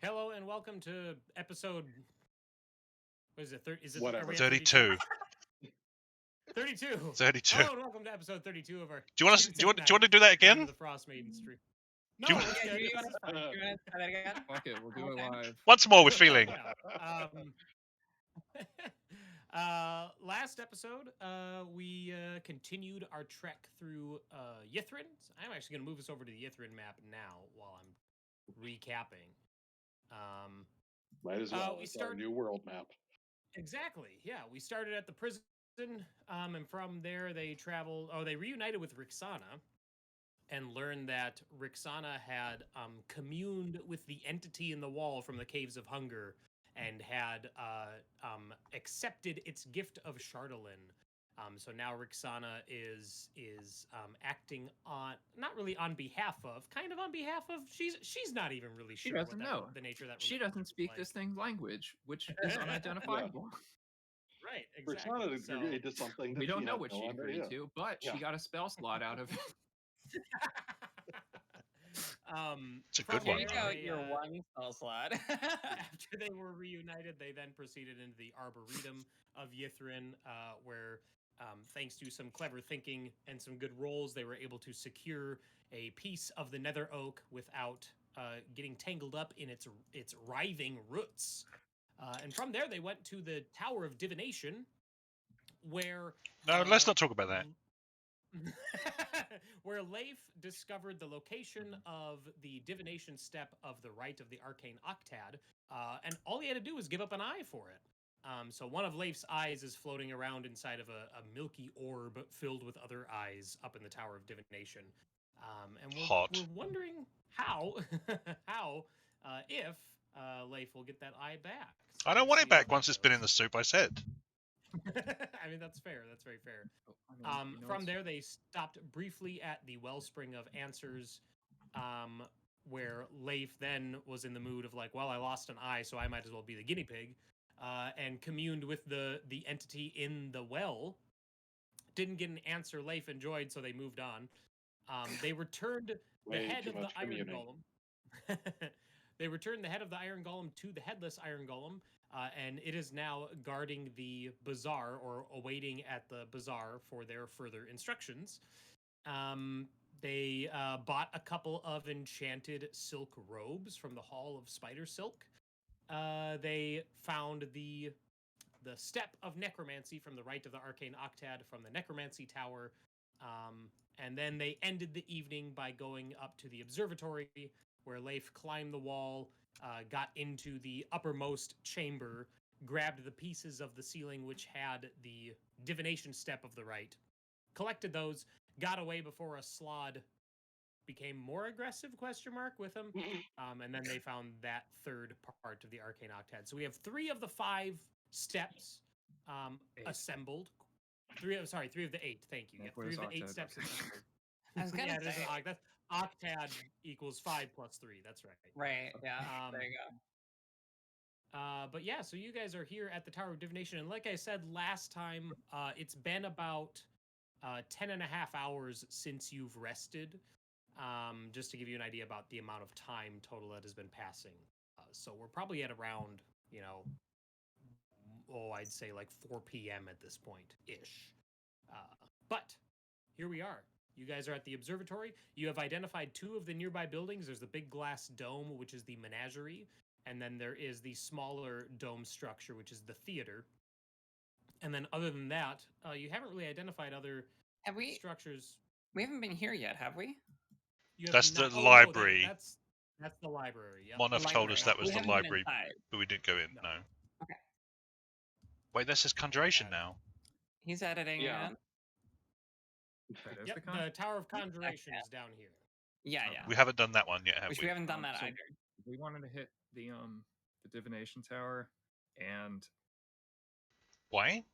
Hello and welcome to episode. What is it? Whatever. Are we at 32. 32? 32. Hello and welcome to episode 32 of our. Do you want Tuesday to? Do you night want to do that Rime again? of the Frostmaiden stream. No, Do you- it's Yeah, good. you This want is to fine. try that again? Fuck it, we'll do it Okay. live. Once more with feeling. Last episode, we continued our trek through Yithrin. I'm actually going to move us over to the Yithrin map now while I'm recapping. Might as well. we It's our start- new world map. Exactly. Yeah, we started at the prison, and from there they traveled. Oh, they reunited with Rixana, and learned that Rixana had communed with the entity in the wall from the Caves of Hunger, and had accepted its gift of Chardolin. So now Rixana is acting on, not really on behalf of, kind of on behalf of. She's not even really She sure doesn't know. the nature of that. She doesn't speak this thing's language, which is unidentifiable. Right, Persona exactly. agreed to something that We don't she know had what no she agreed idea. to, but Yeah. she got a spell slot out of it. It's a good from one. Here you there, go, they, your one spell slot. after they were reunited, they then proceeded into the Arboretum of Yithrin, where, thanks to some clever thinking and some good rolls, they were able to secure a piece of the Nether Oak without getting tangled up in its writhing roots. And from there, they went to the Tower of Divination, where No, let's not talk about that. where Leif discovered the location of the divination step of the rite of the arcane octad, and all he had to do was give up an eye for it. So one of Leif's eyes is floating around inside of a milky orb filled with other eyes up in the Tower of Divination. And we're wondering how, if Leif will get that eye back. So I don't we'll want see it how back that once it's been goes. in the soup, I said. I mean, that's fair. That's very fair. You know, From there, they stopped briefly at the Wellspring of Answers, where Leif then was in the mood of like, well, I lost an eye, so I might as well be the guinea pig, and communed with the entity in the well. Didn't get an answer Leif enjoyed, so they moved on. They returned the Way head too of the much Iron communing. Golem. They returned the head of the Iron Golem to the headless Iron Golem, and it is now guarding the bazaar, or awaiting at the bazaar for their further instructions. They bought a couple of enchanted silk robes from the Hall of Spider Silk. They found the step of necromancy from the rite of the arcane octad from the necromancy tower. And then they ended the evening by going up to the observatory, where Leif climbed the wall, got into the uppermost chamber, grabbed the pieces of the ceiling which had the divination step of the rite, collected those, got away before a Slod became more aggressive, with him. And then they found that third part of the arcane octad. So we have 3 of the 5 steps assembled. 3 of the 8. Thank you. Yeah, What 3 is of the 8 octad? steps Okay. assembled. I was gonna Yeah, it is say. an octad equals 5 plus 3. That's right. Right, yeah. There you go. But yeah, so you guys are here at the Tower of Divination, and like I said last time, it's been about 10 and a half hours since you've rested. Just to give you an idea about the amount of time total that has been passing. So we're probably at around, I'd say like 4 p.m. at this point ish. But here we are. You guys are at the observatory. You have identified 2 of the nearby buildings. There's the big glass dome, which is the menagerie, and then there is the smaller dome structure, which is the theater. And then other than that, you haven't really identified other Have we? structures. We haven't been here yet, have we? You have That's not- the oh, library. No, that's the library. Yep. Monaf told us that was We the haven't been library, inside. but we didn't go in. No. No. Okay. Wait, this is conjuration now. He's editing Yeah. it. That is Yep, the con- the Tower of Conjuration is down here. Yeah, Oh, yeah. We haven't done that one yet, have Which we? we haven't done that so- either. We wanted to hit the Divination Tower, and Why?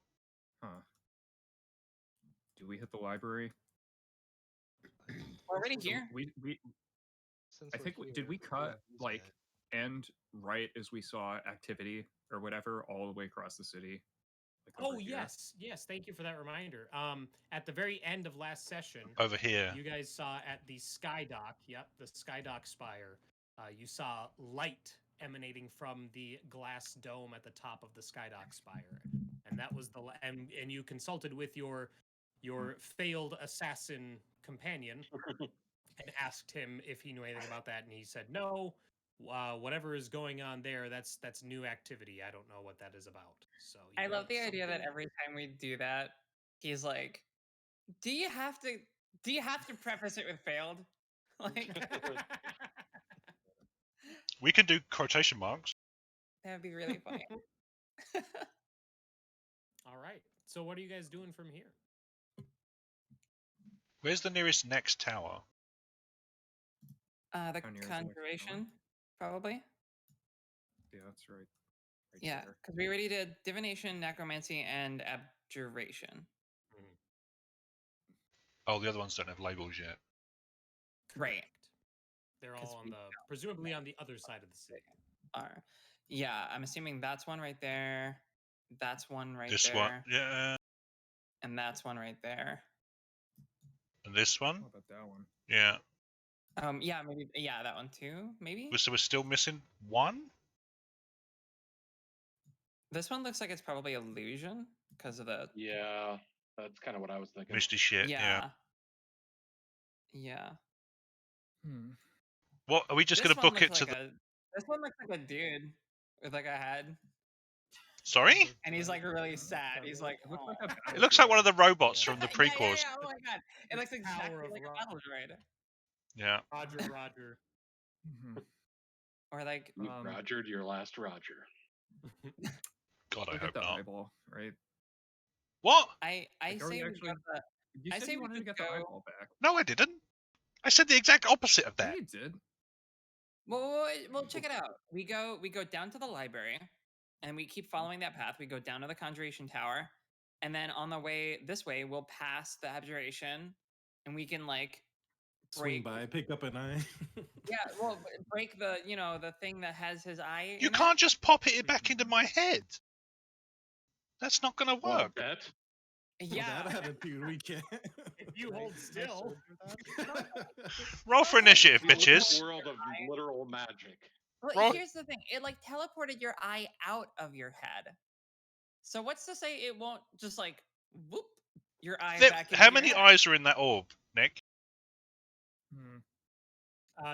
do we hit the library? We're already So here. we I think did we cut like end right as we saw activity or whatever all the way across the city? Like Oh over here? yes, thank you for that reminder. At the very end of last session, Over here. you guys saw at the Sky Dock, the Sky Dock spire, you saw light emanating from the glass dome at the top of the Skydock spire, and that was and you consulted with your failed assassin companion and asked him if he knew anything about that, and he said no. Whatever is going on there, that's new activity. I don't know what that is about. So I love the idea that every time we do that, he's like, "Do you have to preface it with failed?" Like We can do quotation marks. that would be really funny. All right. So what are you guys doing from here? Where's the nearest next tower? The How near is the next conjuration, tower? probably. Yeah, that's right. Yeah, there. because we already did divination, necromancy, and abjuration. Oh, the other ones don't have labels yet. Right. They're all on presumably on the other side of the city. Yeah, I'm assuming that's one right there. That's one right this there. One, yeah. And that's one right there. And this one? How about that one? Yeah. Yeah, maybe. Yeah, that one too. Maybe. So we're still missing one. This one looks like it's probably illusion because of the. Yeah, that's kind of what I was thinking. Misty shit. Yeah. Yeah. What are we just going to book it to the? This one looks like a dude with like a head. Sorry? And he's like really sad. He's like, it looks like one of the robots from the prequels. Yeah. Oh my god, it looks exactly like a battle droid. Yeah. Roger. Or like you Rogered your last Roger. God, I Look hope at the not. eyeball, right? What? I say we got the. You said you wanted to get the eyeball back. No, I didn't. I said the exact opposite of that. Yeah, you did. Well, check it out. We go down to the library, and we keep following that path. We go down to the Conjuration Tower, and then on the way this way, we'll pass the Abjuration, and we can like swing by, pick up an eye. Yeah, well, break the the thing that has his eye. You can't just pop it back into my head. That's not gonna work. Well, yeah, that attitude we can't. If you hold still. Roll for initiative, bitches. World of literal magic. Well, here's the thing. It like teleported your eye out of your head. So what's to say it won't just like whoop your eye back into How many your head? eyes are in that orb, Nick?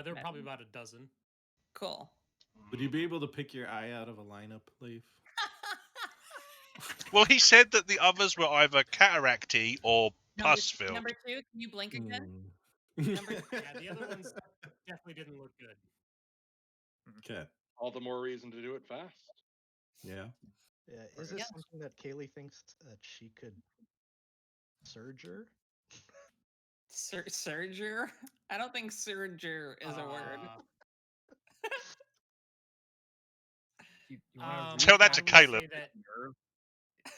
There are probably about a dozen. Cool. Would you be able to pick your eye out of a lineup, Leaf? Well, he said that the others were either cataracty or pus filled. Number 2, can you blink again? Yeah, the other ones definitely didn't look good. Okay. All the more reason to do it fast. Yeah. Yeah. Is this something that Kaylee thinks that she could surger? Surger? I don't think surger is a word. Tell that to Caleb.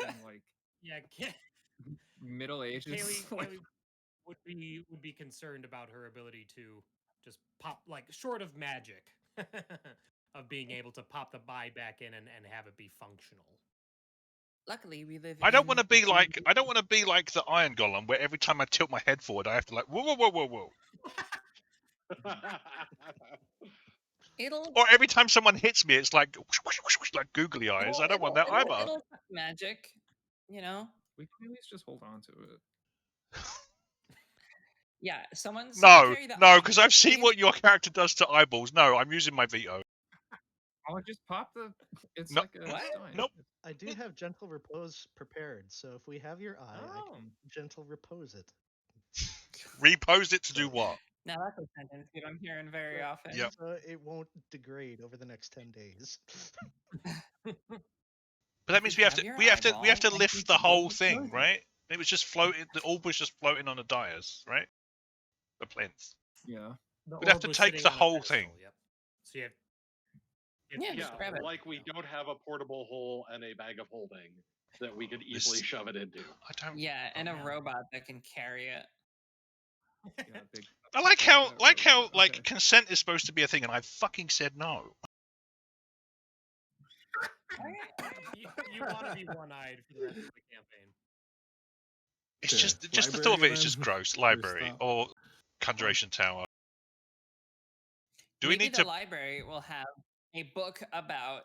And like Middle Ages. Kaylee would be concerned about her ability to just pop, like, short of magic, of being able to pop the eye back in and have it be functional. Luckily, we live. I don't want to be like the Iron Golem, where every time I tilt my head forward, I have to like whoa. Or every time someone hits me, it's like whoosh, whoosh, whoosh, like googly eyes. I don't want that either. It'll magic, We can at least just hold on to it. Yeah, someone. No, because I've seen what your character does to eyeballs. No, I'm using my veto. I'll just pop the. It's no, like a sign. Nope. I do have gentle repose prepared, so if we have your eye, I can gentle repose it. Repose it to do what? Now that's a sentence that I'm hearing very often. Yep. So it won't degrade over the next 10 days. But that means we have to lift the whole thing, right? It was just floating. The orb was just floating on the dais, right? The plinth. Yeah. We'd have to take the whole thing. Yep. So you have. Yeah, like we don't have a portable hole and a bag of holding that we could easily shove it into. I don't. Yeah, and a robot that can carry it. Yeah, big, I like how consent is supposed to be a thing, and I fucking said no. You want to be one-eyed for the rest of the campaign. It's just the thought of it is just gross. Library or Conjuration Tower. Do we need the to? Library will have a book about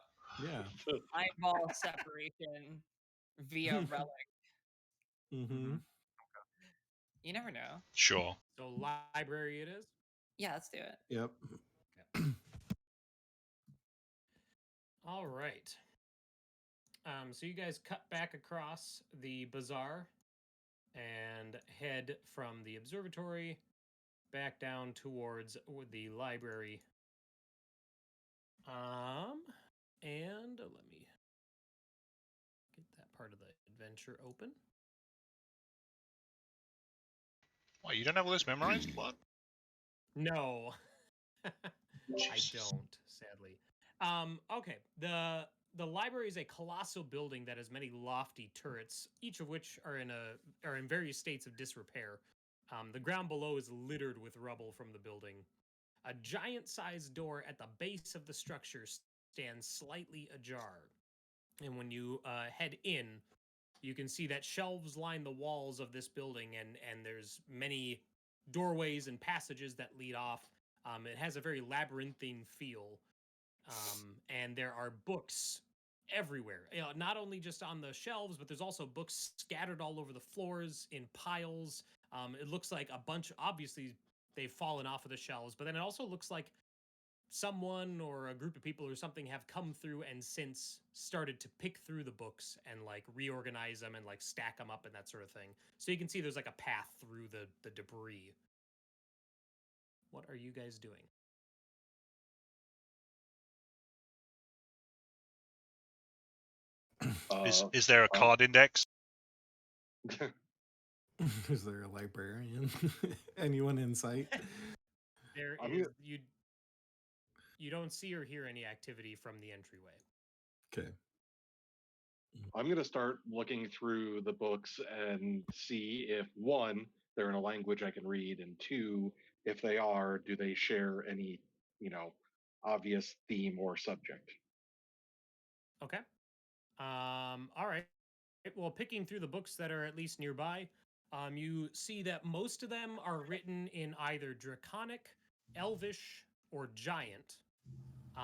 eyeball separation via relic. Mm-hmm. You never know. Sure. So library it is? Yeah, let's do it. Yep. Okay. All right. So you guys cut back across the bazaar and head from the observatory back down towards the library. And let me get that part of the adventure open. What, you don't have all this memorized? What? No. I don't, sadly. Okay. The library is a colossal building that has many lofty turrets, each of which are in various states of disrepair. The ground below is littered with rubble from the building. A giant-sized door at the base of the structure stands slightly ajar, and when you head in, you can see that shelves line the walls of this building, and there's many doorways and passages that lead off. It has a very labyrinthine feel, and there are books everywhere. Not only just on the shelves, but there's also books scattered all over the floors in piles. It looks like a bunch. Obviously, they've fallen off of the shelves, but then it also looks like someone or a group of people or something have come through and since started to pick through the books and like reorganize them and like stack them up and that sort of thing. So you can see there's like a path through the debris. What are you guys doing? Is there a card index? Is there a librarian? Anyone in sight? There is you don't see or hear any activity from the entryway. Okay. I'm going to start looking through the books and see if, one, they're in a language I can read, and two, if they are, do they share any, obvious theme or subject? Okay. All right. Well, picking through the books that are at least nearby, you see that most of them are written in either Draconic, Elvish, or Giant.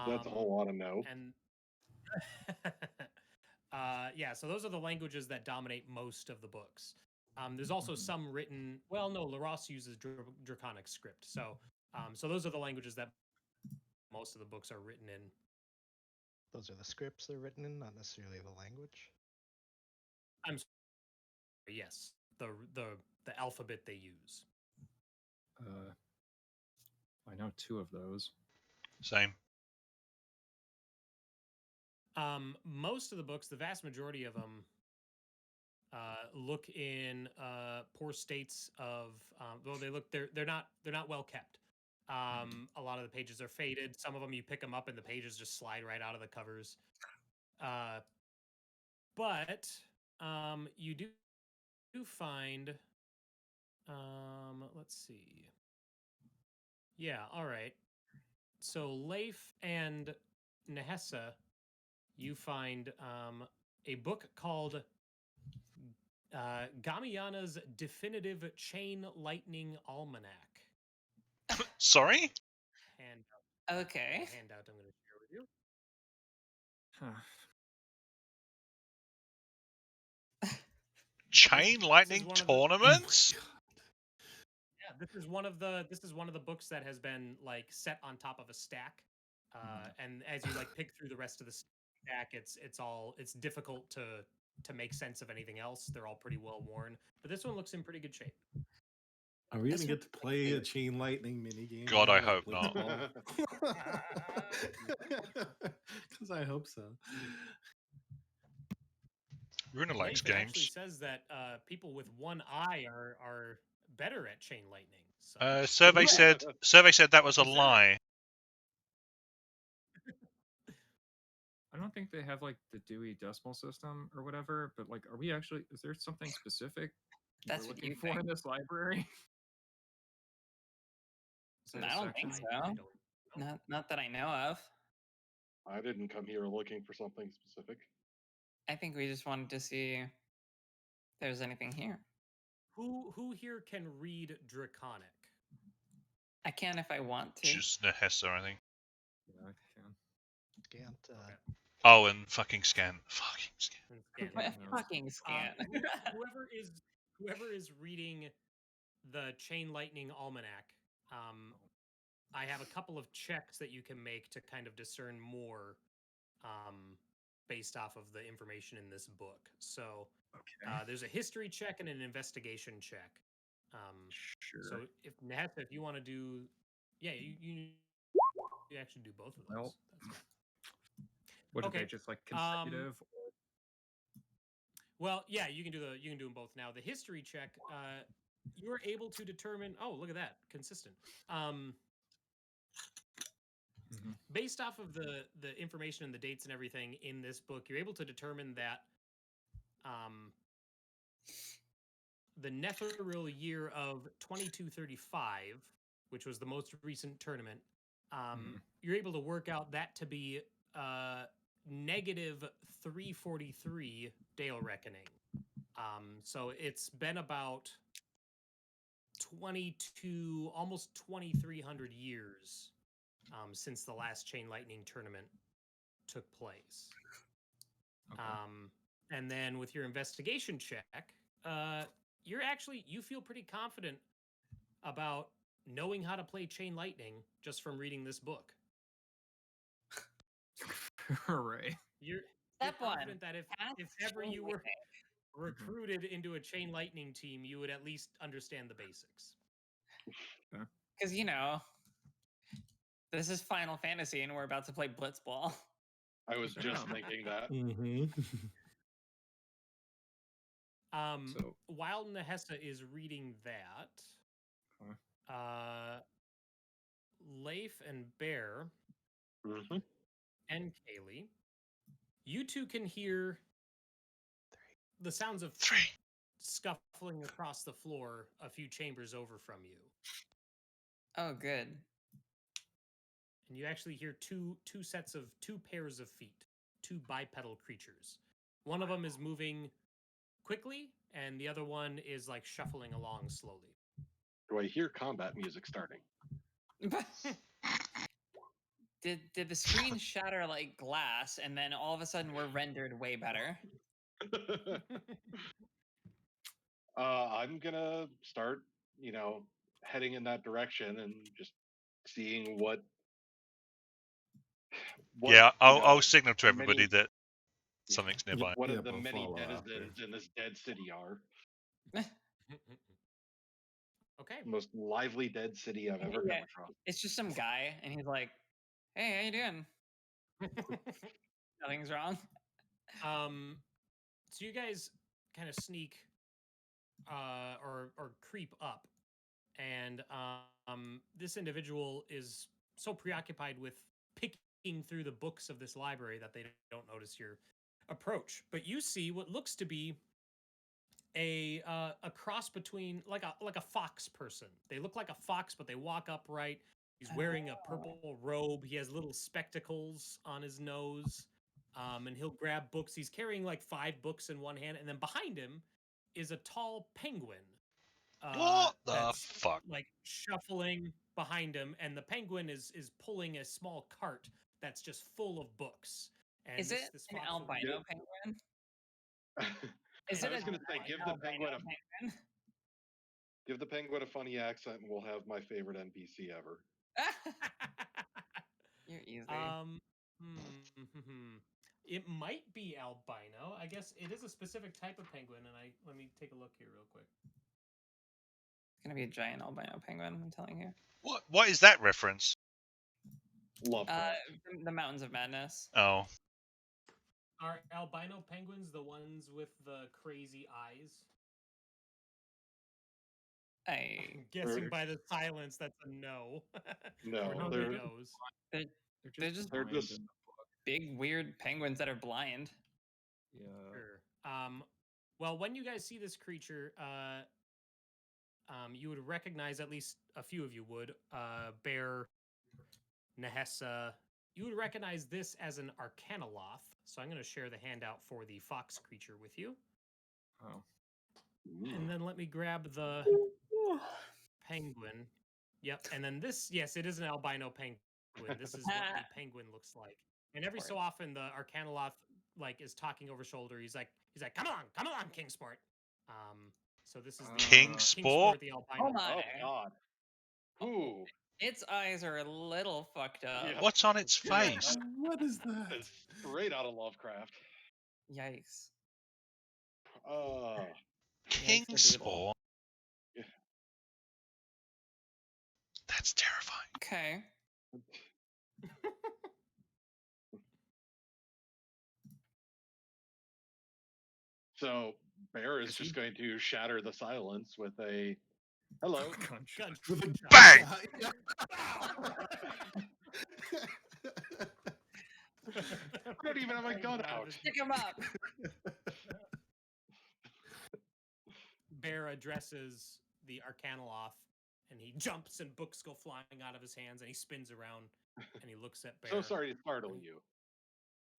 That's a whole lot of no. And yeah, so those are the languages that dominate most of the books. There's also some written. Well, no, Laros uses Draconic script, so those are the languages that most of the books are written in. Those are the scripts they're written in, not necessarily the language. I'm sorry, yes, the alphabet they use. I know 2 of those. Same. Most of the books, the vast majority of them, look in poor states of. Well, they're not well kept. A lot of the pages are faded. Some of them you pick them up and the pages just slide right out of the covers. But you do find. Let's see. Yeah. All right. So Leif and Nehessa, you find a book called Gamiana's Definitive Chain Lightning Almanac. Sorry? Okay. Handout I'm going to share with you. Chain lightning tournaments? Yeah, this is one of the books that has been like set on top of a stack. And as you like pick through the rest of the stack, it's difficult to make sense of anything else. They're all pretty well worn, but this one looks in pretty good shape. Are we gonna get to play a chain lightning minigame? God, I hope not. Because I hope so. Runa likes Leif actually games. says that people with one eye are better at chain lightning. So. Survey said that was a lie. I don't think they have like the Dewey Decimal System or whatever, but like, are we actually? Is there something specific That's we're what looking you for think. in this library? I don't think so. Not that I know of. I didn't come here looking for something specific. I think we just wanted to see if there's anything here. Who here can read Draconic? I can if I want to. Just Nehessa, I think. Yeah, I can. scant. Oh, and fucking scan. Fucking scan. Fucking scan. Whoever is reading the Chain Lightning Almanac, I have a couple of checks that you can make to kind of discern more based off of the information in this book. So there's a history check and an investigation check. Sure. So if Nehesa, if you want to do, you actually do both of those. Well, That's fine. What are they, just like consecutive? Well, yeah, you can do them both now. The history check, you're able to determine. Oh, look at that, consistent. Based off of the information and the dates and everything in this book, you're able to determine that the Netheril year of 2235, which was the most recent tournament, you're able to work out that to be negative 343 Dale Reckoning. So it's been about 22, almost 2,300 years since the last Chain Lightning tournament took place. Okay. And then with your investigation check, you feel pretty confident about knowing how to play Chain Lightning just from reading this book. Right. You're confident that if ever you were recruited into a Chain Lightning team, you would at least understand the basics. Because, this is Final Fantasy and we're about to play Blitzball. I was just thinking that. While Nehesa is reading that, Leif and Bear and Kaylee, you two can hear the sounds of scuffling across the floor a few chambers over from you. Oh, good. And you actually hear two pairs of feet, two bipedal creatures. One of them is moving quickly, and the other one is like shuffling along slowly. Do I hear combat music starting? Did the screen shatter like glass, and then all of a sudden we're rendered way better? I'm gonna start, heading in that direction and just seeing what yeah, I'll signal to everybody that something's nearby. What the many denizens in this dead city are. Okay. Most lively dead city I've ever come across. It's just some guy, and he's like, "Hey, how you doing?" Nothing's wrong. So you guys kind of sneak or creep up, and this individual is so preoccupied with picking through the books of this library that they don't notice your approach. But you see what looks to be a cross between like a fox person. They look like a fox, but they walk upright. He's wearing a purple robe. He has little spectacles on his nose. And he'll grab books. He's carrying like 5 books in one hand, and then behind him is a tall penguin. What the fuck? Like shuffling behind him, and the penguin is pulling a small cart that's just full of books. And is it an albino penguin? I was going to say, give the penguin a funny accent, and we'll have my favorite NPC ever. You're easy. It might be albino. I guess it is a specific type of penguin, and let me take a look here real quick. It's gonna be a giant albino penguin. I'm telling you. What is that reference? Love the Mountains of Madness. Oh. Are albino penguins the ones with the crazy eyes? I'm guessing by the silence that's a no. No, they're just big weird penguins that are blind. Yeah. Sure. Well, when you guys see this creature, you would recognize, at least a few of you would, Bear, Nehesa. You would recognize this as an Arcanoloth. So I'm going to share the handout for the fox creature with you. Oh. And then let me grab the penguin. Yep. And then this, yes, it is an albino penguin. This is what the penguin looks like. And every so often, the Arcanoloth like is talking over shoulder. He's like, come along, Kingsport. So this is the Kingsport, the albino. Oh my! Oh God. Ooh. Its eyes are a little fucked up. Yeah. what's on its face? What is that? It's straight out of Lovecraft. Yikes! Kingsport. Yeah. That's terrifying. Okay. So Bear is just going to shatter the silence with a hello. Bang! I don't even have my gun out. Pick him up. Bear addresses the Arcanoloth, and he jumps, and books go flying out of his hands, and he spins around, and he looks at Bear. So sorry to startle you.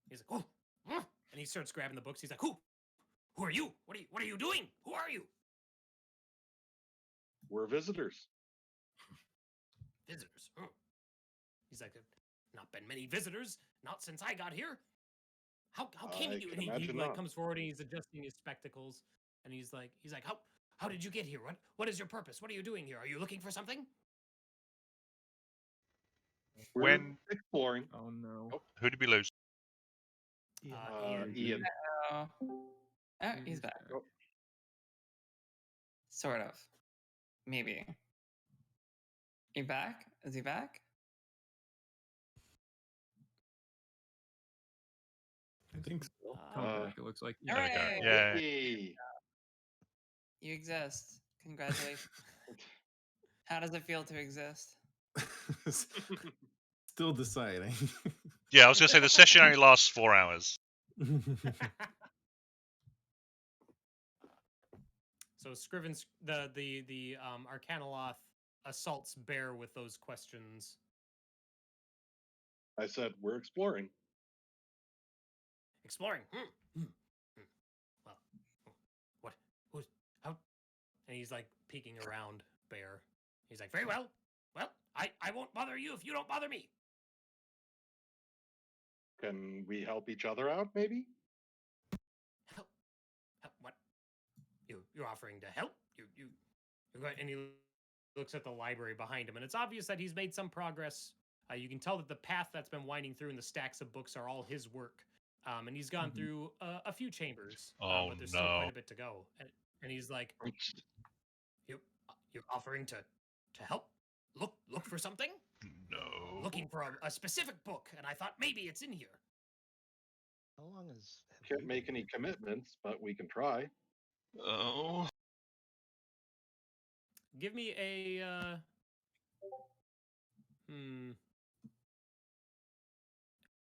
He's like, oh, and he starts grabbing the books. He's like, who are you? What are you doing? Who are you? We're visitors. Visitors. Huh. He's like, not been many visitors, not since I got here. How came you? And he like comes forward and he's adjusting his spectacles, and he's like, how did you get here? What is your purpose? What are you doing here? Are you looking for something? We're exploring. Oh no. Oh, who did we lose? Ian. Oh, he's back. Oh. Sort of. Maybe. He back? Is he back? I think so. Come back. It looks like. There we go. Hooray! Yeah. You exist. Congratulations. How does it feel to exist? Still deciding. Yeah, I was gonna say the session only lasts 4 hours. So Scriven's the Arcanoloth assaults Bear with those questions. I said we're exploring. Exploring. Well, what? Who's how? And he's like peeking around Bear. He's like, very well. Well, I won't bother you if you don't bother me. Can we help each other out, maybe? Help? What? You're offering to help? You're going, and he looks at the library behind him, and it's obvious that he's made some progress. You can tell that the path that's been winding through and the stacks of books are all his work. And he's gone through a few chambers, but there's still quite a bit to go. And he's like, you're offering to help look for something? No. Looking for a specific book, and I thought maybe it's in here. How long is? Can't make any commitments, but we can try. Oh. Give me a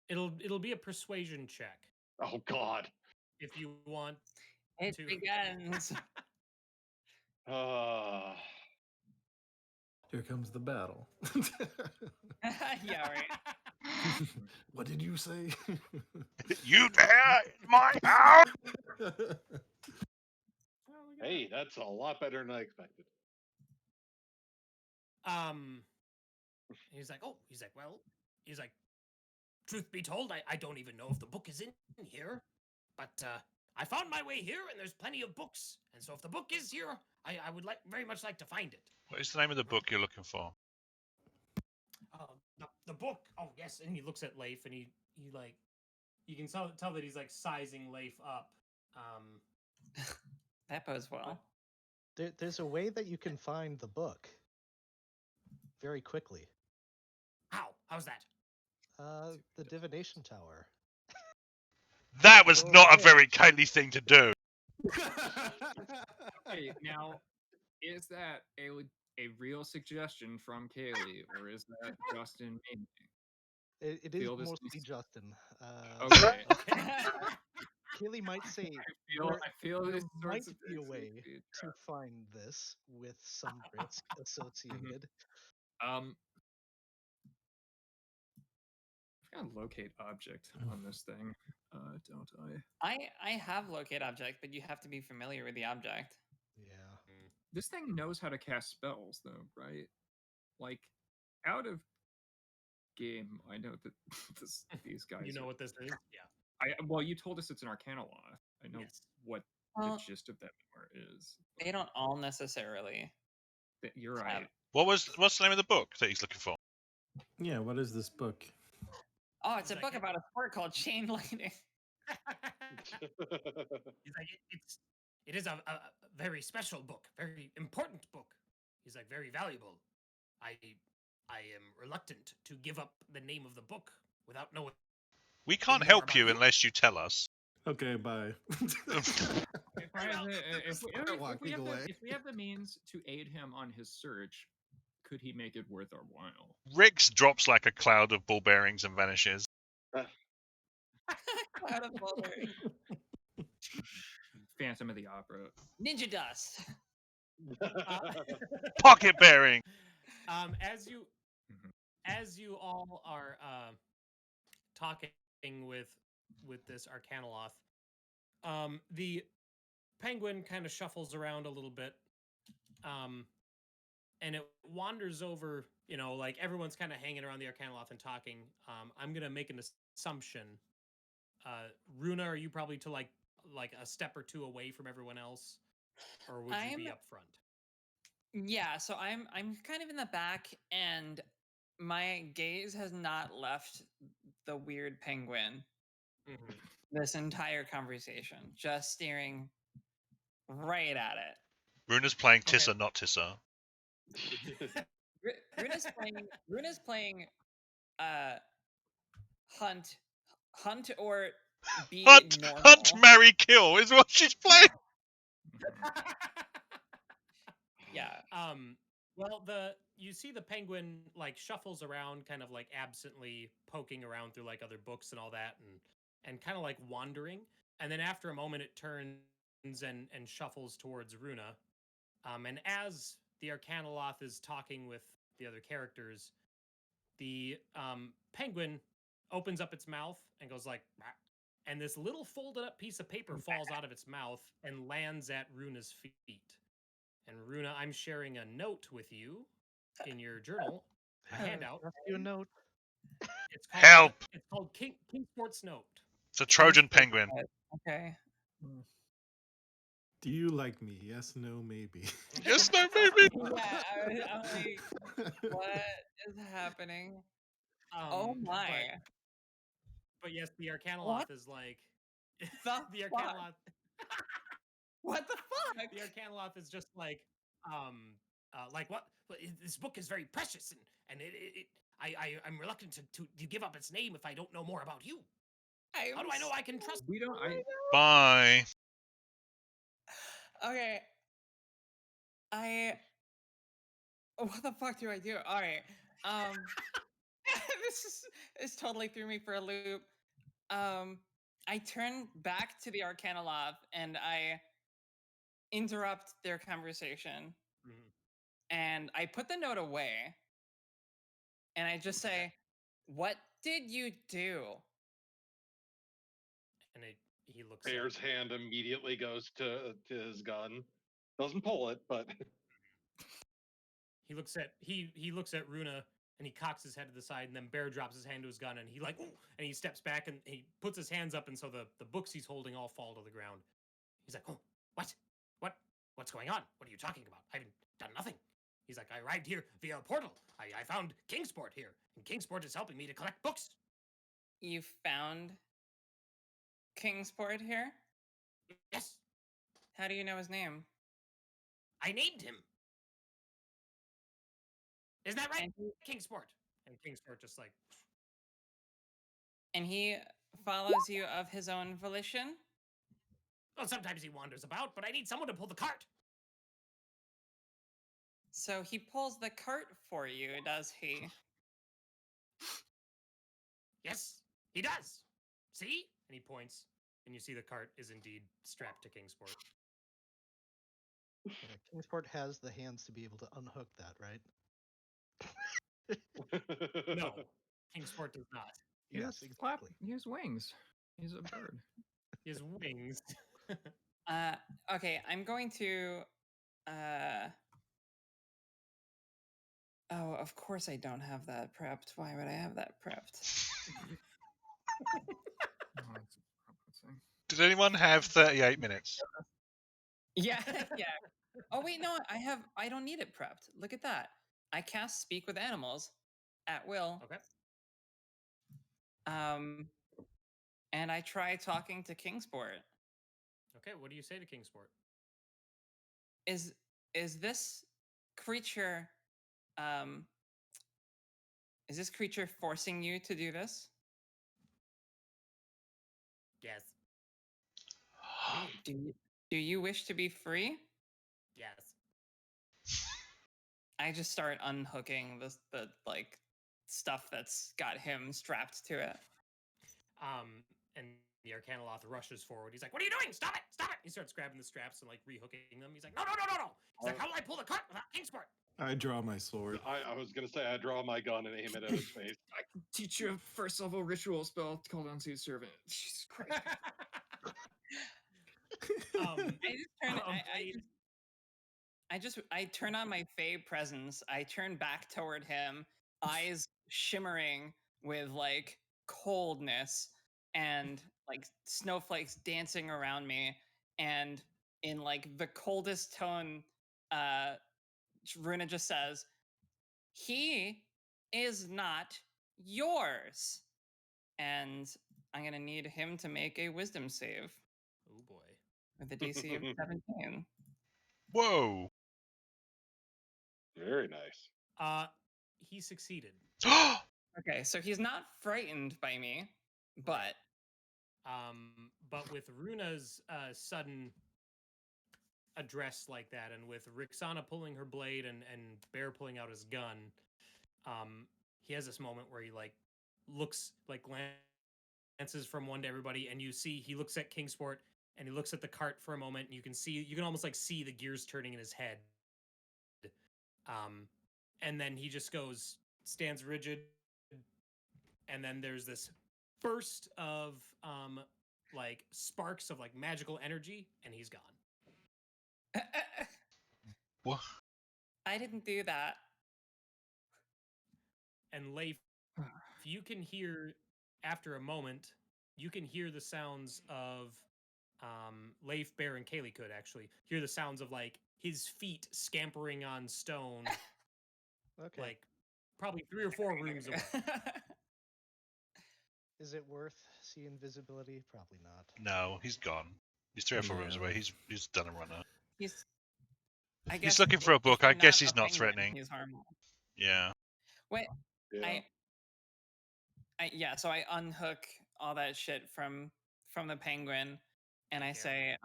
It'll be a persuasion check. Oh God. If you want it to. begins. Here comes the battle. Yeah, right. What did you say? You dare in my house? Hey, that's a lot better than I expected. He's like, truth be told, I don't even know if the book is in here, but I found my way here, and there's plenty of books, and so if the book is here, I would very much like to find it. What is the name of the book you're looking for? The book. Oh yes, and he looks at Leif, and he like, you can tell that he's like sizing Leif up. That bodes well. There's a way that you can find the book very quickly. How's that? The Divination Tower. That was not a very kindly thing to do. Hey, now, is that a real suggestion from Kaylee, or is that Justin mainly? It is mostly Justin. Okay. Kaylee might say I feel there this might be a way to find this with some risk associated. I've got to locate object on this thing, don't I? I have locate object, but you have to be familiar with the object. Yeah. This thing knows how to cast spells, though, right? Like, out of game. I know that these guys. You know what this is? Yeah. Well, you told us it's an Arcanoloth. I know what the gist of that is. They don't all necessarily. You're right. What's the name of the book that he's looking for? Yeah, what is this book? Oh, it's a book about a sport called chain lightning. He's like, it is a very special book, very important book. He's like, very valuable. I am reluctant to give up the name of the book without knowing. We can't help you unless you tell us. Okay, bye. If we have the means to aid him on his search, could he make it worth our while? Rix drops like a cloud of ball bearings and vanishes. Cloud of ball bearings. Phantom of the Opera. Ninja dust. Pocket bearing. As you all are talking with this Arcanoloth, the penguin kind of shuffles around a little bit, and it wanders over. Like everyone's kind of hanging around the Arcanoloth and talking. I'm gonna make an assumption. Runa, are you probably to like a step or two away from everyone else, or would you be up front? Yeah, so I'm kind of in the back, and my gaze has not left the weird penguin this entire conversation, just staring right at it. Runa's playing Tissa, not Tissa. Runa's playing hunt or be normal. Hunt, marry, kill is what she's playing. Yeah. Well, you see the penguin like shuffles around, kind of like absently poking around through like other books and all that, and kind of like wandering. And then after a moment, it turns and shuffles towards Runa. And as the Arcanoloth is talking with the other characters, the penguin opens up its mouth and goes like, and this little folded up piece of paper falls out of its mouth and lands at Runa's feet. And Runa, I'm sharing a note with you in your journal, a handout. You note. Help! It's called Kingsport's Note. It's a Trojan penguin. Okay. Do you like me? Yes, no, maybe. Yes, no, maybe. Yeah, I'm like, what is happening? Oh my! But yes, the Arcanoloth is like the Arcanoloth. What the fuck? The Arcanoloth is just like what? This book is very precious, and I'm reluctant to give up its name if I don't know more about you. How do I know I can trust? We don't. Bye. Okay. What the fuck do I do? All right. This totally threw me for a loop. I turn back to the Arcanoloth and I interrupt their conversation. And I put the note away. And I just say, "What did you do?" And he looks. Bear's hand immediately goes to his gun. Doesn't pull it, but he looks at Runa and he cocks his head to the side, and then Bear drops his hand to his gun, and he like, and he steps back and he puts his hands up, and so the books he's holding all fall to the ground. He's like, "Oh, what's going on? What are you talking about? I haven't done nothing." He's like, "I arrived here via a portal. I found Kingsport here, and Kingsport is helping me to collect books." You found Kingsport here? Yes. How do you know his name? I named him. Isn't that right? Kingsport. And Kingsport just like. And he follows you of his own volition? Well, sometimes he wanders about, but I need someone to pull the cart. So he pulls the cart for you, does he? Yes, he does. See? And he points, and you see the cart is indeed strapped to Kingsport. Yeah, Kingsport has the hands to be able to unhook that, right? No, Kingsport does not. Yes, exactly. He has wings. He's a bird. He has wings. Okay, I'm going to Oh, of course I don't have that prepped. Why would I have that prepped? Did anyone have 38 minutes? Yeah, yeah. Oh wait, no, I don't need it prepped. Look at that. I cast Speak with Animals at will. Okay. And I try talking to Kingsport. Okay, what do you say to Kingsport? Is this creature is this creature forcing you to do this? Yes. Do you wish to be free? Yes. I just start unhooking the like stuff that's got him strapped to it. And the Arcanoloth rushes forward. He's like, "What are you doing? Stop it! Stop it!" He starts grabbing the straps and like rehooking them. He's like, "No, no, no, no, no!" He's like, "How do I pull the cart without Kingsport?" I draw my sword. I was gonna say I draw my gun and aim it at his face. I can teach you a first level ritual spell called Unseen Servant. Jesus Christ. I turn on my Fey presence. I turn back toward him, eyes shimmering with like coldness and like snowflakes dancing around me, and in like the coldest tone, Runa just says, "He is not yours." And I'm gonna need him to make a wisdom save. Oh boy. With a DC of 17. Whoa. Very nice. He succeeded. Okay, so he's not frightened by me, but with Runa's sudden address like that, and with Rixana pulling her blade and Bear pulling out his gun, he has this moment where he like looks, like glances from one to everybody, and you see he looks at Kingsport and he looks at the cart for a moment, and you can almost like see the gears turning in his head. And then he just stands rigid, and then there's this burst of like sparks of like magical energy, and he's gone. What? I didn't do that. And Leif, you can hear, after a moment, you can hear the sounds of Leif, Bear, and Kaylee could actually hear the sounds of like his feet scampering on stone. Okay. Like probably 3 or 4 rooms away. Is it worth seeing visibility? Probably not. No, he's gone. He's 3 or 4 rooms away. He's done a runner. He's looking for a book. I guess he's not threatening. He's harmless. Yeah. Wait, Yeah. So I unhook all that shit from the penguin, and I say,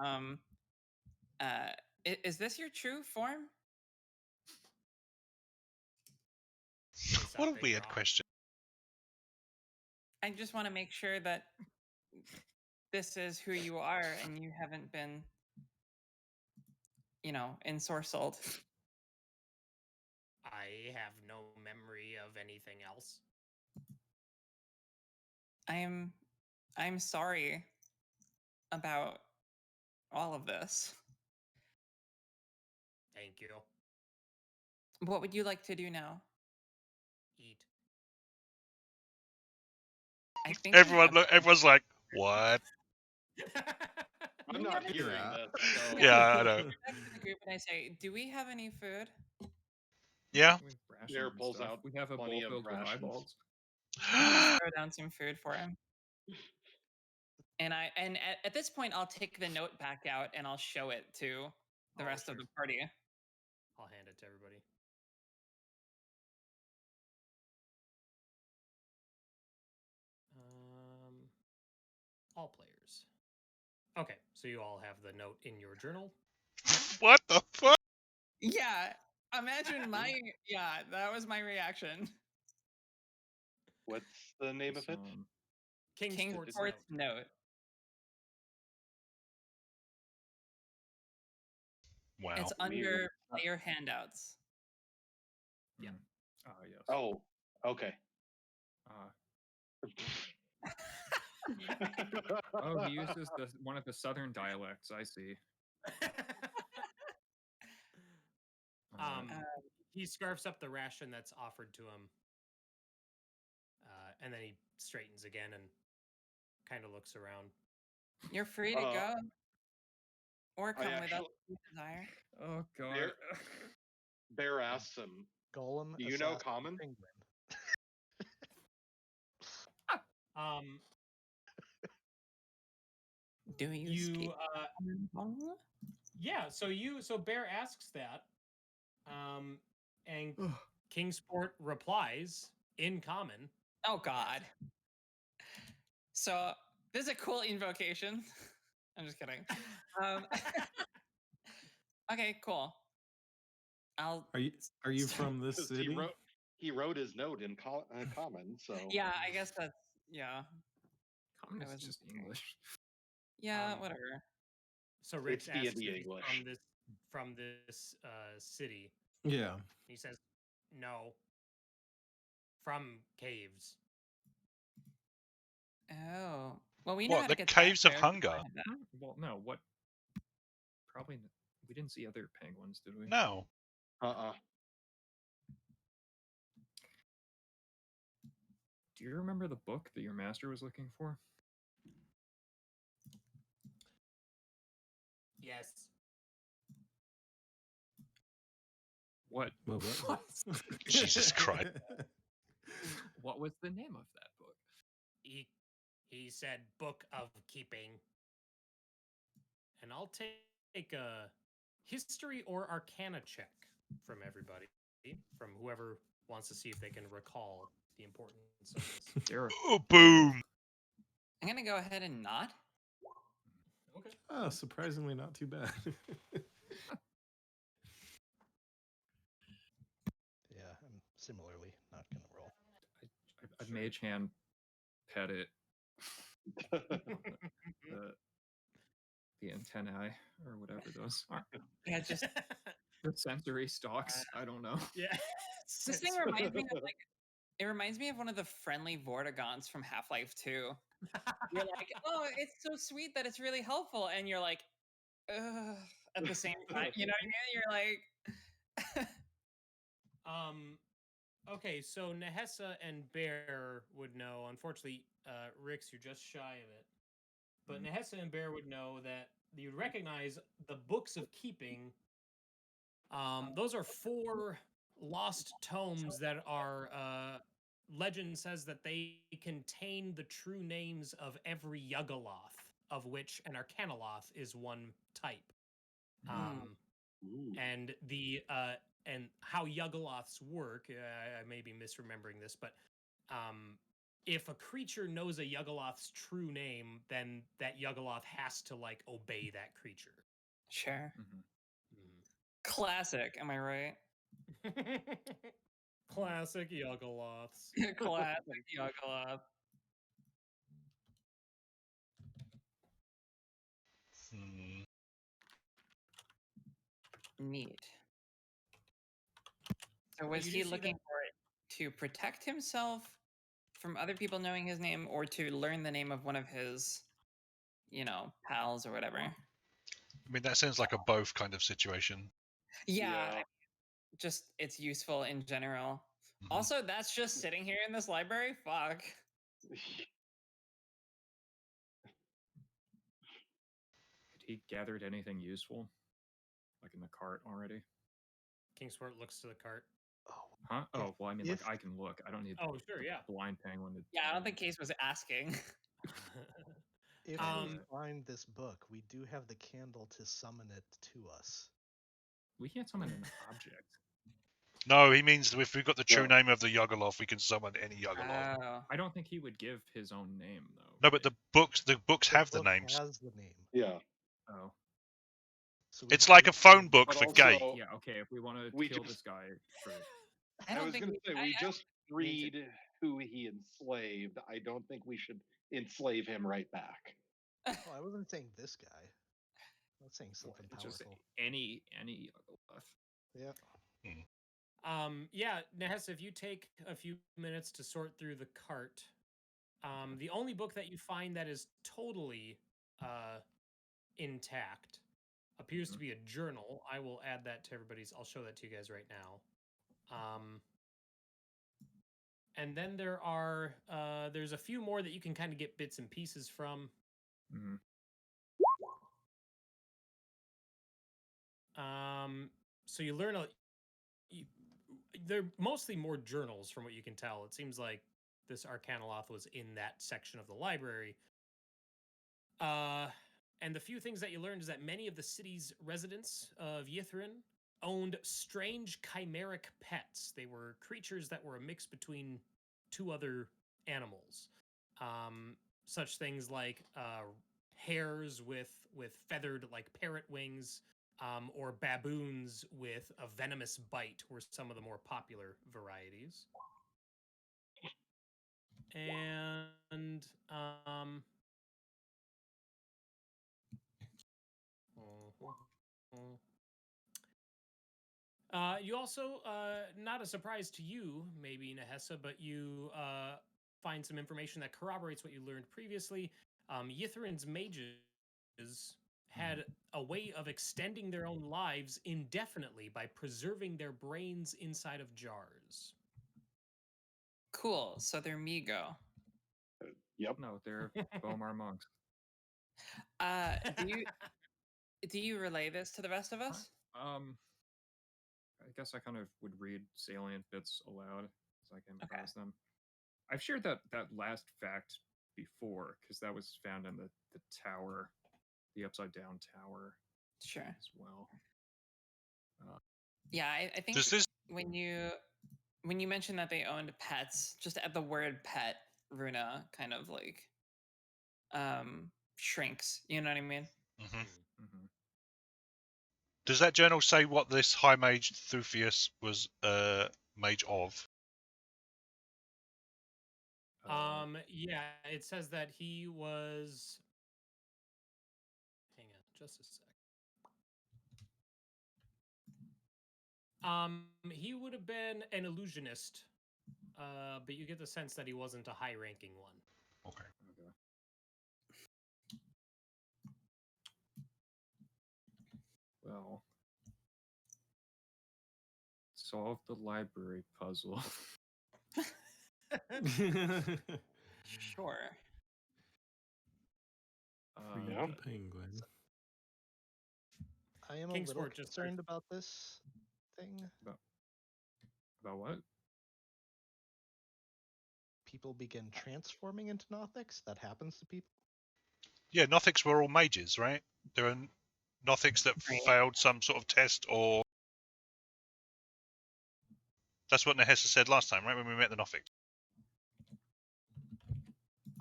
is this your true form? What a weird question. I just want to make sure that this is who you are and you haven't been, ensorcelled. I have no memory of anything else. I'm sorry about all of this. Thank you. What would you like to do now? Eat. I think everyone's like, what? I'm not hearing this. So. Yeah, I know. And I say, do we have any food? Yeah. Bear pulls out. We have a bowl filled with eyeballs. Throw down some food for him. And at this point, I'll take the note back out and I'll show it to the rest of the party. I'll hand it to everybody. All players. Okay, so you all have the note in your journal. What the fuck? Yeah, imagine that was my reaction. What's the name of it? Kingsport's note. Wow. It's under player handouts. Yeah. Yes. Oh, okay. Oh, he uses one of the southern dialects. I see. he scarfs up the ration that's offered to him, and then he straightens again and kind of looks around. You're free to go, or come with us if you desire. Oh god. Bear asks him, Golem. "Do you know assassin, common?" Penguin. Do you speak? Yeah. So Bear asks that, and Kingsport replies in common. Oh god. So this is a cool invocation. I'm just kidding. Okay, cool. Are you from this city? He wrote his note in common, so yeah, I guess that's Common is just English. Yeah, whatever. So Rich asks D&D if he's English. from this city. Yeah. He says, "No, from caves." Oh, well, we know how to the get caves of there. hunger? Well, no. What? Probably we didn't see other penguins, did we? No. Do you remember the book that your master was looking for? Yes. What? What? Jesus Christ. What was the name of that book? He said Book of Keeping. And I'll take a history or arcana check from everybody, from whoever wants to see if they can recall the importance of this. Oh, boom. I'm going to go ahead and not. Okay. Oh, surprisingly not too bad. Yeah, I'm similarly not going to roll. I mage hand pet it. The antennae or whatever those are. Yeah, just the sensory stalks. I don't know. Yeah. This thing reminds me of it reminds me of one of the friendly Vortigons from Half-Life 2. You're like, oh, it's so sweet that it's really helpful, and you're like, ugh, at the same time. You know what I mean? You're like Okay, so Nehessa and Bear would know. Unfortunately, Rix, you're just shy of it. But Nehessa and Bear would know that you recognize the Books of Keeping. Those are 4 lost tomes that are legend says that they contain the true names of every Yuggoloth, of which an Arcanoloth is one type. And the and how Yuggoloths work, I may be misremembering this, but if a creature knows a Yuggoloth's true name, then that Yuggoloth has to like obey that creature. sure. Classic, am I right? Classic Yuggoloths. Classic Yuggoloth. Neat. So was he looking for it to protect himself from other people knowing his name, or to learn the name of one of his, pals or whatever? I mean, that sounds like a both kind of situation. Yeah. Just it's useful in general. Also, that's just sitting here in this library. Fuck. Had he gathered anything useful, like in the cart already? Kingsport looks to the cart. Huh? Oh, well, I mean, like I can look. I don't need. Oh, sure, yeah. Blind penguin. Yeah, I don't think Case was asking. If we find this book, we do have the candle to summon it to us. We can't summon an object. No, he means if we've got the true name of the Yuggoloth, we can summon any Yuggoloth. I don't think he would give his own name though. No, but the books have the names. Has the name. Yeah. Oh. So it's like a phone book for gay. Yeah. Okay. If we want to kill this guy, I was going to say we just read who he enslaved. I don't think we should enslave him right back. Oh, I wasn't saying this guy. I was saying something powerful. Just any Yuggoloth. Yeah. Yeah, Nehessa, if you take a few minutes to sort through the cart, the only book that you find that is totally intact appears to be a journal. I will add that to everybody's. I'll show that to you guys right now. And then there's a few more that you can kind of get bits and pieces from. Mm-hmm. So you learn they're mostly more journals from what you can tell. It seems like this Arcanoloth was in that section of the library. And the few things that you learned is that many of the city's residents of Yithrin owned strange chimeric pets. They were creatures that were a mix between two other animals. Such things like hares with feathered like parrot wings, or baboons with a venomous bite were some of the more popular varieties. And you also, not a surprise to you, maybe Nehessa, but you find some information that corroborates what you learned previously. Yithrin's mages had a way of extending their own lives indefinitely by preserving their brains inside of jars. Cool. So they're Migo. Yep. No, they're Bomar monks. Do you relay this to the rest of us? I guess I kind of would read salient bits aloud as I came across them. I've shared that last fact before because that was found in the tower, the upside down tower. Sure. As well. Yeah, I think when you mentioned that they owned pets, just at the word pet, Runa kind of like shrinks. You know what I mean? Mm-hmm. Mm-hmm. Does that journal say what this high mage Thufius was mage of? Yeah, it says that he was. Hang on, just a sec. He would have been an illusionist, but you get the sense that he wasn't a high-ranking one. Okay. Well, solve the library puzzle. Sure. Free Yeah. the penguin. I am a little concerned about this thing. About what? People begin transforming into Nothics. That happens to people. Yeah, Nothics were all mages, right? There are Nothics that failed some sort of test, or that's what Nehessa said last time, right? When we met the Nothics.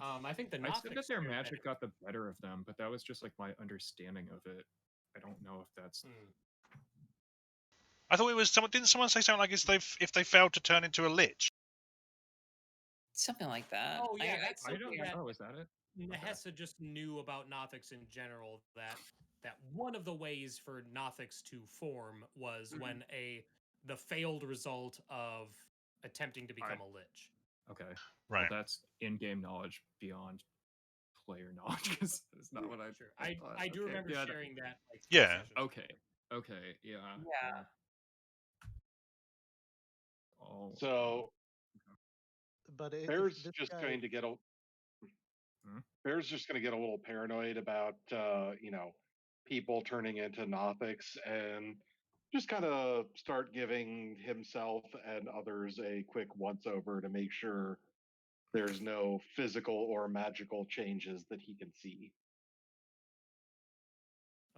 I think the Nothics. I said that their magic got the better of them, but that was just like my understanding of it. I don't know if that's. I thought it was someone. Didn't someone say something like if they failed to turn into a lich? Something like that. Oh yeah, that's I something don't that know. Is that it? Nehessa just knew about Nothics in general. That one of the ways for Nothics to form was when the failed result of attempting to become a lich. Okay, right. Well, that's in-game knowledge beyond player knowledge. Because it's not what I. Sure. I do remember sharing that. Like, yeah. Okay. Yeah. Yeah. Oh. So, but Bear's just going to get a. Bear's just going to get a little paranoid about people turning into Nothics and just kind of start giving himself and others a quick once over to make sure there's no physical or magical changes that he can see.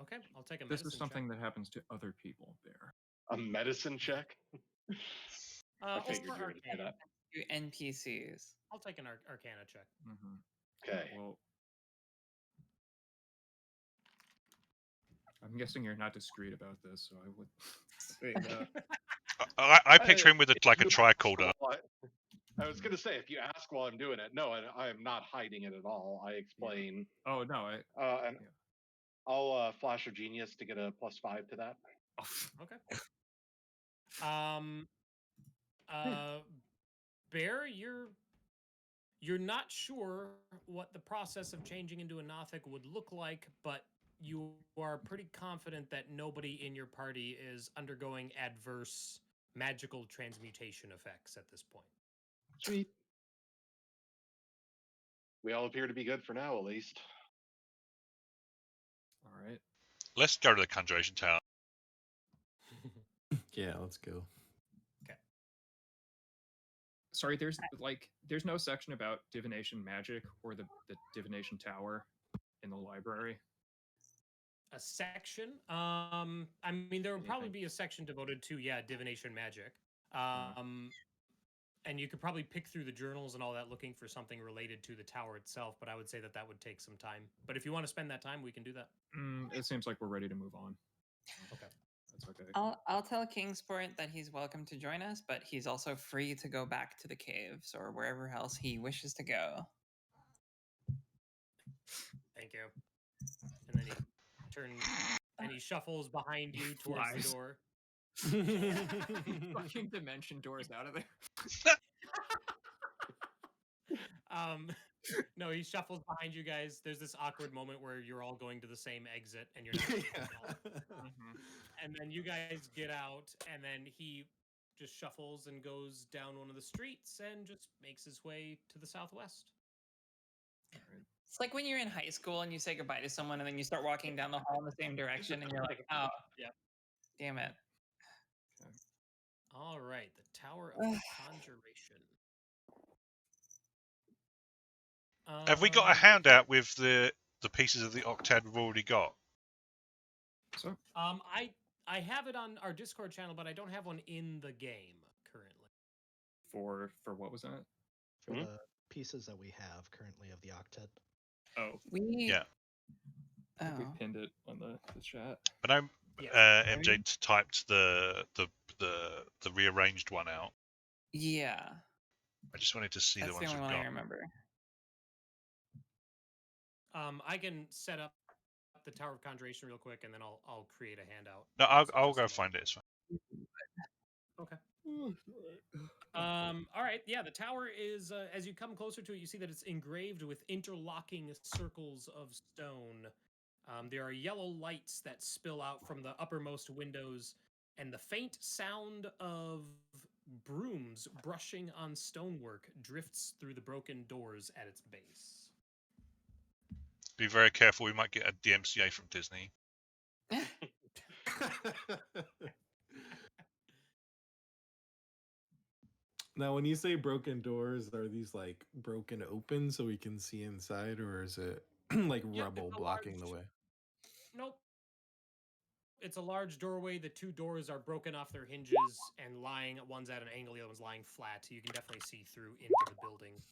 Okay, I'll take a medicine check. This is something that happens to other people, Bear. A medicine check? I figured you were going to say that. NPCs. I'll take an Arcana check. Okay. Well, I'm guessing you're not discreet about this, so I would say that. I picture him with a tricorder. I was going to say, if you ask while I'm doing it, no, I am not hiding it at all. I explain. Yeah. Oh no, and I'll flash of genius to get a +5 to that. Okay. Bear, you're not sure what the process of changing into a Nothic would look like, but you are pretty confident that nobody in your party is undergoing adverse magical transmutation effects at this point. Sweet. We all appear to be good for now, at least. All right. Let's go to the Conjuration Tower. Yeah, let's go. Sorry, there's no section about divination magic or the Divination Tower in the library. A section? I mean, there would probably be a section devoted to divination magic. And you could probably pick through the journals and all that looking for something related to the tower itself, but I would say that would take some time. But if you want to spend that time, we can do that. It seems like we're ready to move on. Okay. That's okay. I'll tell Kingsport that he's welcome to join us, but he's also free to go back to the caves or wherever else he wishes to go. Thank you. And then he turns and he shuffles behind you towards the door. Fucking dimension doors out of there. No, he shuffles behind you guys. There's this awkward moment where you're all going to the same exit and you're not. And then you guys get out, and then he just shuffles and goes down one of the streets and just makes his way to the southwest. It's like when you're in high school and you say goodbye to someone and then you start walking down the hall in the same direction and you're like, oh, yeah, damn it. All right, the Tower of Conjuration. Have we got a handout with the pieces of the octad we've already got? So, I have it on our Discord channel, but I don't have one in the game currently. For what was that? For the pieces that we have currently of the octet. Oh, we pinned it on the chat. But I'm MJ typed the rearranged one out. Yeah. I just wanted to see That's the ones the we've only one got. I remember. I can set up the Tower of Conjuration real quick, and then I'll create a handout. No, I'll go find it. It's fine. Okay. All right. Yeah, the tower is, as you come closer to it, you see that it's engraved with interlocking circles of stone. There are yellow lights that spill out from the uppermost windows, and the faint sound of brooms brushing on stonework drifts through the broken doors at its base. Be very careful. We might get a DMCA from Disney. Now, when you say broken doors, are these like broken open so we can see inside, or is it like rubble blocking the way? Nope. It's a large doorway. The two doors are broken off their hinges and lying. One's at an angle, the other one's lying flat. You can definitely see through into the building.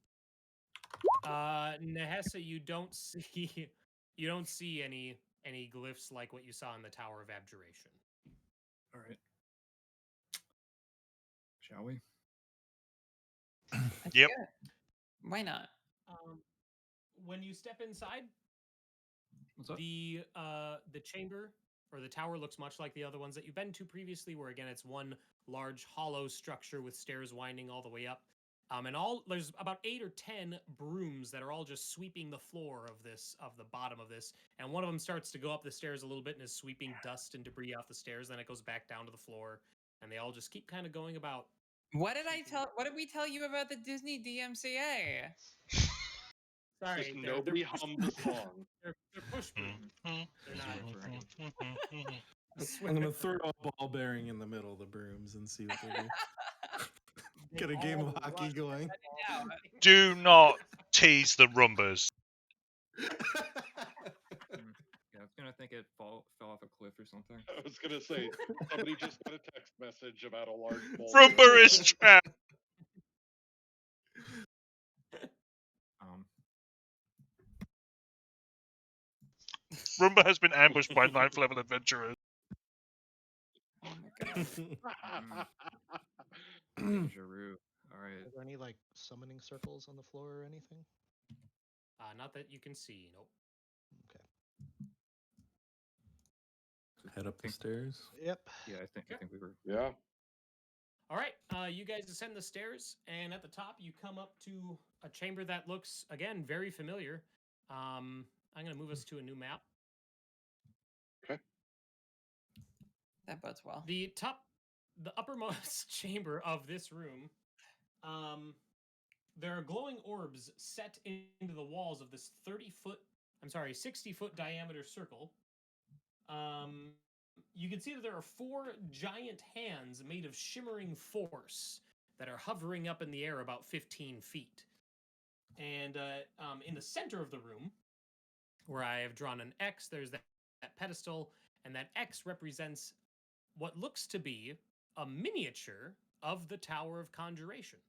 Nehessa, you don't see any glyphs like what you saw in the Tower of Abjuration. All right. Shall we? Yep. Why not? When you step inside, What's up? the chamber or the tower looks much like the other ones that you've been to previously, where again it's one large hollow structure with stairs winding all the way up. And there's about 8 or 10 brooms that are all just sweeping the floor of the bottom of this. And one of them starts to go up the stairs a little bit and is sweeping dust and debris off the stairs. Then it goes back down to the floor, and they all just keep kind of going about. What did we tell you about the Disney DMCA? Sorry, nobody hummed the song. They're push brooms. They're not. I'm gonna throw a ball bearing in the middle of the brooms and see what they do. Get a game of hockey going. Do not tease the Rumbas. Yeah, I was gonna think it fell off a cliff or something. I was gonna say somebody just got a text message about a large ball. Rumba is trapped. Rumba has been ambushed by 9th level adventurers. Oh my god. Giroux. All right. Are there any like summoning circles on the floor or anything? Not that you can see. Nope. Okay. Head up the stairs. Yep. Yeah, I think we were. Yeah. All right. You guys ascend the stairs, and at the top you come up to a chamber that looks again very familiar. I'm going to move us to a new map. Okay. That bodes well. The the uppermost chamber of this room, there are glowing orbs set into the walls of this 60-foot diameter circle. You can see that there are 4 giant hands made of shimmering force that are hovering up in the air about 15 feet. And in the center of the room, where I have drawn an X, there's that pedestal, and that X represents what looks to be a miniature of the Tower of Conjuration.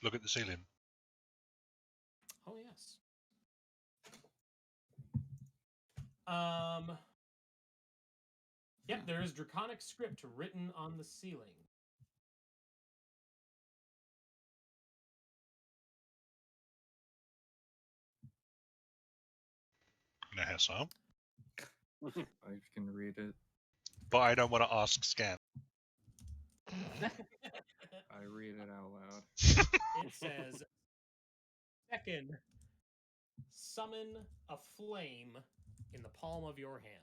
Look at the ceiling. Oh, yes. Yep, there is draconic script written on the ceiling. No, so. I can read it. But I don't want to ask Scan. I read it out loud. It says, second, summon a flame in the palm of your hand.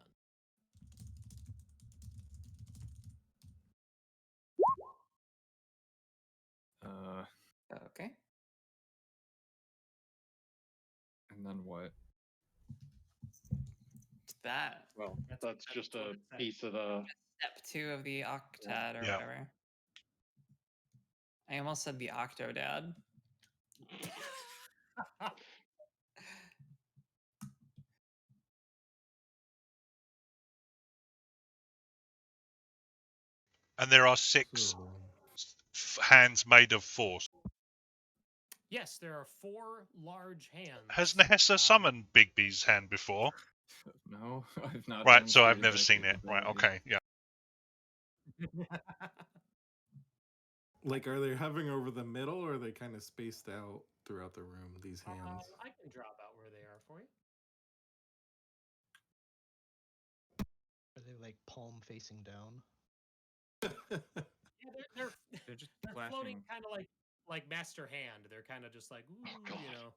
Okay. And then what? That. Well, that's just what a it says. piece of the. Step 2 of the octet or Yeah. whatever. I almost said the octodad. And there are 6 hands made of force. Yes, there are 4 large hands. Has Nehessa summoned Bigby's hand before? No, I've not. Right, so I've demonstrated never that seen it. Right, capability. okay, yeah. Like, are they hovering over the middle, or are they kind of spaced out throughout the room? These hands. I can draw about where they are for you. Are they like palm facing down? Yeah, They're just they're flashing. floating kind of like Master Hand. They're kind of just like, ooh, God. you know.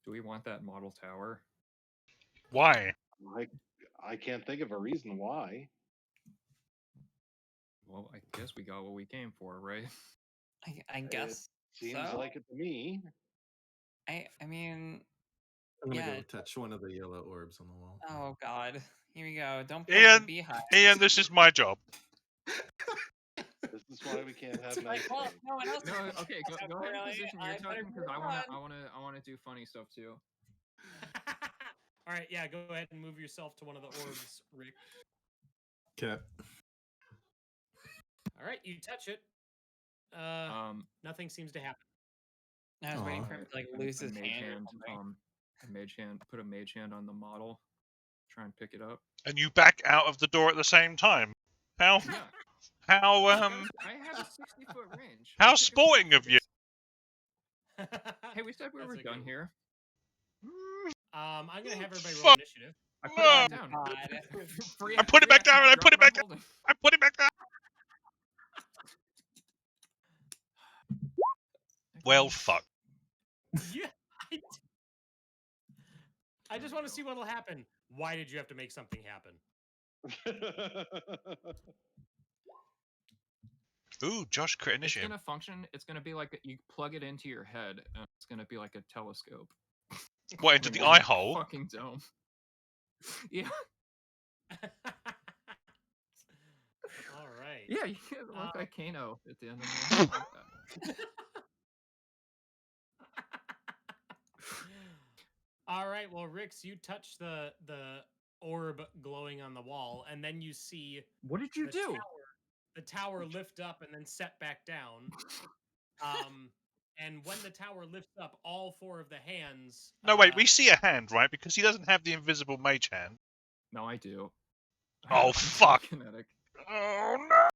Do we want that model tower? Why? I can't think of a reason why. Well, I guess we got what we came for, right? I guess Seems so. like it to me. I mean, I'm gonna yeah. go touch one of the yellow orbs on the wall. Oh God, here we go. Don't poke the beehive. Ian, this is my job. This is why we can't have nice Well, things. no one else. No, okay, go ahead and Really, position I your better token because move I wanna do funny stuff too. All right, yeah, go ahead and move yourself to one of the orbs, Rick. Okay. All right, you touch it. Nothing seems to happen. I was waiting for him to like lose his hand. A mage hand. Put a mage hand on the model. Try and pick it up. And you back out of the door at the same time. How? Yeah. How? I have a 60-foot range. How sporting of you. Hey, we said we were done here. I'm gonna have everybody roll initiative. I put it back down. I put it back down. I put it back down. I put it back down. Well, fuck. Yeah. I just want to see what'll happen. Why did you have to make something happen? Ooh, Josh crit initiative. It's gonna function. It's gonna be like you plug it into your head, and it's gonna be like a telescope. What, into the eye hole? Fucking dome. Yeah. All right. Yeah, you look like Kano at the end of the All right, well, Rix, you touch the orb glowing on the wall, and then you see What did you do? The tower lift up and then set back down. And when the tower lifts up, all 4 of the hands. No, wait, we see a hand, right? Because he doesn't have the invisible mage hand. No, I do. Oh, fuck. Kinetic. Oh, no.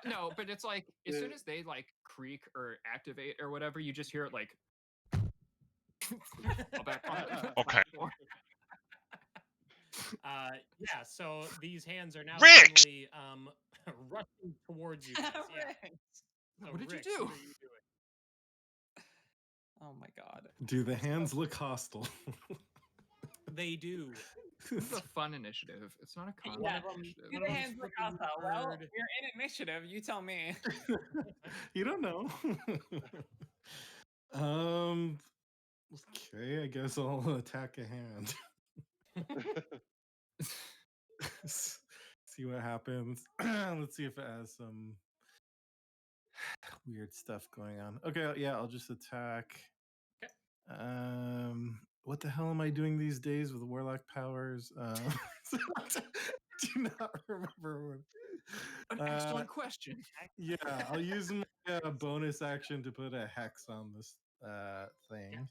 No, but it's like as soon as they like creak or activate or whatever, you just hear it like. Okay. Yeah, so these hands are now Rick! suddenly rushing towards you guys. Yeah. So, What did Rick, you do? what are you doing? Oh my god. Do the hands look hostile? They do. This is a fun initiative. It's not a Yeah, combat one of 'em- initiative. Do one the of them's hands look flipping hostile? Well, bird. you're in initiative. You tell me. You don't know. um. Okay, I guess I'll attack a hand. See what happens. Let's see if it has some weird stuff going on. Okay, yeah, I'll just attack. Okay. What the hell am I doing these days with warlock powers? Do not remember what. An excellent question. Yeah, I'll use my bonus action to put a hex on this thing.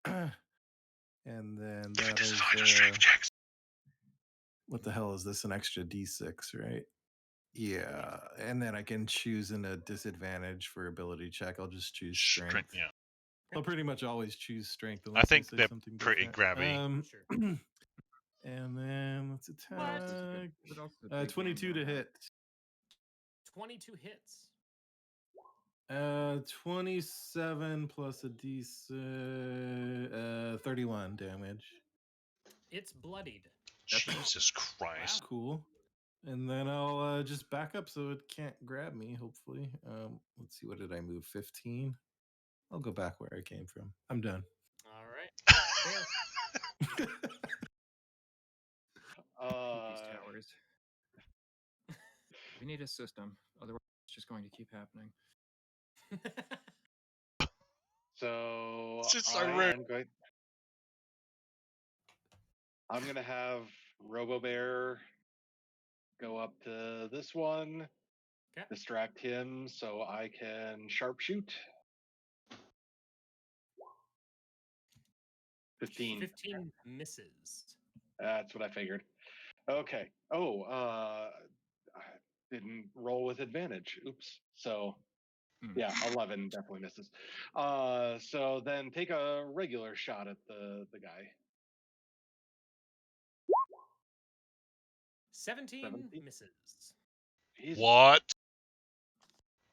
And then that is what the hell is this? An extra d6, right? Yeah, and then I can choose in a disadvantage for ability check. I'll just choose strength. Yeah. I'll pretty much always choose strength I unless think say they're something pretty different. grabby. Sure. And then let's attack. What else did Big 22 to Hand hit. 22 hits. 27 plus a d6, 31 damage. It's bloodied. Jesus Christ. Cool. And then I'll just back up so it can't grab me, hopefully. Let's see, what did I move? 15? I'll go back where I came from. I'm done. All right. Bear. These towers. We need a system. Otherwise, it's just going to keep happening. So It's just so rude. I'm gonna have RoboBear go up to this one, distract him so I can sharpshoot. 15. 15 misses. That's what I figured. Okay. Oh, I didn't roll with advantage. Oops. So yeah, 11 definitely misses. So then take a regular shot at the guy. 17 misses. Jesus. What?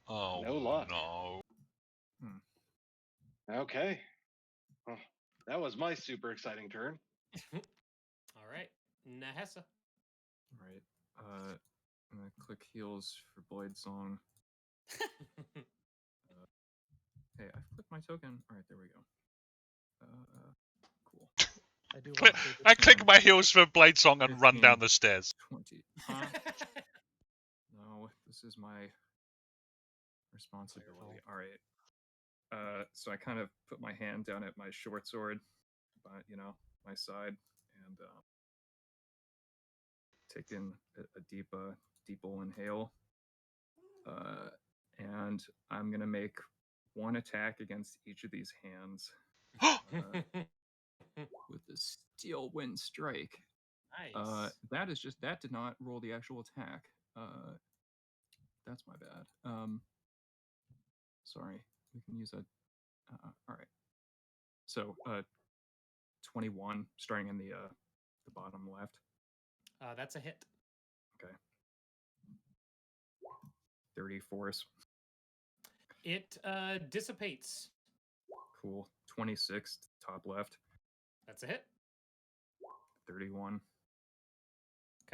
Oh, No luck. no. Okay. Oh, that was my super exciting turn. All right. Nahessa. All right. I'm gonna click heals for Blade Song. Hey, I've clicked my token. All right, there we go. Cool. I do want to say I this click one. my heels for Blade Song and run 15, down the stairs. 20. Huh? No, this is my responsibility. All right. So I kind of put my hand down at my short sword, my side, and take in a deep inhale. And I'm gonna make one attack against each of these hands with the Steel Wind Strike. Nice. That did not roll the actual attack. That's my bad. Sorry. We can use a. All right. So 21, starting in the bottom left. That's a hit. Okay. 30 force. It dissipates. Cool. 26, top left. That's a hit. 31.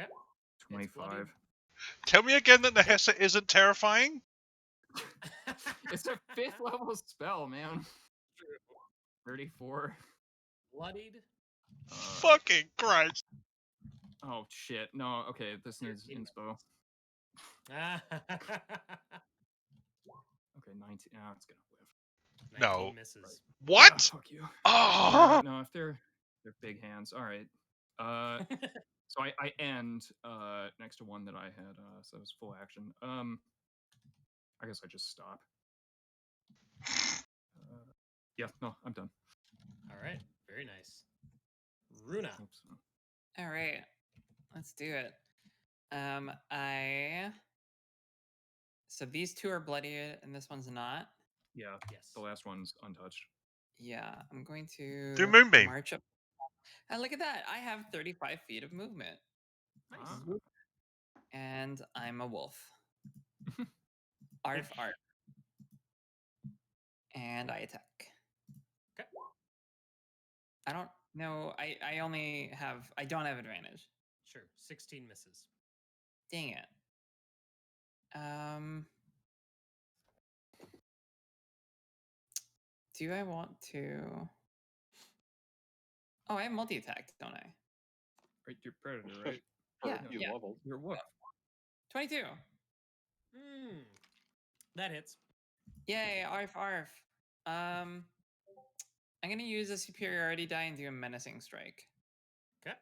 Okay. 25. Tell me again that Nahessa isn't terrifying? It's a 5th level spell, man. 34. Bloodied. Fucking Christ. Oh, shit. No, okay, this needs inspo. Okay, 19. Oh, it's gonna live. 19 No. misses. Right. What? Fuck you. Oh! No, if they're big hands. All right. So I end next to one that I had, so it was full action. I guess I just stop. Yeah, no, I'm done. All right. Very nice. Runa. Oops. All right. Let's do it. So these two are bloody and this one's not. Yeah. Yes. The last one's untouched. Yeah, I'm going to Do Moonbeam. march up. And look at that. I have 35 feet of movement. Nice. And I'm a wolf. Arf, arf. and I attack. Okay. I don't know. I don't have advantage. Sure. 16 misses. Dang it. Do I want to? Oh, I have multi-attack, don't I? Right, you're predator, right? For Yeah, a few yeah. levels. You're wolf. 22. That hits. Yay, arf arf. I'm gonna use a superiority die and do a menacing strike. Okay.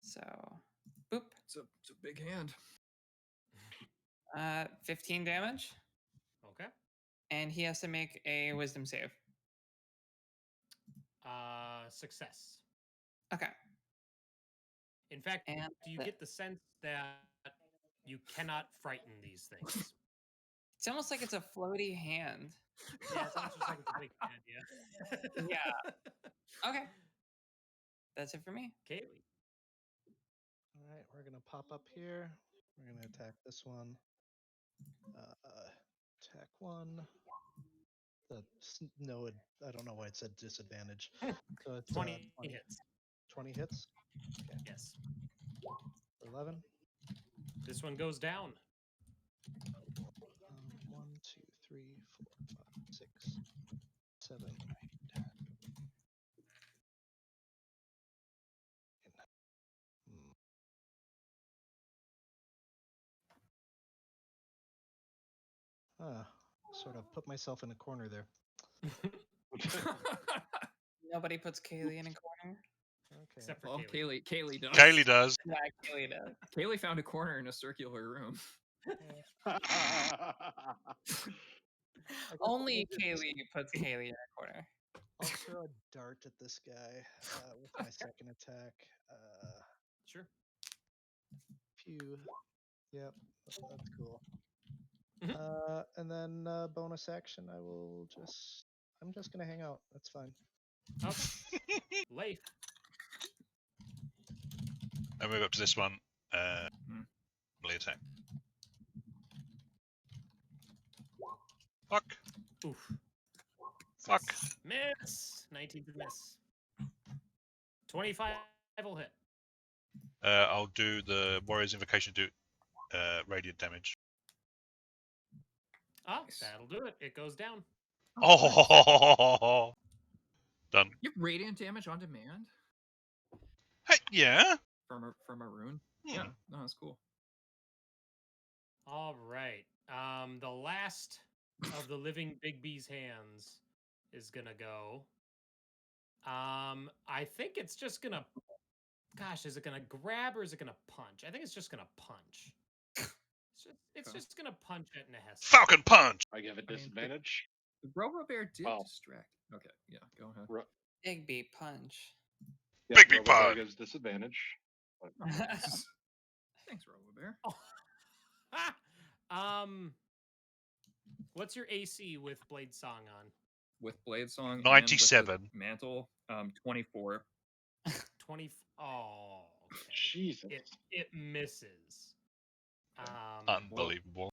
So, boop. It's a big hand. 15 damage, Okay. and he has to make a wisdom save. Success. Okay. In fact, And do you get the sense that you cannot frighten these things? It's almost like it's a floaty hand. Yeah, it's almost just like it's a big hand, yeah. Yeah. Okay. That's it for me. Kaylee. All right, we're gonna pop up here. We're gonna attack this one. Attack one. No, I don't know why it said disadvantage. So it's 20 hits. 20 hits. Okay. Yes. 11. This one goes down. 1, 2, 3, 4, 5, 6, 7, 8, 10. Sort of put myself in a corner there. Nobody puts Kaylee in a corner. Okay. Except for Well, Kaylee. Kaylee does. Kaylee does. Yeah, Kaylee does. Kaylee found a corner in a circular room. Only Kaylee puts Kaylee in a corner. I'll throw a dart at this guy with my second attack. Sure. Pew. Yep, that's cool. And then bonus action, I'm just gonna hang out. That's fine. Okay. Leif. I move up to this one. Melee attack. Fuck. Oof. Fuck. Miss. 19 to miss. 25 will hit. I'll do the Warrior's Invocation, do radiant damage. Ah, that'll do it. It goes down. Oh, done. You have radiant damage on demand Hey, yeah. from a rune. Yeah, no, that's cool. All right. The last of the living Big B's hands is gonna go. I think it's just gonna. Gosh, is it gonna grab or is it gonna punch? I think it's just gonna punch. It's just gonna punch at Nehessa. Falcon punch. I give it disadvantage. The Robo-Bear did Oh. distract. Okay, yeah, go ahead. Big B punch. Yeah, Big Robo-Bear punch. gives disadvantage. Thanks, Robo-Bear. What's your AC with Blade Song on? With Blade Song, and 97. with the mantle, 24. 20. Oh, okay. Jesus. It misses. Unbelievable.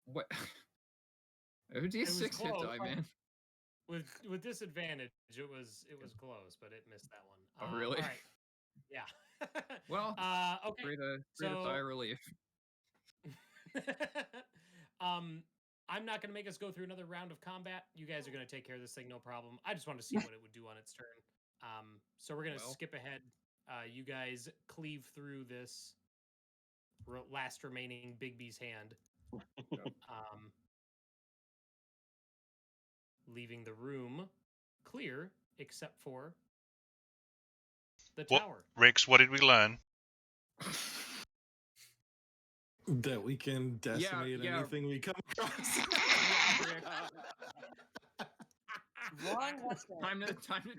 What? OD6 hit close. die, man. With disadvantage, it was close, but it missed that one. Oh, really? All right. Yeah. Well, okay. great sigh of relief. I'm not going to make us go through another round of combat. You guys are going to take care of this thing, no problem. I just want to see what it would do on its turn. So we're going to skip ahead. You guys cleave through this last remaining Big B's hand. Leaving the room clear except for the tower. Rix, what did we learn? That we can decimate anything we come across. Wrong. Time to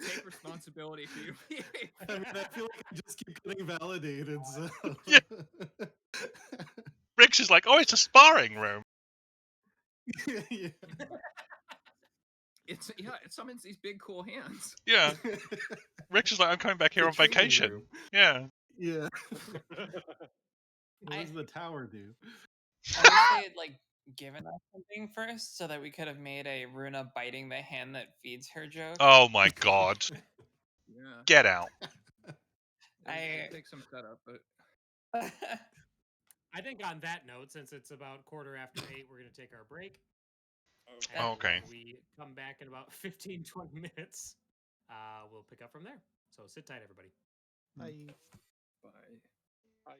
take responsibility for your behavior. I mean, I feel like I just keep getting validated. So. Yeah. Rix is like, oh, it's a sparring room. Yeah. It summons these big cool hands. Yeah. Rix is like, I'm coming back here on vacation. Room. Yeah. Yeah. What does the tower do? I would say, like, given us something first so that we could have made a Runa biting the hand that feeds her joke. Oh my god. Yeah. Get out. It'll take some setup, but I think on that note, since it's about 8:15, we're going to take our break. Okay. And Okay. when we come back in about 15, 20 minutes, we'll pick up from there. So sit tight, everybody. Bye. bye.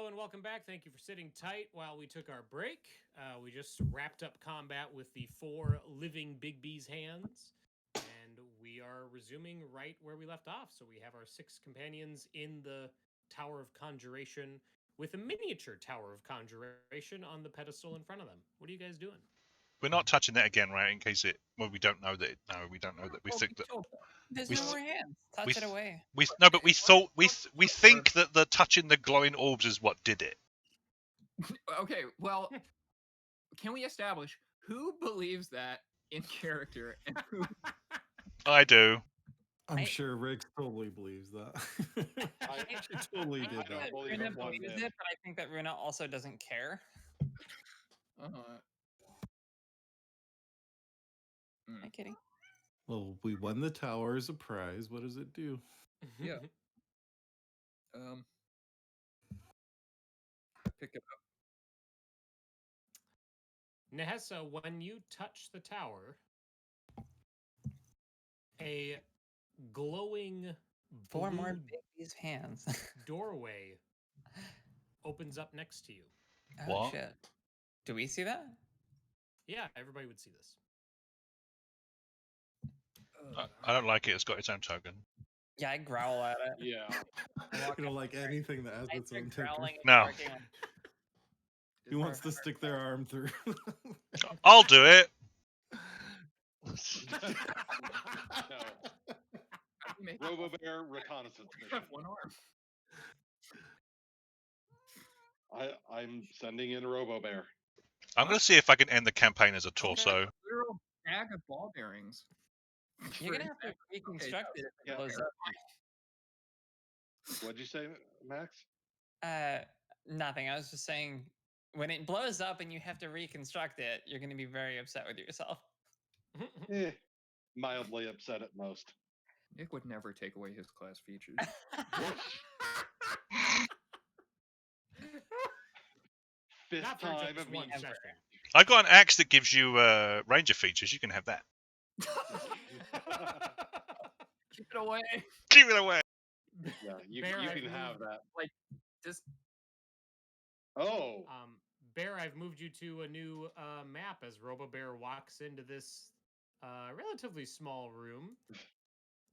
Hello and welcome back. Thank you for sitting tight while we took our break. We just wrapped up combat with the 4 living Big B's hands, and we are resuming right where we left off. So we have our 6 companions in the Tower of Conjuration with a miniature Tower of Conjuration on the pedestal in front of them. What are you guys doing? We're not touching that again, right? In case it. Well, we don't know that. No, we don't know that. We think that. There's We no s- more hands. Touch we it s- away. No, but we thought we think that the touching the glowing orbs is what did it. Okay, well, can we establish who believes that in character and who? I do. I'm I- sure Rick totally believes that. She totally I did think that. that believe Runa it one believes bit. it, but I think that Runa also doesn't care. Hi, kitty. Well, we won the tower as a prize. What does it do? Yeah. Pick it up. Nehessa, when you touch the tower, a glowing 4 more blue baby's hands. doorway opens up next to you. Oh What? shit. Do we see that? Yeah, everybody would see this. I don't like it. It's got its own token. Yeah, I growl at it. Yeah. You don't like anything that has I its start own token. growling and No. barking like, Who wants to stick their arm through? I'll do it. No. Robo-Bear reconnaissance mission. One arm. I'm sending in Robo-Bear. I'm going to see if I can end the campaign as a torso. Literal bag of ball bearings. you're gonna have to reconstruct it if yeah. it blows up. What'd you say, Max? Nothing. I was just saying, when it blows up and you have to reconstruct it, you're gonna be very upset with yourself. Mildly upset at most. Nick would never take away his class features. Fifth Not for time just of me. one session. I got an axe that gives you ranger features. You can have that. Keep it away. Keep it away. Yeah, you Bear, I've can have moved- that. Just Oh, Bear, I've moved you to a new map as Robo-Bear walks into this relatively small room.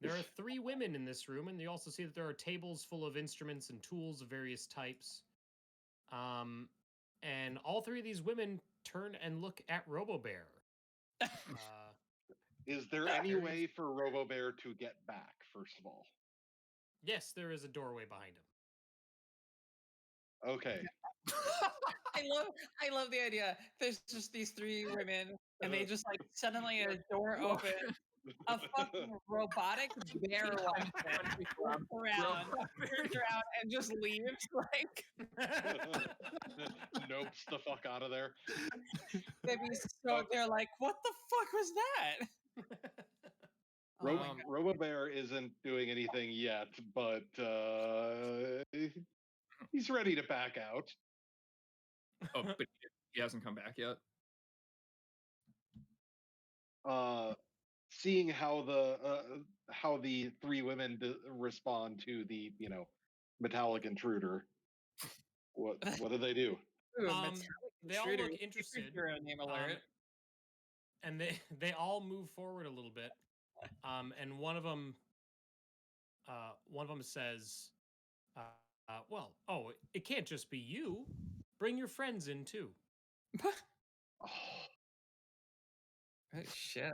There are 3 women in this room, and you also see that there are tables full of instruments and tools of various types. And all 3 of these women turn and look at Robo-Bear. is there any way for Robo-Bear to get back, first of all? Yes, there is a doorway behind him. Okay. I love the idea. There's just these 3 women, and they just like suddenly a door opens. A fucking robotic bear walks in, looks around, turns around, and just leaves. Like Nopes the fuck out of there. they'd be so. They're like, "What the fuck was that?" Robo-Bear isn't doing anything yet, but he's ready to back out. oh, but he hasn't come back yet. Seeing how the 3 women respond to the metallic intruder, what do they do? Ooh, They all intruder. look interested. Hero name alert. And they all move forward a little bit. And one of them says, well, it can't just be you. Bring your friends in too. Oh, Oh shit.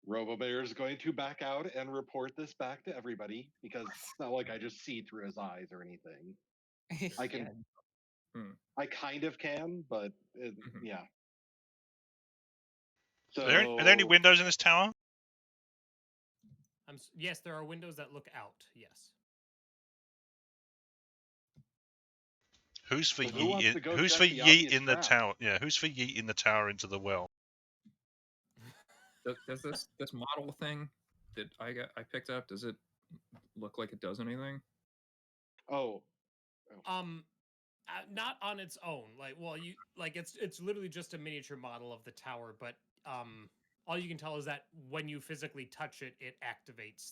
Robo-Bear is going to back out and report this back to everybody because it's not like I just see through his eyes or anything. I can, I kind of can, but yeah. So Are there any windows in this tower? Yes, there are windows that look out. Yes. Who's for So who wants to go Who's check for the yeet obvious in the trap? tower? Yeah, who's for yeet in the tower into the well? Does this model thing that I picked up, does it look like it does anything? Oh. Not on its own. It's literally just a miniature model of the tower, but all you can tell is that when you physically touch it, it activates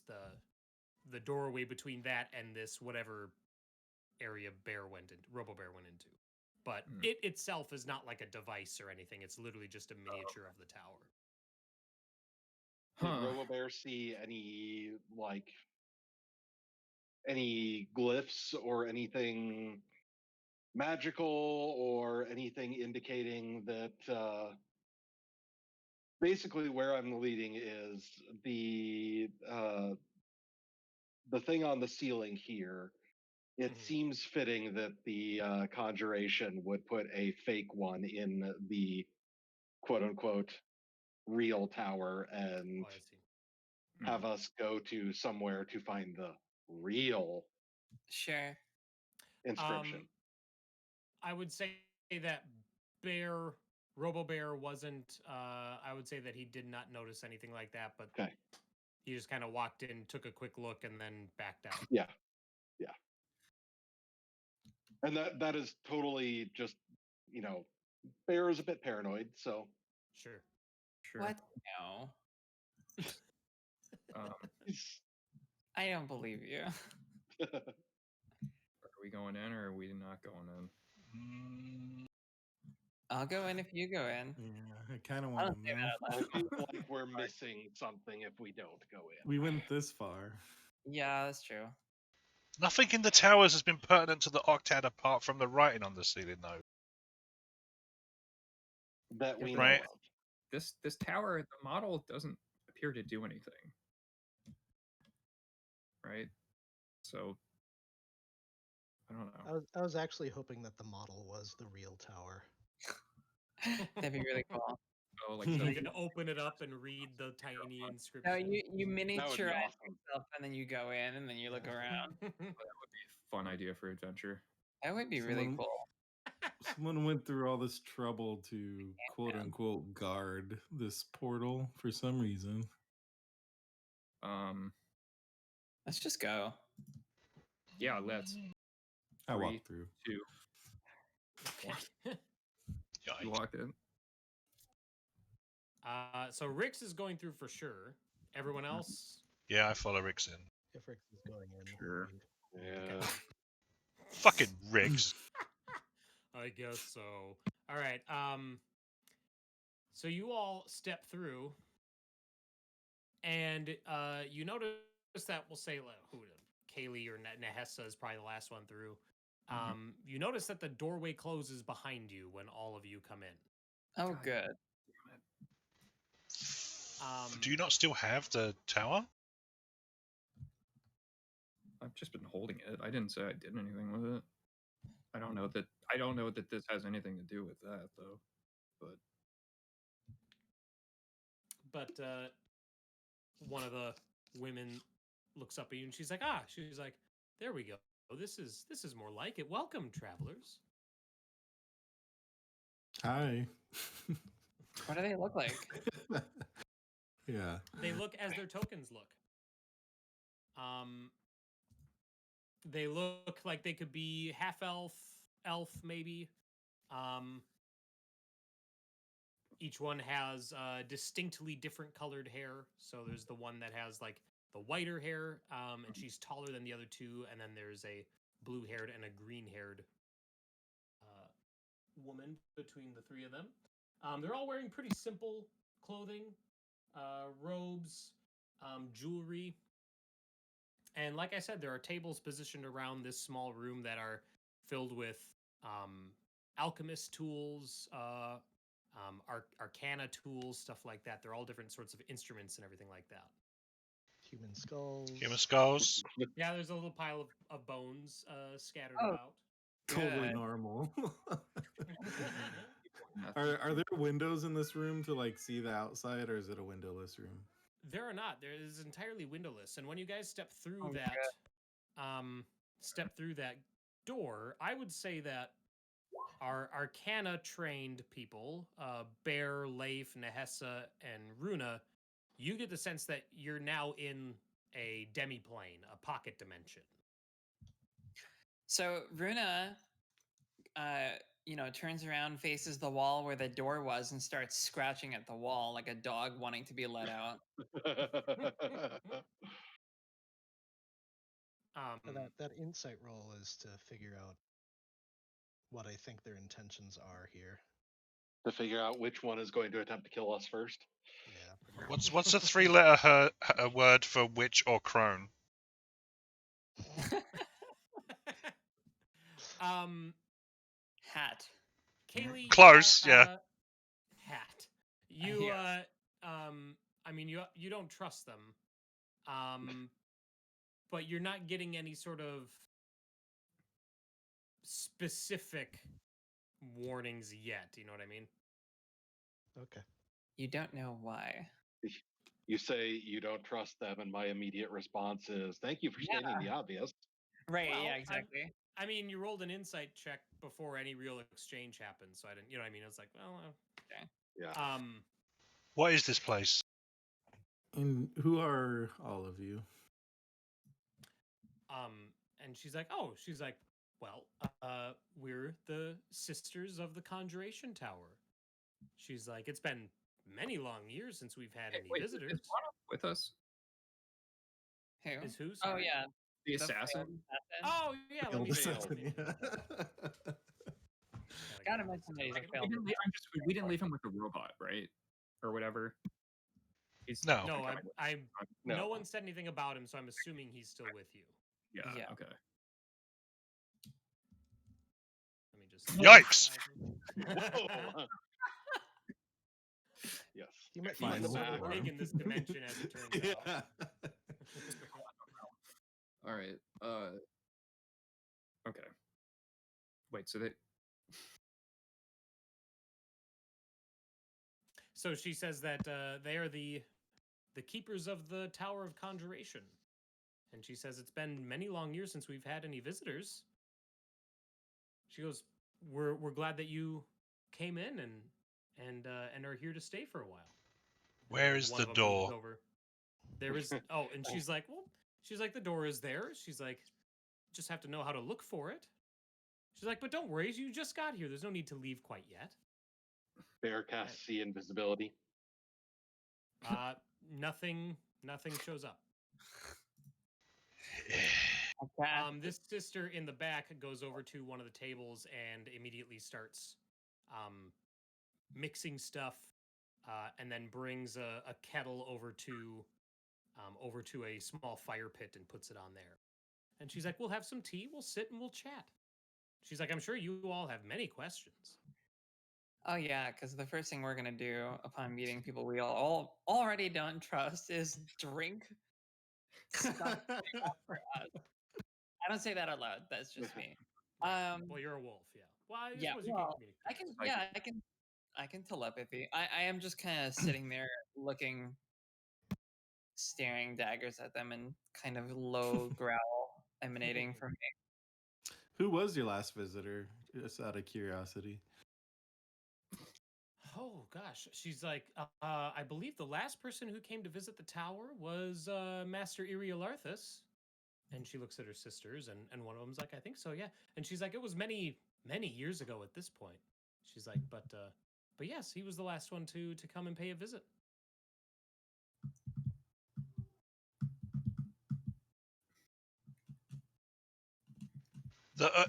the doorway between that and this whatever area Robo Bear went into. But Hmm. it itself is not like a device or anything. It's literally just a miniature of the tower. Did Huh. Robobear see any glyphs or anything magical or anything indicating that basically where I'm leading is the thing on the ceiling here. It Mhm. seems fitting that the conjuration would put a fake one in the quote unquote real tower and Oh, I see. have us go to somewhere to find the real Sure. inscription. I would say that Robo Bear wasn't. I would say that he did not notice anything like that, but Okay. he just kind of walked in, took a quick look, and then backed out. Yeah. Yeah. And that is totally just, Bear is a bit paranoid, so Sure. Sure. What? No. he's I don't believe you. Are we going in or are we not going in? Mm, I'll go in if you go in. Yeah, I kind of I want don't to say know. that I out feel loud. like we're missing something if we don't go in. We went this far. Yeah, that's true. nothing in the towers has been pertinent to the Octad apart from the writing on the ceiling, though. That we Yeah, know Right. of. This tower, the model doesn't appear to do anything. Right? So I don't know. I was actually hoping that the model was the real tower. That'd be really cool. Oh, like So so you can open it up and read the tiny inscription. No, you That would be miniaturize awesome. yourself and then you go in and then you look Yeah. around. that would be a fun idea for adventure. That would be really Someone- cool. Someone went through all this trouble to quote unquote guard this portal for some reason. Let's just go. Yeah, let's. I 3, walked through. 2. Okay. You Yikes. walked in. So Rix is going through for sure. Everyone else? Yeah, I follow Rix in. If Rick is going in, Sure. Yeah. Fucking Rix. I guess so. All right. So you all step through, and you notice that we'll say who Kaylee or Nehessa is probably the last one through. You notice that the doorway closes behind you when all of you come in. Oh, God. good. Do you not still have the tower? I've just been holding it. I didn't say I did anything with it. I don't know that this has anything to do with that though. But But one of the women looks up at you and she's like, there we go. This is more like it. Welcome, travelers. Hi. What do they look like? Yeah. They look as their tokens look. They look like they could be half elf, maybe. Each one has distinctly different colored hair. So there's the one that has like the whiter hair, and she's taller than the other two. And then there's a blue-haired and a green-haired woman between the three of them. They're all wearing pretty simple clothing, robes, jewelry. And like I said, there are tables positioned around this small room that are filled with alchemist tools, arcana tools, stuff like that. They're all different sorts of instruments and everything like that. Human skulls. Human skulls. Yeah, there's a little pile of bones scattered Oh. about. Totally Good. normal. nothing. Are there windows in this room to like see the outside, or is it a windowless room? There are not. There is entirely windowless. And when you guys step through Oh, that door, I would say that our Arcana trained people, Bear, Leif, Nehessa, and Runa, you get the sense that you're now in a demi-plane, a pocket dimension. So Runa, turns around, faces the wall where the door was, and starts scratching at the wall like a dog wanting to be let out. That insight roll is to figure out what I think their intentions are here. To figure out which one is going to attempt to kill us first. Yeah, pretty much. What's a 3-letter word for witch or crone? Hat. Kaylee. Close, yeah. Hat. You. Yes. I mean, you don't trust them. But you're not getting any sort of specific warnings yet. You know what I mean? Okay. You don't know why. You say you don't trust them, and my immediate response is, "Thank you for stating the obvious." Right. Well, yeah. Exactly. I mean, you rolled an insight check before any real exchange happened, so I didn't. You know what I mean? I was like, well, Okay. Yeah. What is this place? And who are all of you? And she's like, well, we're the sisters of the Conjuration Tower. She's like, it's been many long years since we've had any visitors. Is Mono with us? Who? Is who? Oh Sorry? yeah. The failed assassin? Oh yeah, let me see. Assassin, yeah. Gotta mention that he's a We failed. didn't, we didn't leave him with the robot, right? Or whatever. He's No. No, No. no one said anything about him, so I'm assuming he's still with you. Yeah. Yeah. Okay. Let me just. Yikes. Whoa. Yes. You might He's find not the big in this dimension, as it turns out. Yeah. All right. Okay. Wait. So they. So she says that they are the keepers of the Tower of Conjuration, and she says it's been many long years since we've had any visitors. She goes, "We're glad that you came in and are here to stay for a while." And Where then is one the of them moves door? over. There is. Oh, and she's like, "Well," she's like, "the door is there." She's like, "Just have to know how to look for it." She's like, "But don't worry, you just got here. There's no need to leave quite yet." Bear casts see invisibility. Nothing shows up. This sister in the back goes over to one of the tables and immediately starts mixing stuff, and then brings a kettle over to a small fire pit and puts it on there. And she's like, "We'll have some tea. We'll sit and we'll chat." She's like, "I'm sure you all have many questions." Oh yeah, because the first thing we're gonna do upon meeting people we all already don't trust is drink stuff for us. I don't say that out loud. That's just me. Right. Well, you're a wolf, yeah. Well, I Yeah. suppose Well, you I can. Yeah, I can telepathy. I am just kind of sitting there looking, staring daggers at them, and kind of low growl emanating from me. Who was your last visitor? Just out of curiosity. Oh gosh, she's like, I believe the last person who came to visit the tower was Master Irialarthus. And she looks at her sisters, and one of them's like, "I think so, yeah." And she's like, "It was many years ago at this point." She's like, but yes, he was the last one to come and pay a visit."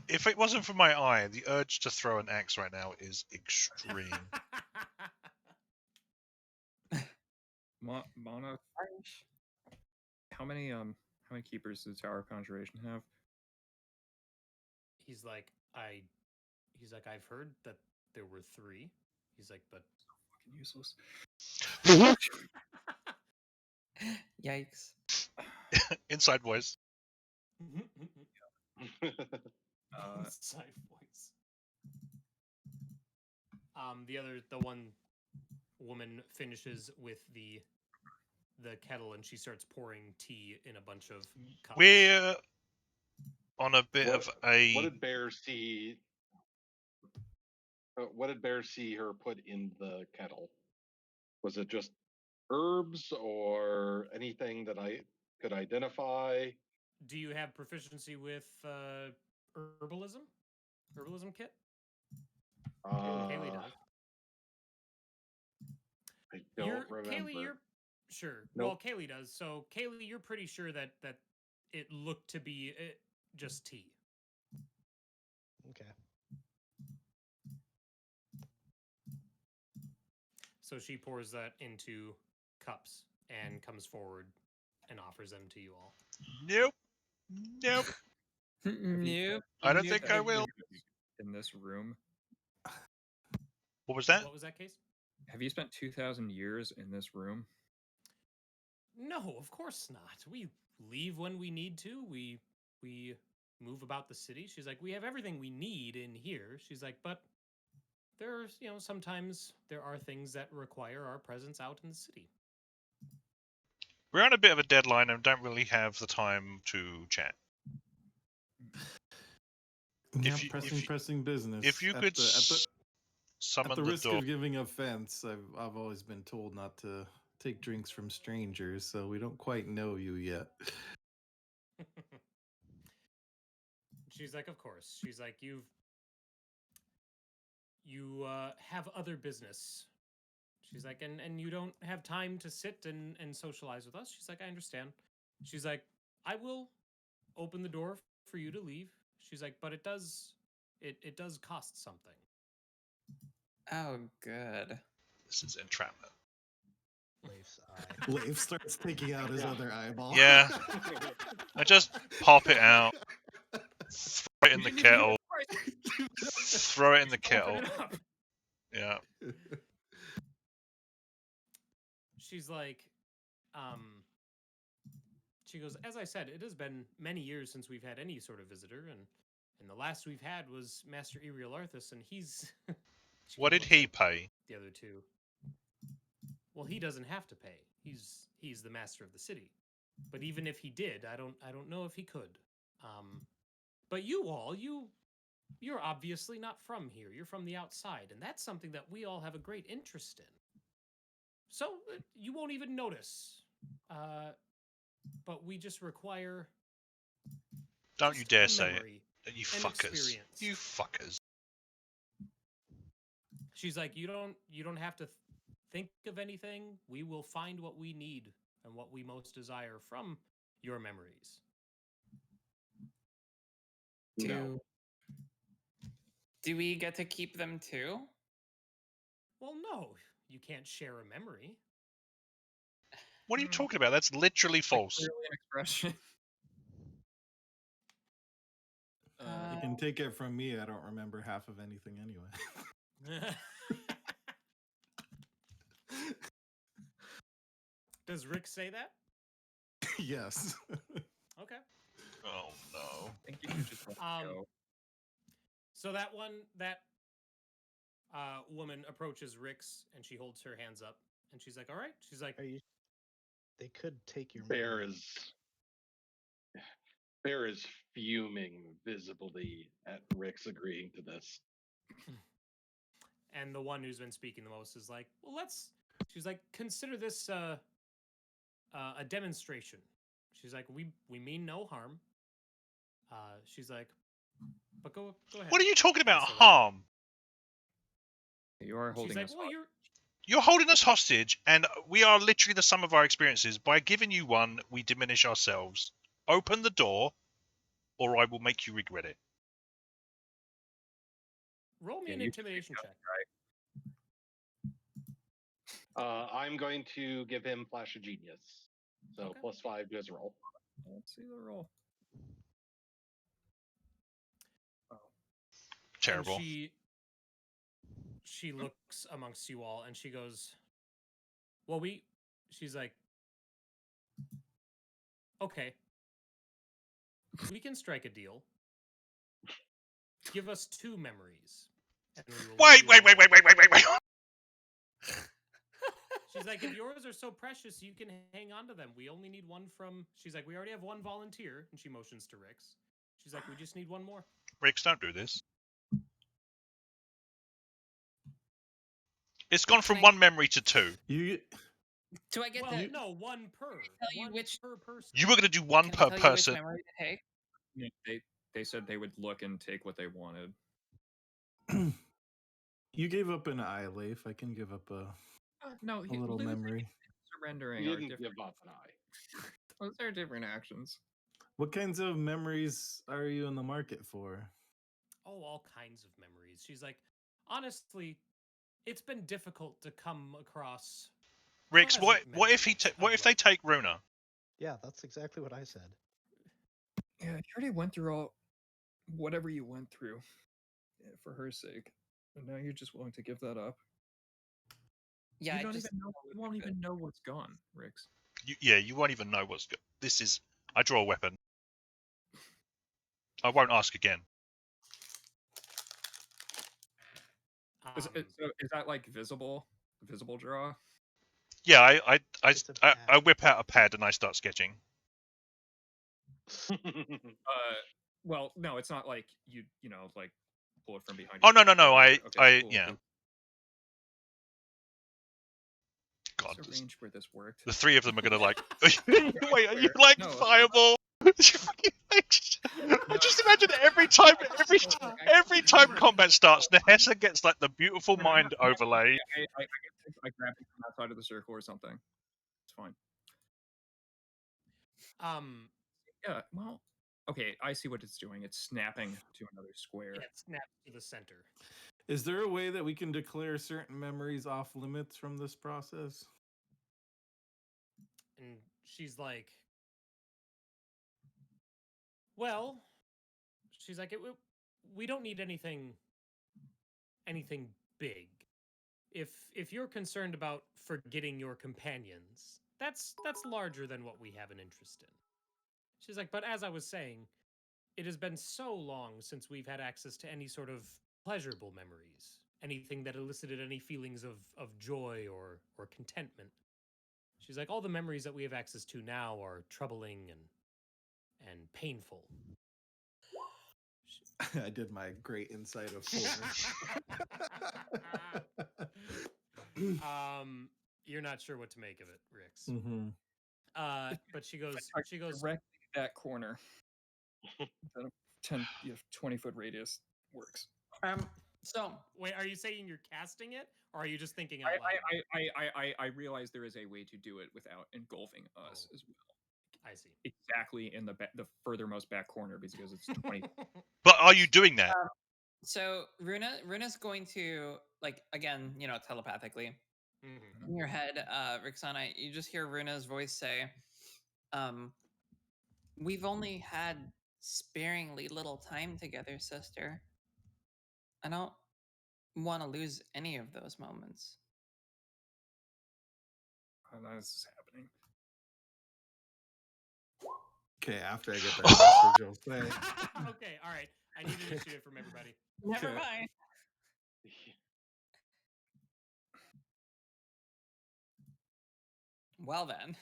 If it wasn't for my eye, the urge to throw an axe right now is extreme. Mono. How many keepers does the Tower of Conjuration have? He's like, I've heard that there were 3. He's like, but Fucking useless. Yikes. Inside voice. inside voice. The one woman finishes with the kettle, and she starts pouring tea in a bunch of cups. We're on a bit of a. What did Bear see? What did Bear see her put in the kettle? Was it just herbs or anything that I could identify? Do you have proficiency with herbalism? Herbalism kit? Kaylee does. I don't remember. Kaylee, you're sure. Nope. Well, Kaylee does. So Kaylee, you're pretty sure that it looked to be just tea. Okay. So she pours that into cups and comes forward and offers them to you all. Nope. Nope. Nope. I don't Nope. think I will. In this room, What was that? What was that case? have you spent 2,000 years in this room? No, of course not. We leave when we need to. We move about the city. She's like, we have everything we need in here. She's like, but there's, sometimes there are things that require our presence out in the city. We're on a bit of a deadline and don't really have the time to chat. Yeah, you- pressing business. If you could summon at the the risk door. of giving offense, I've always been told not to take drinks from strangers, so we don't quite know you yet. She's like, of course. She's like, you have other business. She's like, and you don't have time to sit and socialize with us. She's like, I understand. She's like, I will open the door for you to leave. She's like, but it does cost something. Oh, good. This is entrapment. Leif's eye. Leif starts taking out his other eyeball. Yeah. I just pop it out, throw it in the kettle, throw it in the kettle. Open it up. Yeah. She's like, she goes, as I said, it has been many years since we've had any sort of visitor, and the last we've had was Master Iriel Arthas, and he's... What did he pay? The other two. Well, he doesn't have to pay. He's the master of the city. But even if he did, I don't know if he could. But you all, you're obviously not from here. You're from the outside, and that's something that we all have a great interest in. So you won't even notice. But we just require. Don't you just dare a say it. memory, You an fuckers. experience. You fuckers. She's like, you don't have to think of anything. We will find what we need and what we most desire from your memories. No. Do we get to keep them too? Well, no, you can't share a memory. What are you talking about? That's literally false. Clearly an expression. You can take it from me. I don't remember half of anything anyway. Does Rick say that? Yes. Okay. Oh no. I think you should just let it go. So that woman approaches Rick's and she holds her hands up and she's like, all right. She's like, They could take your Bear memory. is fuming visibly at Rick's agreeing to this. and the one who's been speaking the most is like, well, she's like, consider this a demonstration. She's like, we mean no harm. She's like, but go ahead. What are you talking about? So Harm? You are holding she's like, us well, hostage. You're holding us hostage, and we are literally the sum of our experiences. By giving you one, we diminish ourselves. Open the door, or I will make you regret it. roll me an you intimidation check. I'm going to give him Flash of Genius. So Okay. +5 to his roll. Let's see the roll. Terrible. And she looks amongst you all and she goes, well, she's like, okay, we can strike a deal. Give us 2 memories. And we will Wait. She's like, if yours are so precious, you can hang on to them. We only need one from... She's like, we already have 1 volunteer. And she motions to Rix. She's like, we just need 1 more. Rix, don't do this. It's gone from 1 memory to 2. Do I get Well, to no, 1 per. tell you 1 which per person. You were going to do 1 can per I tell person. You which memory to take? Yeah, they said they would look and take what they wanted. You gave up an eye, Leif. I can give up a little memory. Surrendering You are didn't different. give up an eye. Those are different actions. What kinds of memories are you in the market for? Oh, all kinds of memories. She's like, honestly, it's been difficult to come across. Rix, what pleasant if memories of they life. take Runa? Yeah, that's exactly what I said. Yeah, you already went through all whatever you went through for her sake, and now you're just willing to give that up. Yeah, you don't just even know. You won't even know what's gone, Rix. You won't even know what's good. This is. I draw a weapon. I won't ask again. Is that like visible draw? Yeah, It's a pad. I whip out a pad and I start sketching. Well, no, it's not like you know like pull it from behind. Oh no. Okay, cool. Yeah. God, There's a range where this worked. the three of them are gonna like. Wait, are you like No. fireball? I just imagine every time combat starts, Nehessa gets like the beautiful mind overlay. I grab it from outside of the circle or something. It's fine. Yeah. Well. Okay, I see what it's doing. It's snapping to another square. Yeah, it snaps to the center. Is there a way that we can declare certain memories off limits from this process? And she's like, well, she's like, we don't need anything big. If you're concerned about forgetting your companions, that's larger than what we have an interest in. She's like, but as I was saying, it has been so long since we've had access to any sort of pleasurable memories, anything that elicited any feelings of joy or contentment. She's like, all the memories that we have access to now are troubling and painful. I did my great insight of 4. You're not sure what to make of it, Rix. Mm-hmm. But she goes directly that corner. 10, 20-foot radius works. So wait, are you saying you're casting it, or are you just thinking out loud? I realize there is a way to do it without engulfing us as well. I see. Exactly in the furthermost back corner because it's 20. But are you doing that? So Runa's going to, like, again, telepathically. Mm-hmm. In your head, Rixana, you just hear Runa's voice say, we've only had sparingly little time together, sister. I don't want to lose any of those moments. This is happening. Okay, after I get that message, I'll say. Okay, all right. I need initiative from everybody. Never mind. Well then.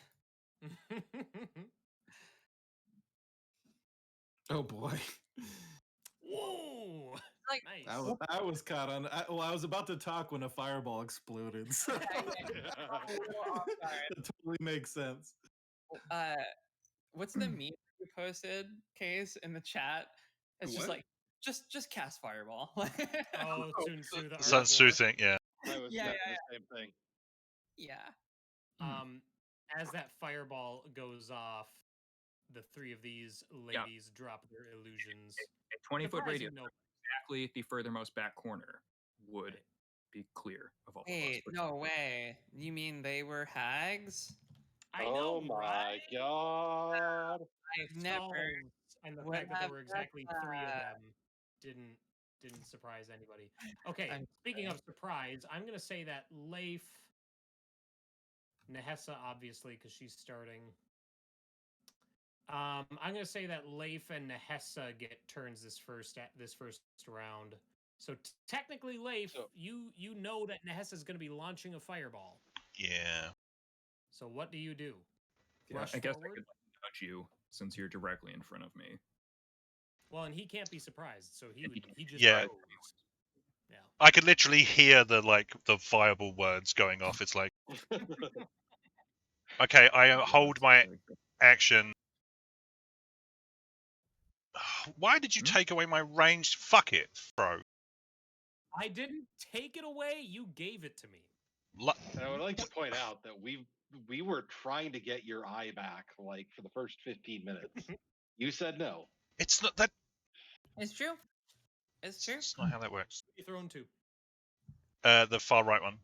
Oh boy. Whoa! Like, nice. I was caught on. I was about to talk when a fireball exploded. So it totally makes sense. What's the meme you posted, Case, in the chat? It's just like, just cast fireball. Oh, Sun Tzu, the Sun art Tzu of war. thing, yeah. I was Yeah, saying yeah, the same thing. Yeah. As that fireball goes off, the three of these ladies drop their illusions. A 20-foot radius, No. exactly the furthermost back corner would be clear of all of us. Wait, no way. You mean they were hags? I know, my right? god! I've never. And the would fact that there have were exactly guessed 3 of that. them didn't surprise anybody. Okay, I'm speaking sorry. of surprise, I'm gonna say that Leif, Nehessa, obviously, because she's starting. I'm gonna say that Leif and Nehessa get turns this first round. So technically, Leif, you know that Nehessa is gonna be launching a fireball. Yeah. So what do you do? Yeah, Rush I guess forward? I could nudge you since you're directly in front of me. Well, and he can't be surprised, so he just Yeah. knows. Yeah. I could literally hear the fireball words going off. It's like, okay, I hold my action. Why did you take away my ranged? Fuck it, bro. I didn't take it away. You gave it to me. And I would like to point out that we were trying to get your eye back like for the first 15 minutes. You said no. It's not that. It's true. It's true. It's not how that works. You thrown two. The far right one.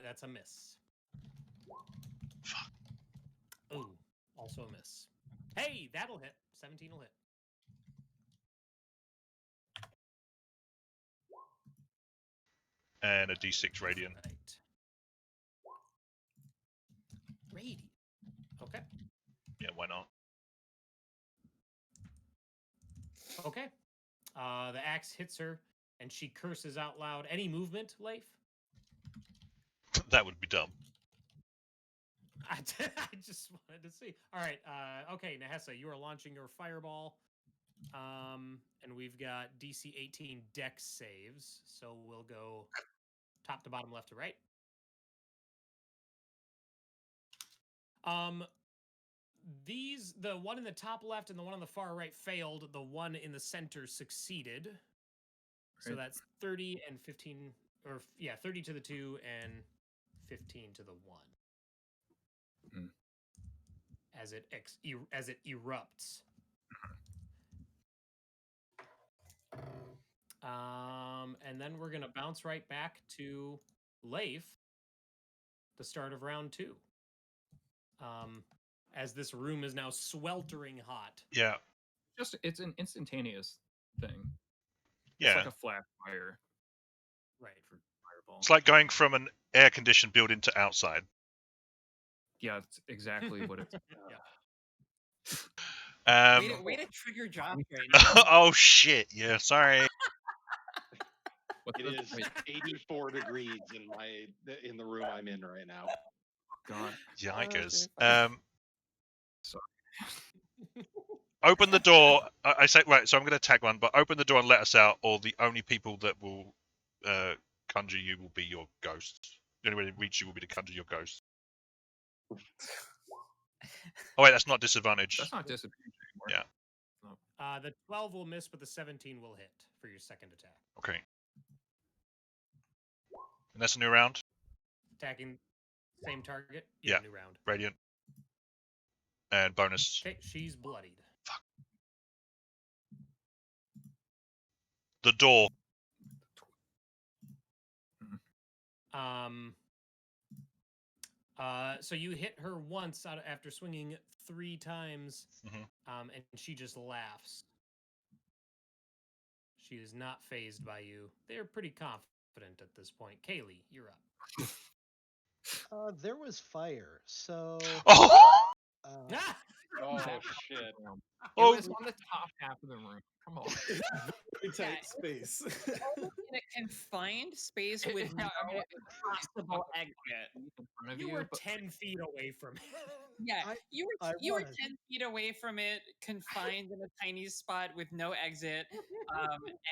That's a miss. Fuck. Ooh, also a miss. Hey, that'll hit. 17 will hit. And a D6 radiant. Right. Radiant. Okay. Yeah, why not? Okay. The axe hits her, and she curses out loud. Any movement, Leif? That would be dumb. I just wanted to see. All right. Okay, Nehessa, you are launching your fireball. And we've got DC 18 dex saves. So we'll go top to bottom, left to right. The one in the top left and the one on the far right failed. The one in the center succeeded. So Right. that's 30 and 15, or yeah, 30 to the 2 and 15 to the 1. Mm. As it erupts. And then we're gonna bounce right back to Leif, the start of round 2. As this room is now sweltering hot. Yeah. It's an instantaneous thing. Yeah. It's like a flash fire. Right. For fireball. It's like going from an air-conditioned building to outside. Yeah, it's exactly what it's. Way to trigger Josh right now. Oh shit! Yeah, sorry. It is 84 degrees in the room I'm in right now. God. Yikers. Sorry. Open the door. I say right. So I'm going to tag one, but open the door and let us out, or the only people that will conjure you will be your ghosts. The only way to reach you will be to conjure your ghost. Oh wait, that's not disadvantage. That's not disadvantage anymore. Yeah. The 12 will miss, but the 17 will hit for your second attack. Okay. And that's a new round. Attacking same target. Yeah. New round. Radiant. And bonus. Okay, she's bloodied. Fuck. The door. So you hit her once after swinging 3 times, Mhm. and she just laughs. She is not phased by you. They're pretty confident at this point. Kaylee, you're up. There was fire, so. Oh! Oh shit! It Oh. was on the top half of the room. Come on. Very tight space. In a confined space with no possible exit. In front of You were 10 feet away from it. Yeah, you were was. 10 feet away from it, confined in a tiny spot with no exit,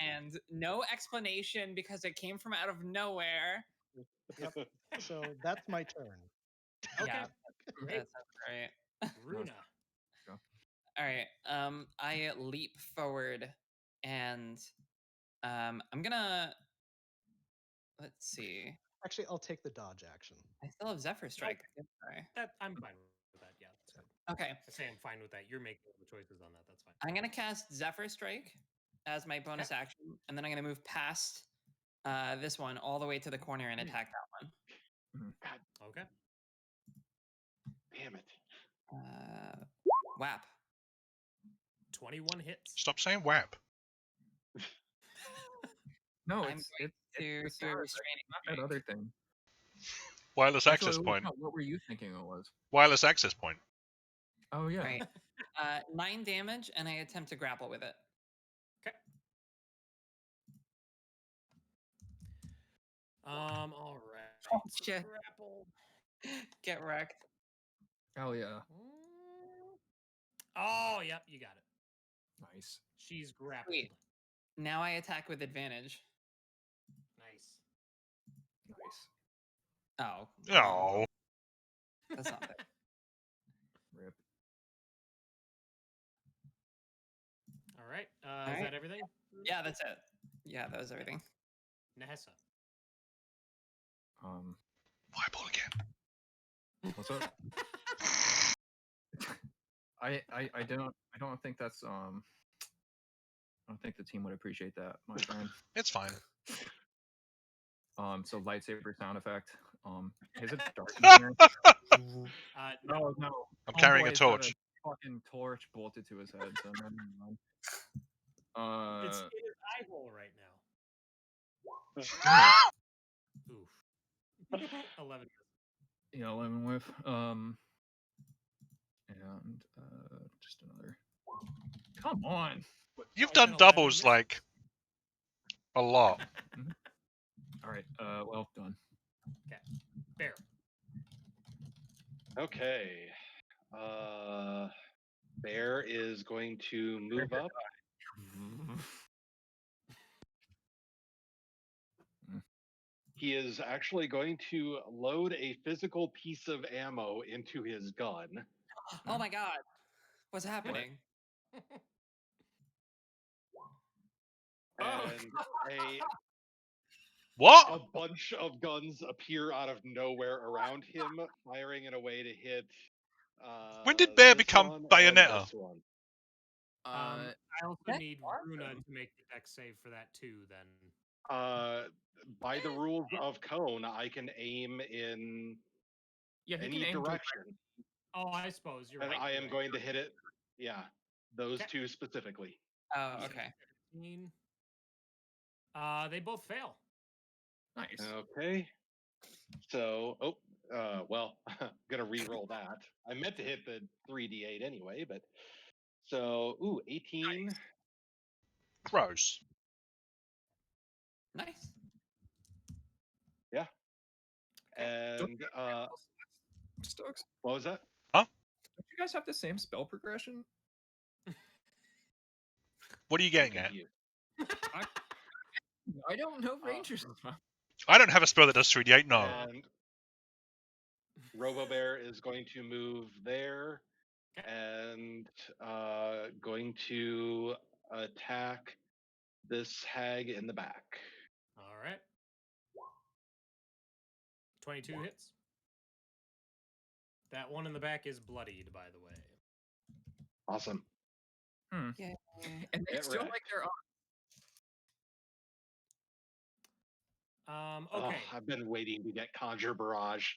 and no explanation because it came from out of nowhere. Yep. So that's my turn. Okay. Yeah, Great. that sounds right. Runa. All right. I leap forward, and I'm gonna. Let's see. Actually, I'll take the dodge action. I still have Zephyr Strike. Sorry. I'm fine with that. Yeah, that's good. Okay. I say I'm fine with that. You're making all the choices on that. That's fine. I'm gonna cast Zephyr Strike as my bonus action, and then I'm gonna move past this one all the way to the corner and attack that one. Okay. Damn it. Whap. 21 hits. Stop saying WAP. No, I'm it's going to it's do a not restraining that strike. other thing. Wireless access Actually, point. no, what were you thinking it was? Wireless access point. Oh yeah. Right. 9 damage, and I attempt to grapple with it. Okay. All right. Oh, shit. Grapple. Get wrecked. Hell yeah. Oh, yep, you got it. Nice. She's grappled. Sweet. Now I attack with advantage. Nice. Oh. Oh. That's not bad. Rip. All right. All Is right. that everything? Yeah, that's it. Yeah, that was everything. Nehessa. Fireball again. What's up? I don't think that's I don't think the team would appreciate that, my friend. It's fine. So lightsaber sound effect. Is it dark in here? No. No. I'm carrying a Homeboy's got torch. fucking torch bolted to his head. So never mind. It's in his eye hole right now. Oof. 11. Yeah, 11 whiff. And just another. Come on. You've Oh, done an 11 doubles miss? like a lot. All right. Well done. Bear. Okay. Bear is going to move up. He is actually going to load a physical piece of ammo into his gun. Oh my god. What's happening? And What? a bunch of guns appear out of nowhere around him, firing in a way to hit. When did Bear this become one and Bayonetta? this one. I also that's need awesome. Runa to make the dex save for that too. Then By the rules of Cone, I can aim in Yeah, he any can aim direction, oh, I suppose you're and right. I you're am right. going to hit it. Yeah, those Okay. two specifically. Oh, okay. 17. They both fail. Nice. Okay. So, well, I'm gonna re-roll that. I meant to hit the 3d8 anyway, but so 18. Gross. Nice. Yeah. Don't And Stokes, what was that? don't you guys have the same spell progression? What are you I'm getting at? confused. I don't know Rangers. I don't have a spell that does 3d8, no. And RoboBear is going to move there and going to attack this hag in the back. All right. 22 hits. That one in the back is bloodied, by the way. Awesome. Yeah. And they Get still wrecked. like their Okay. I've been waiting to get Conjure Barrage.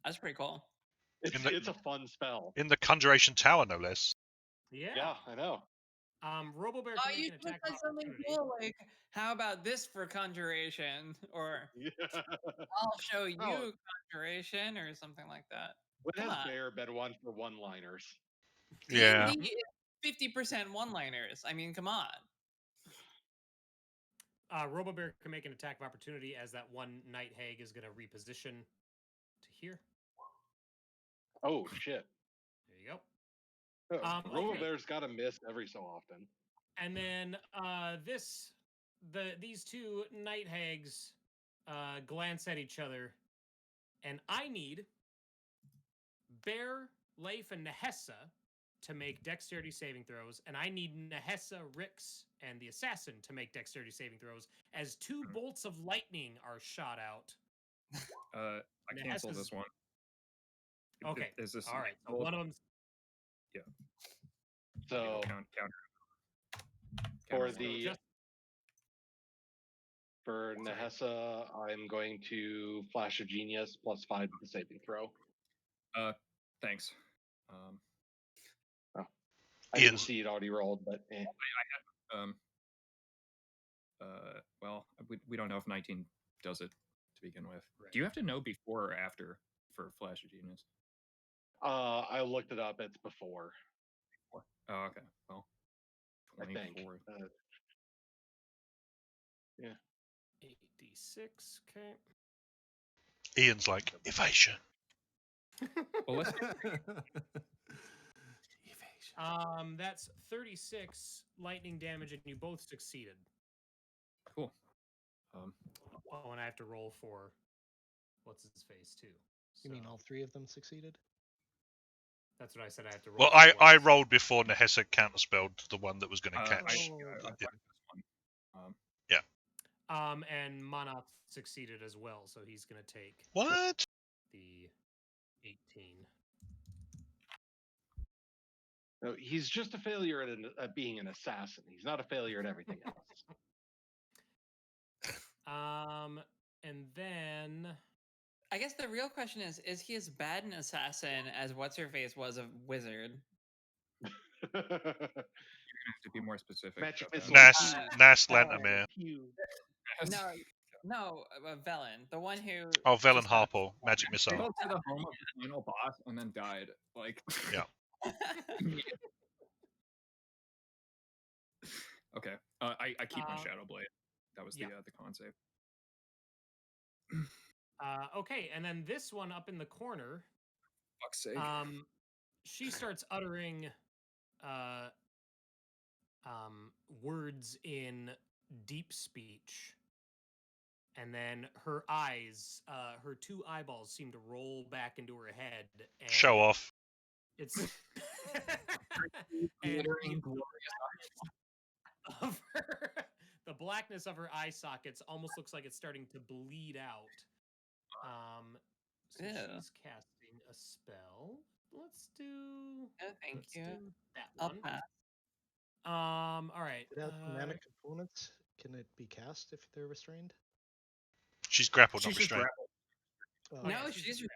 That's pretty cool. It's a fun spell. In the Conjuration Tower, no less. Yeah, I know. RoboBear Oh, can you make an should have attack said of something opportunity. cool like, how about this for conjuration? Or Yeah. I'll show you Oh. conjuration or something like that. When Come has on. Bear been one for one-liners? Yeah. D&D is 50% one-liners. I mean, come on. RoboBear can make an attack of opportunity as that one night hag is going to reposition to here. Oh shit! There you go. Okay. RoboBear's got to miss every so often. And then these two night hags glance at each other, and I need Bear, Leif, and Nehessa to make dexterity saving throws, and I need Nehessa, Rix, and the assassin to make dexterity saving throws as two bolts of lightning are shot out. I cancel this one. Okay. Is this all right? So one of them's yeah. So counter. for so the just for Nehessa, I'm going to flash a genius +5 to the saving throw. Thanks. I didn't see it already rolled, but well, we don't know if 19 does it to begin with. Right. Do you have to know before or after for Flash of Genius? I looked it up. It's before. Oh, okay. Well, I think. 24. Yeah. 8d6. Okay. Ian's like, evasion. Well, let's That's 36 lightning damage, and you both succeeded. Cool. Oh, and I have to roll for what's his face too. You mean all three of them succeeded? That's what I said. I have to roll. Well, for I what's- rolled before Nehessa counterspelled the one that was going to catch. And Monoth succeeded as well, so he's going to take What? the 18. No, he's just a failure at being an assassin. He's not a failure at everything else. And then I guess the real question is he as bad an assassin as what's her face was a wizard? You have to be more specific. Magic about missile. that. Nas Lantamir. No, Velen, the one who. Oh, Velen just- Harpo, Magic They Missile. got to the home of the final boss and then died. Like, Yeah. Okay, I keep my Uh, Shadow Blade. That was yeah. the con save. Okay, and then this one up in the corner, Fuck's sake. she starts uttering words in deep speech, and then her eyes, her two eyeballs seem to roll back into her head. And Show off. It's Glittering, of her, the blackness of her eye sockets almost looks like it's starting to bleed out. So Ew. she's casting a spell. Let's do. No, thank let's you. do that I'll one. pass. All right. It has mana components. Can it be cast if they're restrained? She's grappled, She's not just restrained. grappled. Oh, No, yeah, she's She's restrained.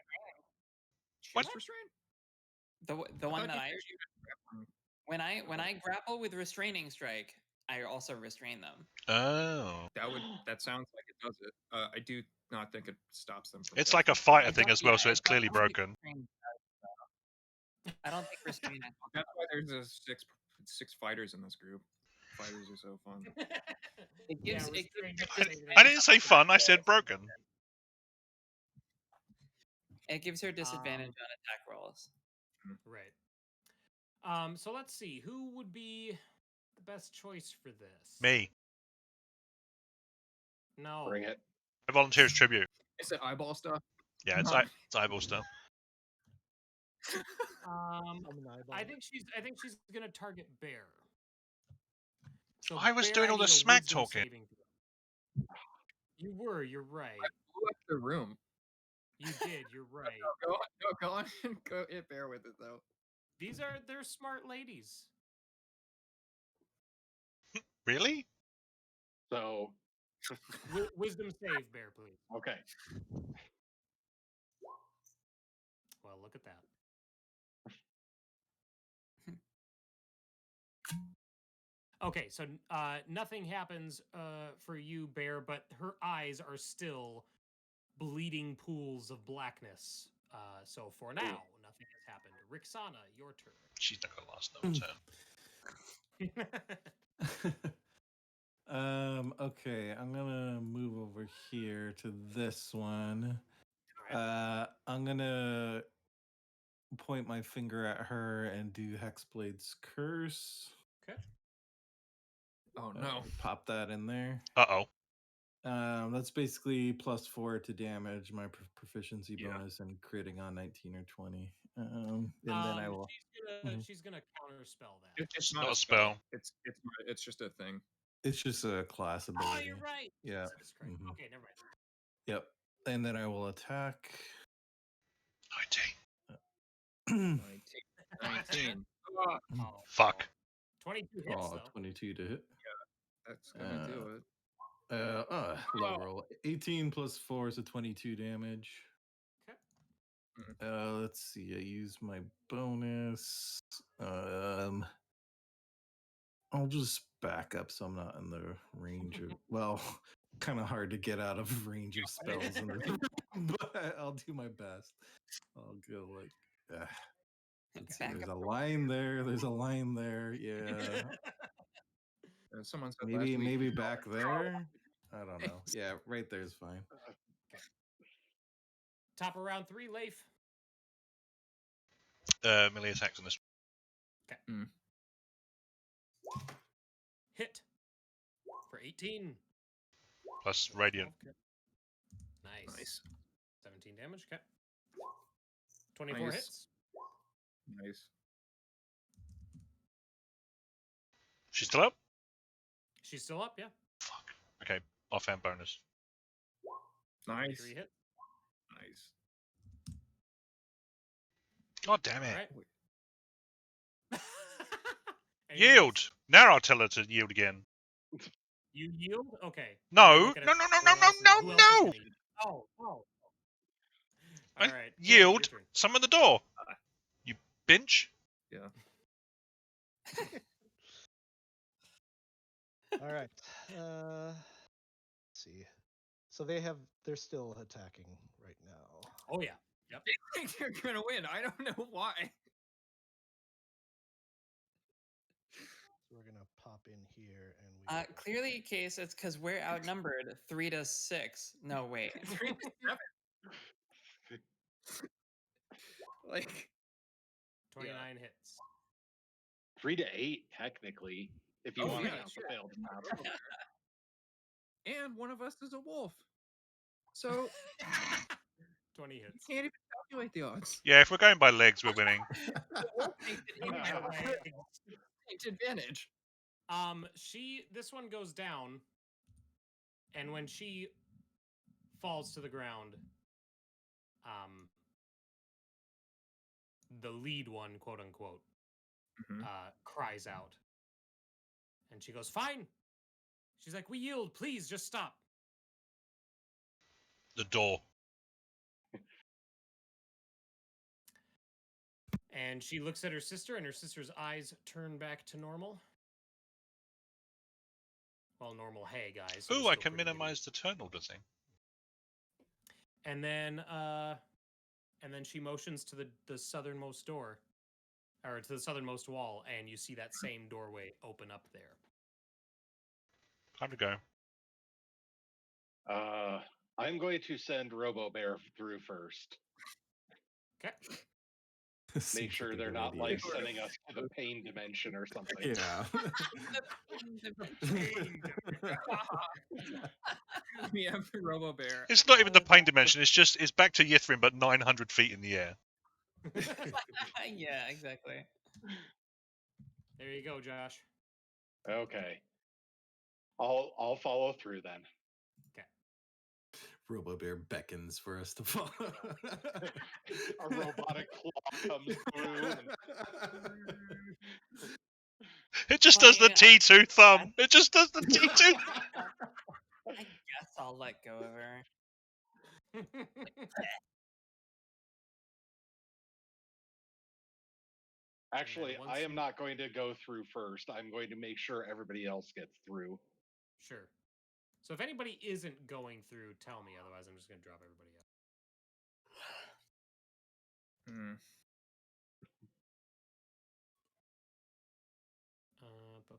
the one thought that you I said she was when I grapple with restraining strike, I also restrain them. Oh. That sounds like it does it. I do not think it stops them from. It's like a casting. fighter I thing don't- as well, yeah, so it's I clearly don't think broken. restrain does, though. I don't think restrain. That's why there's a six fighters in this group. Fighters are so fun. It gives. Yeah, it gives restrained- her I didn't say fun, I said broken. It gives her disadvantage on attack rolls. Right. So let's see. Who would be the best choice for this? Me. No. Bring it. I volunteer as tribute. Is it eyeball stuff? Yeah, it's eyeball stuff. Um, I'm an eyeball. I think she's gonna target Bear. So I was Bear, doing all need the a smack wisdom talking. saving throw. You were. You're right. Blew up the room. You did. You're right. Go on, go hit Bear with it though. They're smart ladies. Really? So, Wisdom save, Bear, please. okay. Well, look at that. Okay, so nothing happens for you, Bear, but her eyes are still bleeding pools of blackness. So for now, nothing has happened. Rixana, your turn. She's not gonna last no turn. Okay, I'm gonna move over here to this one. I'm gonna point my finger at her and do Hexblade's Curse. Okay. Oh no. Pop that in there. Uh-oh. That's basically +4 to damage, my proficiency Yeah. bonus, and critting on 19 or 20. And then I will. She's gonna counter spell that. It's not a spell. It's just a thing. It's just a class ability. Oh, you're right. Yeah. Jesus Christ. Mhm. Okay, never mind. Yep. And then I will attack. 19. 19. Oh, Fuck. 22 hits, Oh, though. 22 to hit. That's gonna do it. Low roll. 18 plus 4 is a 22 damage. Okay. Let's see. I use my bonus. I'll just back up so I'm not in the range of. Well, kind of hard to get out of range of spells, in this, but I'll do my best. I'll go like. Let's see. Back There's up. a line there. There's a line there. Yeah. Someone said Maybe last week, maybe back there. I don't know. Yeah, right there is fine. Top of round 3, Leif. Melee attacks on this. Hit for 18. Plus radiant. Okay. Nice. 17 damage. Okay. 24 Nice. hits. Nice. She's still up? She's still up, yeah. Fuck. Okay, offhand bonus. Nice. 3 hits. Nice. God damn it. All right. Anything Yield. else? Now I'll tell her to yield again. You yield? Okay. No, Let me no, look at no, no, no, everyone no, else and no, who else is no. gonna yield. Oh. I All right. Candy, your yield. turn. Summon the door. You binge. Yeah. All right. Let's see. So they're still attacking right now. Oh yeah. Yep. They think they're gonna win. I don't know why. So we're gonna pop in here and we. Clearly, Case, it's because we're outnumbered 3-6. No, wait. 3-7. Like 29 hits. 3 to 8, technically, if you Oh, want yeah, to count the sure. failed attacks. and one of us is a wolf. So 20 you hits. can't even calculate the odds. Yeah, if we're going by legs, we're winning. The wolf makes it Look at infinitely legs. distinct advantage. This one goes down, and when she falls to the ground, the lead one, quote unquote, Mhm. cries out, and she goes, "Fine." She's like, "We yield, please, just stop." The door. And she looks at her sister, and her sister's eyes turn back to normal. Well, normal, hey guys. So Ooh, I can minimize the turn order thing. And then she motions to the southernmost door, or to the southernmost wall, and you see that same doorway open up there. Time to go. I'm going to send Robo Bear through first. Okay. Make Seems sure like a they're good not idea. like sending us to the pain dimension or something. Yeah. We have Robo Bear. It's not even the pain dimension. It's back to Yithrin, but 900 feet in the air. Yeah, exactly. There you go, Josh. Okay. I'll follow through then. Robo Bear beckons for us to follow. A robotic claw comes through. It just does the Fine, T2 thumb. It just does the T2. I guess I'll let go of her. Actually, once I am you- not going to go through first. I'm going to make sure everybody else gets through. Sure. So if anybody isn't going through, tell me. Otherwise, I'm just going to drop everybody out.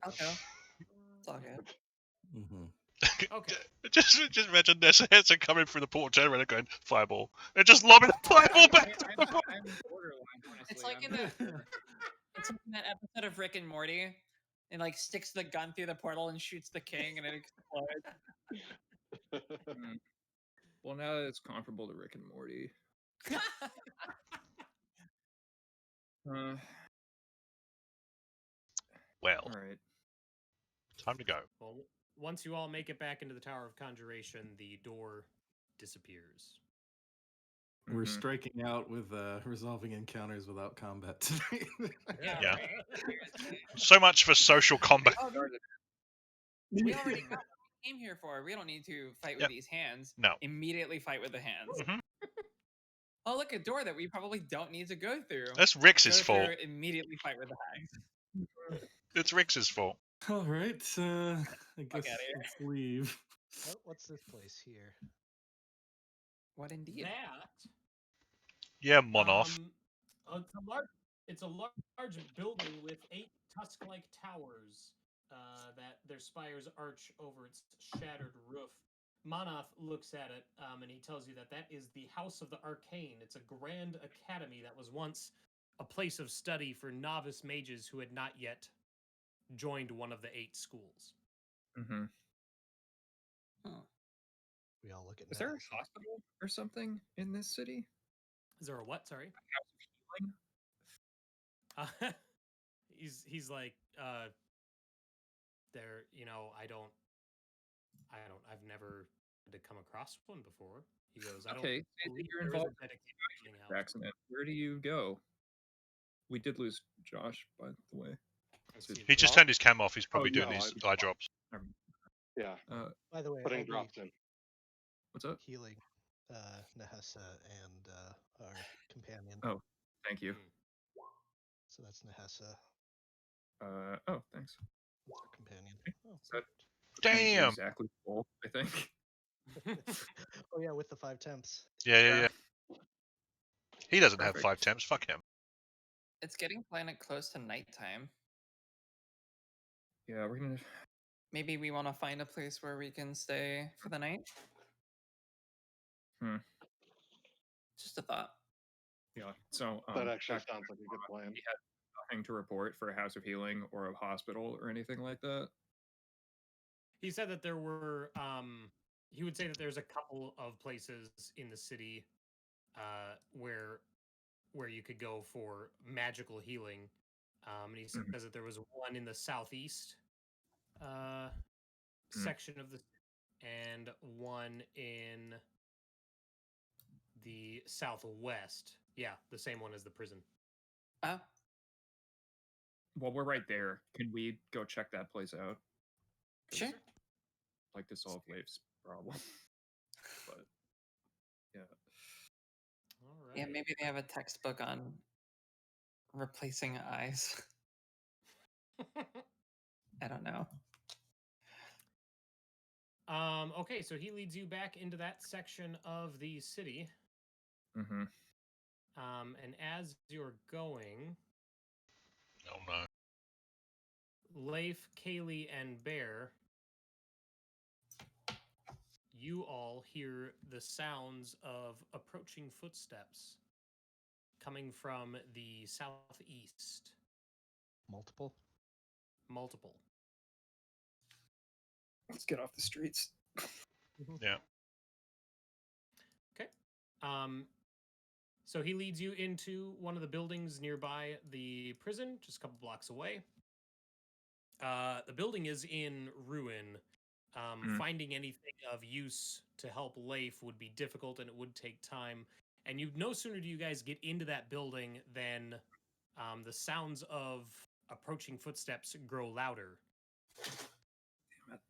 I'll go. It's all good. Mm-hmm. Okay. Just imagine Nessa Henson coming through the portal generator and going, fireball. And just lobbing the fireball back. I'm borderline, honestly. It's like it's like in that episode of Rick and Morty. And like sticks the gun through the portal and shoots the king and it explodes. Well, now that it's comparable to Rick and Morty. Well, all right. Time to go. Well, once you all make it back into the Tower of Conjuration, the door disappears. We're striking out with resolving encounters without combat tonight. Yeah. So much for social combat. Oh, we already got what we came here for. We don't need to fight with these hands. No. Immediately fight with the hands. Mhm. Oh, look, a door that we probably don't need to go through. That's Rix's Go through, fault. Immediately fight with the hags. It's Rix's fault. All right, I guess outta here. let's leave. What's this place here? What indeed? That Yeah, Monoth. it's a large building with 8 tusk-like towers that their spires arch over its shattered roof. Monoth looks at it and he tells you that is the House of the Arcane. It's a grand academy that was once a place of study for novice mages who had not yet joined one of the 8 schools. Mm-hmm. We all look at. Is there a hospital or something in this city? Is there a what? Sorry. He's like there. I've never had to come across one before. He goes, I don't Okay, believe you're there is involved a dedicated healing house. accident. Where do you go? We did lose Josh, by the way. Let's see. He just Oh. turned his cam off. He's probably doing no, his eye drops. Yeah, By the way, putting I'll be drops in. What's up? healing Nehessa and our companion. Oh, thank you. So that's Nehessa, Oh, thanks. that's our companion. Oh, Is that Damn. exactly full? I think. oh yeah, with the 5 temps. Yeah. He doesn't have Perfect. 5 temps. Fuck him. It's getting planet close to nighttime. Yeah, we're gonna. Maybe we want to find a place where we can stay for the night. Just a thought. Yeah. So That actually Dr. sounds like a good plan. He had nothing to report for a house of healing or a hospital or anything like that. He said that there were. He would say that there's a couple of places in the city, where you could go for magical healing. And he says that there was one in the southeast section of the, and one in the southwest. Yeah, the same one as the prison. Oh, Well, we're right there. Can we go check that place out? sure. I'd like to solve Leif's problem. But yeah. All right. Yeah, maybe they have a textbook on replacing eyes. I don't know. Okay, so he leads you back into that section of the city. Mm-hmm. And as you're going, Oh no. Leif, Kaylee, and Bear, you all hear the sounds of approaching footsteps coming from the southeast. Multiple. Multiple. Let's get off the streets. Yeah. Okay. So he leads you into one of the buildings nearby the prison, just a couple blocks away. The building is in ruin. Finding anything of use to help Leif would be difficult, and it would take time. And no sooner do you guys get into that building than the sounds of approaching footsteps grow louder. Damn it.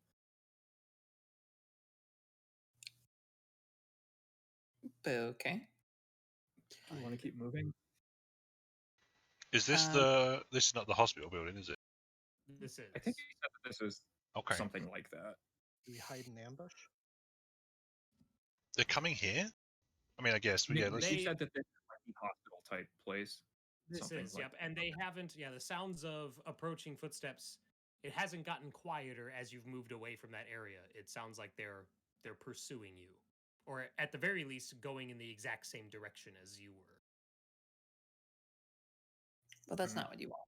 Okay. Do you want to keep moving? Is this Um, this is not the hospital building, is it? This is. I think you said that this is Okay. something like that. Do we hide in ambush? They're coming here? I mean, I guess. But yeah, let's... He They- said that this is like the hospital type place. This something is, like yep. And they haven't, the sounds of approaching footsteps, it hasn't gotten quieter as you've moved away from that area. It sounds like they're pursuing you. Or at the very least, going in the exact same direction as you were. Well, that's not what you want.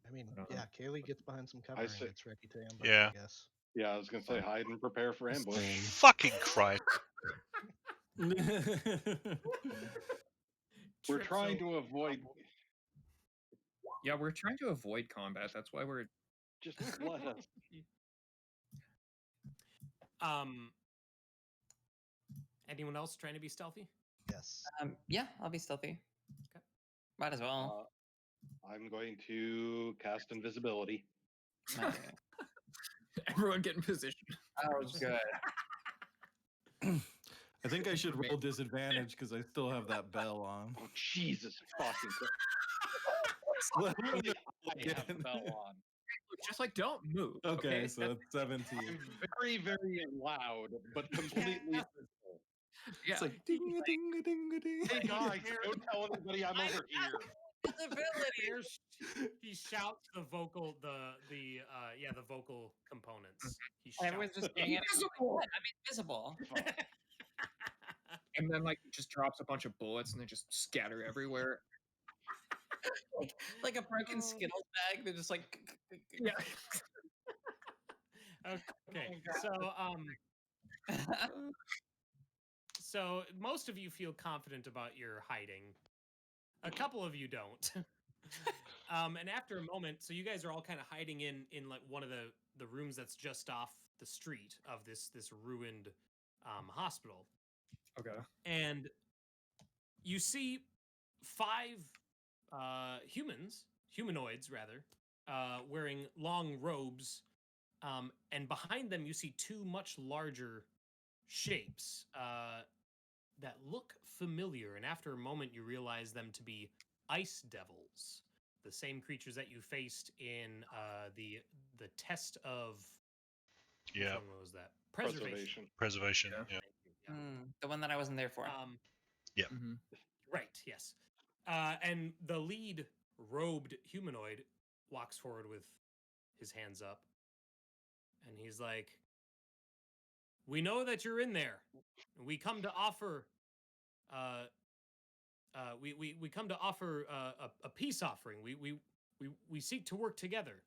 I mean, Uh-huh. yeah, Kaylee gets behind some cover and see. gets ready to ambush, Yeah. I guess. Yeah, I was gonna say hide and prepare for ambush. Same. Fucking Christ. We're Trips trying over to avoid. Yeah, we're trying to avoid combat. That's why we're. Just let us. Anyone else trying to be stealthy? Yes. Yeah, I'll be stealthy. Okay. Might as well. I'm going to cast invisibility. Okay. Everyone get in position. Oh, good. I think I should roll disadvantage because I still have that bell on. Oh Jesus fucking Christ! Let me Literally, know I have again. bell on. Just like don't move. Okay, so it's 17. I'm very, very loud, but completely invisible. Yeah. It's like ding a ding a ding a ding. Hey guys, don't tell anybody I'm over here. He shouts the vocal, the vocal components. He shouts. Everyone's just them. doing it. Invisible! I'm invisible. And then like just drops a bunch of bullets and they just scatter everywhere. Like a broken Skittles bag. They're just like. Yeah. Okay, so most of you feel confident about your hiding. A couple of you don't. And after a moment, so you guys are all kind of hiding in like one of the rooms that's just off the street of this ruined hospital. Okay. And you see 5 humanoids rather, wearing long robes, and behind them you see 2 much larger shapes that look familiar. And after a moment, you realize them to be ice devils, the same creatures that you faced in the test of. Which Yeah. one was that? Preservation. Preservation. Yeah. Yeah. Thank you. Yeah. The one that I wasn't there for. Mm-hmm. Right, yes. And the lead robed humanoid walks forward with his hands up. And he's like, "We know that you're in there. We come to offer we come to offer a peace offering. We seek to work together."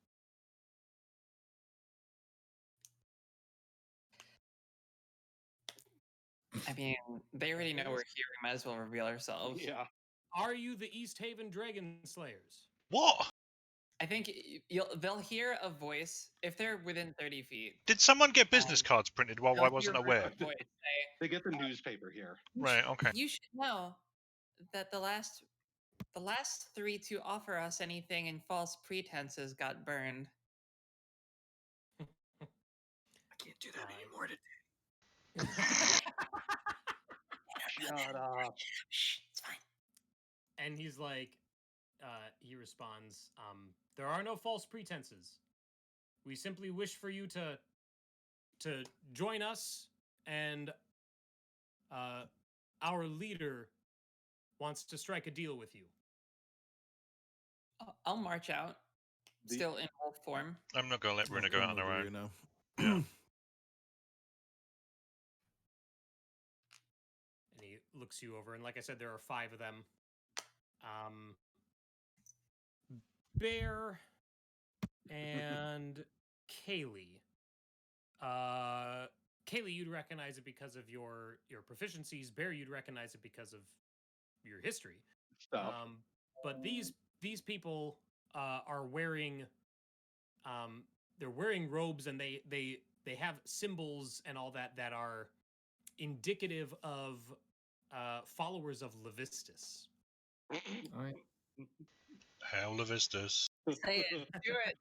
I mean, they already know we're here. We might as well reveal ourselves. Yeah. Are you the East Haven Dragon Slayers? What? I think they'll hear a voice if they're within 30 feet. Did someone get business cards printed while They'll I wasn't hear aware? a voice say, They get the newspaper here. Right. Okay. "You should know that the last 3 to offer us anything in false pretenses got burned." I can't do that anymore today. Shut up. Shh, it's fine. And he's like, he responds, "There are no false pretenses. We simply wish for you to join us, and our leader wants to strike a deal with you." I'll march out, The- still in wolf form. I'm not gonna let I'll Runa go come out on her over own. here now. Yeah. And he looks you over, and like I said, there are 5 of them. Bear and Kaylee. Kaylee, you'd recognize it because of your proficiencies. Bear, you'd recognize it because of your history. Stuff. But these people are wearing they're wearing robes, and they have symbols and all that are indicative of followers of Levistus. All right. Hell of Vistas. Say it. Do it.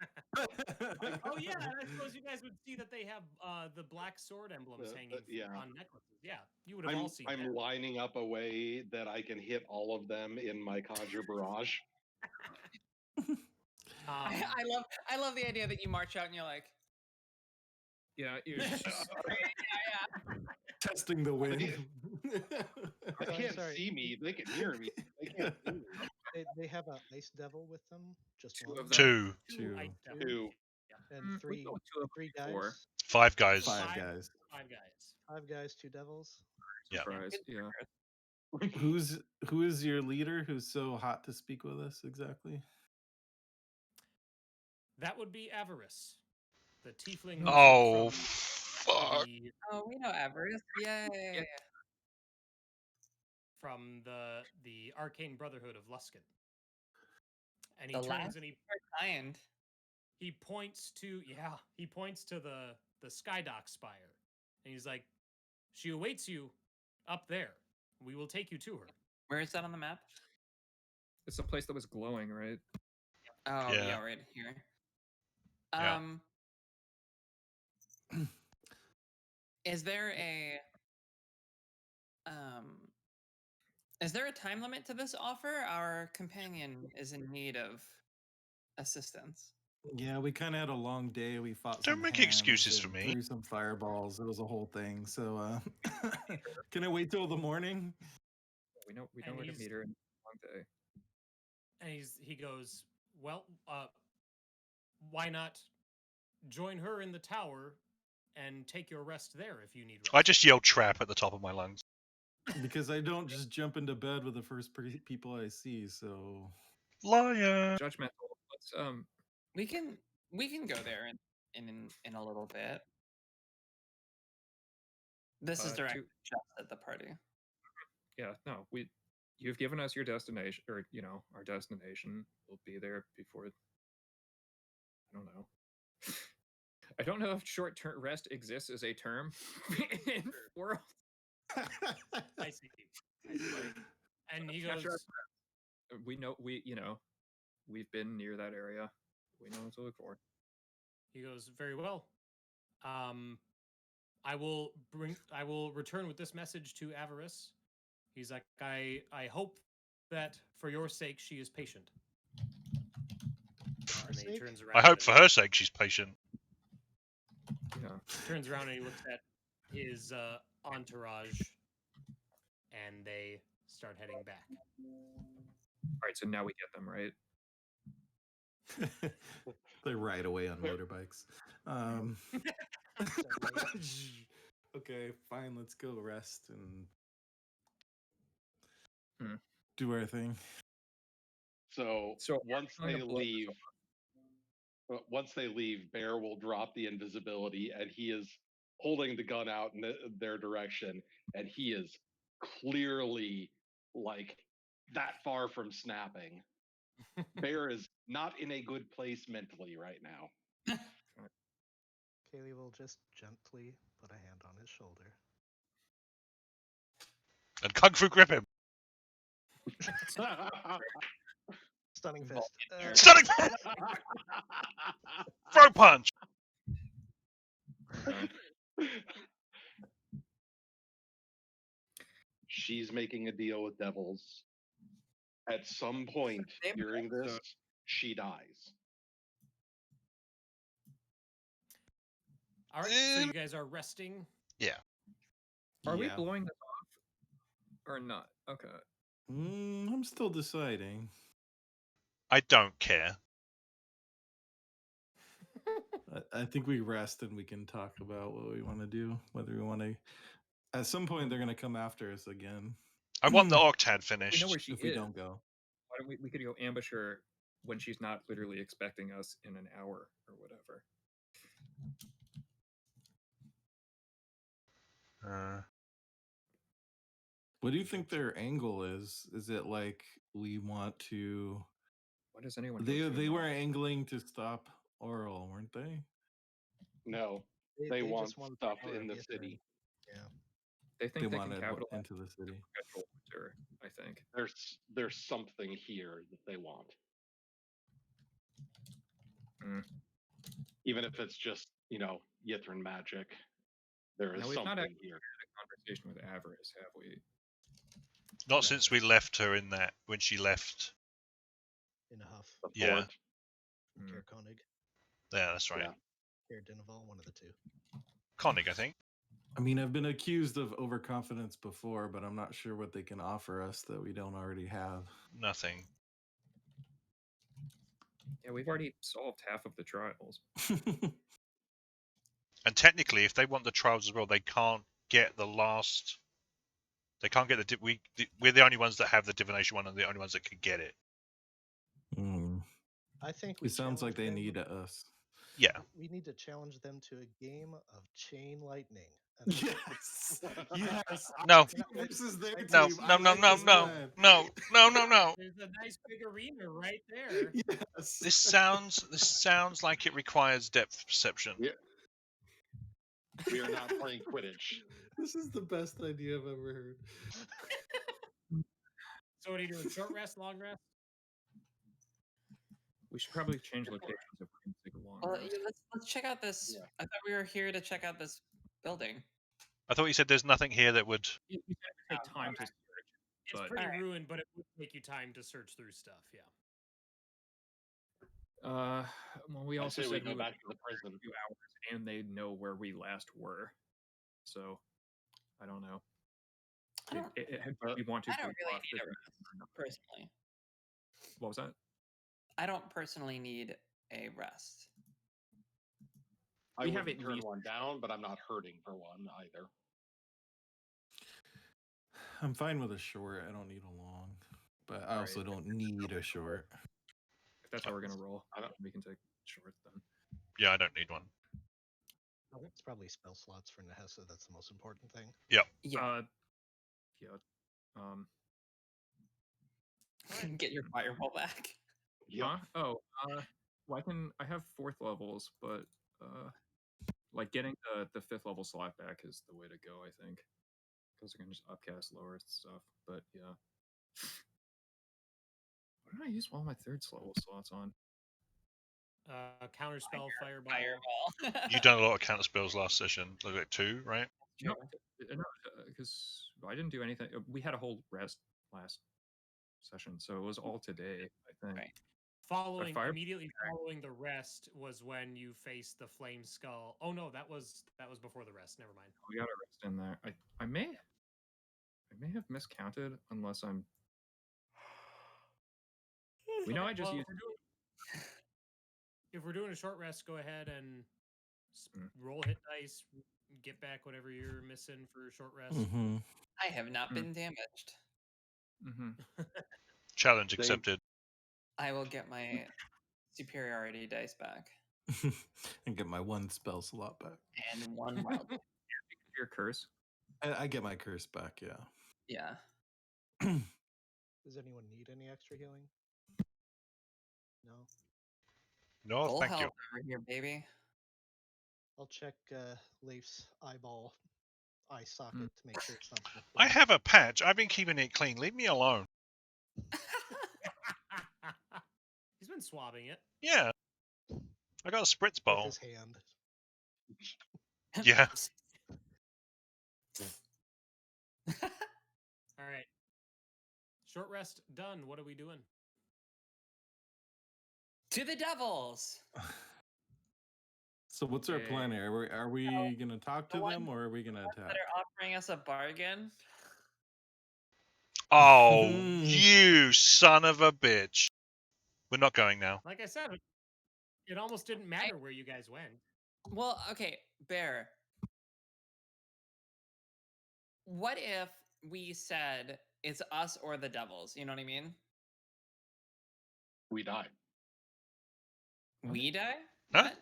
Oh yeah, and I suppose you guys would see that they have the black sword emblems hanging yeah. on necklaces. Yeah, you would have all seen I'm that. lining up a way that I can hit all of them in my conjure barrage. I love the idea that you march out and you're like, Yeah. You're just, yeah. Testing the wind. They I'm can't sorry. see me. They can hear me. They can't see me. They have an ice devil with them. Just 2 one. of them. 2. Two. ice devils. Two. And We three go 2 of 3 them guys. before. 5 guys. 5 guys. 5 guys. 5 guys, 2 devils. Yeah. Surprise. Yeah. Who is your leader who's so hot to speak with us exactly? That would be Avarice, the tiefling. Oh, from fuck. Oh, we know Avarice. Yay. from the Arcane Brotherhood of Luskin. And he The turns last and kind. he points to the Skydock spire, and he's like, "She awaits you up there. We will take you to her." Where is that on the map? It's the place that was glowing, right? Oh, Yeah. yeah, right here. Yeah. Is there a time limit to this offer? Our companion is in need of assistance. Yeah, we kind of had a long day. We fought Don't some make hands excuses for and me. threw some fireballs. It was a whole thing. So, can I wait till the morning? We know And where to he's- meet her in a long day. And he goes, "Well, why not join her in the tower and take your rest there if you need rest?" I just yelled trap at the top of my lungs. Because I don't just jump into bed with the first people I see. So, Liar. Judgmental. Let's We can go there in a little bit. This is directed just at the party. yeah, no, you've given us your destination, or our destination. We'll be there before. I don't know. I don't know if short-term rest exists as a term in the world. I see. I see. And he Catch goes, our- we know we've been near that area. We know what to look for. very well. I will return with this message to Avarice. He's like, I hope that for your sake she is patient. For our And then he sake? turns around. I hope and- for her sake she's patient. Yeah. Turns around and he looks at his entourage, and they start heading back. All right. So now we get them right. They ride away on motorbikes. Segway. Okay, fine. Let's go rest and Hmm. do our thing. So, So once I'm they gonna blow this leave, Bear will drop the invisibility, and he is holding the gun out in their direction, and he is clearly like that far from snapping. Bear is not in a good place mentally right now. Kaylee will just gently put a hand on his shoulder. And Kung Fu grip him. Stunning Vault fist. Stunning throw punch. She's making a deal with devils. At some point Same during this, episode. she dies. All right, so you guys are resting. Are we Yeah. blowing this off or not? Okay. I'm still deciding. I don't care. I think we rest and we can talk about what we want to do. Whether we want to. At some point, they're going to come after us again. I want the Octad We know finished. where she If is. we don't go. Why don't we could go ambush her when she's not literally expecting us in an hour or whatever. What do you think their angle is? Is it like we want to? Why does anyone? They were angling to stop Oral, weren't they? No, they just want want stuff Tower in of the Divination. city. Yeah. They think they can wanted capitalize into the city. perpetual winter, I think. There's something here that they want. Mm. Even if it's just, Yithrin magic, there is Now, we've not something actually here. had a conversation with Avarice, have we? Not since we left her in that when she left. In a huff. The Yeah. fort. Mm. Care Koenig. Yeah, that's right. Yeah. Care Dinaval, one of the two. Koenig, I think. I mean, I've been accused of overconfidence before, but I'm not sure what they can offer us that we don't already have. Nothing. Yeah, we've already solved half of the trials. And technically, if they want the trials as well, they can't get the last. They can't get we're the only ones that have the divination one, and the only ones that can get it. I think we It sounds like they challenge need them. us. Yeah. We need to challenge them to a game of chain lightning. And Yes. Yes. No. Versus their No. team. No. I No. like No. this No. plan. No. No. No. No. There's a nice big arena right there. Yes. This sounds like it requires depth perception. Yeah. We are not playing Quidditch. This is the best idea I've ever heard. So what are you doing? Short rest, long rest? We should probably change locations if we're going to take a long Well, rest. let's check out this. Yeah. I thought we were here to check out this building. I thought you said there's nothing here that would. You said it would take time to search. It's But- pretty Alright. ruined, but it would take you time to search through stuff. Yeah. Well, we I also say we said go we would back to take the prison. a few hours, and they know where we last were. So, I don't know. I don't, Do we want to? I don't break really off need the- a rest personally. What was that? I don't personally need a rest. I We have wouldn't at turn least- one down, but I'm not hurting for one either. I'm fine with a short. I don't need a long. But I All also right. don't need a short. If that's how we're gonna roll, I don't- we can take short then. Yeah, I don't need one. It's probably spell slots for Nehessa. That's the most important thing. Yeah. Yeah. Get your fireball back. Yeah. Huh? Oh, well, I have fourth levels, but like getting the fifth level slot back is the way to go, I think. suppose I can just upcast lower stuff, but yeah. What did I use all my third level slots on? Counterspell, fireball. Fireball. You done a lot of counter spells last session, like 2, right? No, because I didn't do anything. We had a whole rest last session, so it was all today, I think. Right. Fire- Immediately following the rest was when you faced the flame skull. Oh no, that was before the rest. Never mind. We got a rest in there. I may have miscounted unless I'm. We know I just Well, used. if we're doing a short rest, go ahead and Mm. roll hit dice, get back whatever you're missing for a short rest. Mm-hmm. I have not been damaged. Mm-hmm. Challenge accepted. I will get my superiority dice back And get my one spell slot back. and one wild. Your curse. I get my curse back, yeah. Yeah. Does anyone need any extra healing? No. No, Full thank health you. over here, baby. I'll check Leif's eyeball eye socket to make sure it's not. I have a patch. I've been keeping it clean. Leave me alone. He's been swabbing it. Yeah. I got a spritz with bottle. his hand. Yeah. All right. Short rest done. What are we doing? To the devils. So what's our plan here? Are we gonna talk to the them or are we gonna attack? That are offering us a bargain. Oh, you son of a bitch. We're not going now. Like I said, it almost didn't matter where you guys went. Well, okay, Bear. What if we said it's us or the devils? You know what I mean? We die. We die? Huh? What?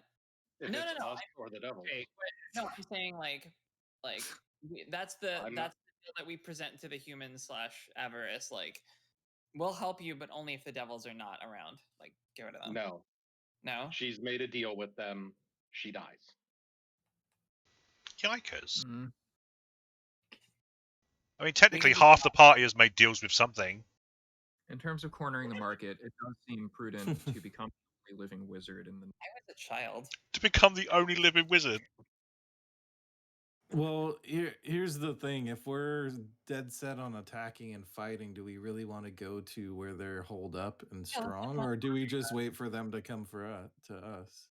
If No, it's no, no. us or the devil. Okay, no, I'm saying like that's the I'm that's the deal that we present to the humans / Avarice. Like, we'll help you, but only if the devils are not around. Like, get rid of them. No. No. She's made a deal with them. She dies. Yikers. Mm. I mean, technically, We can half the party has made deals with something. In terms of cornering the market, it does seem prudent to become a living wizard in the. I was a child. To become the only living wizard. Well, here's the thing. If we're dead set on attacking and fighting, do we really want to go to where they're holed up and strong, or do we just wait for them to come to us?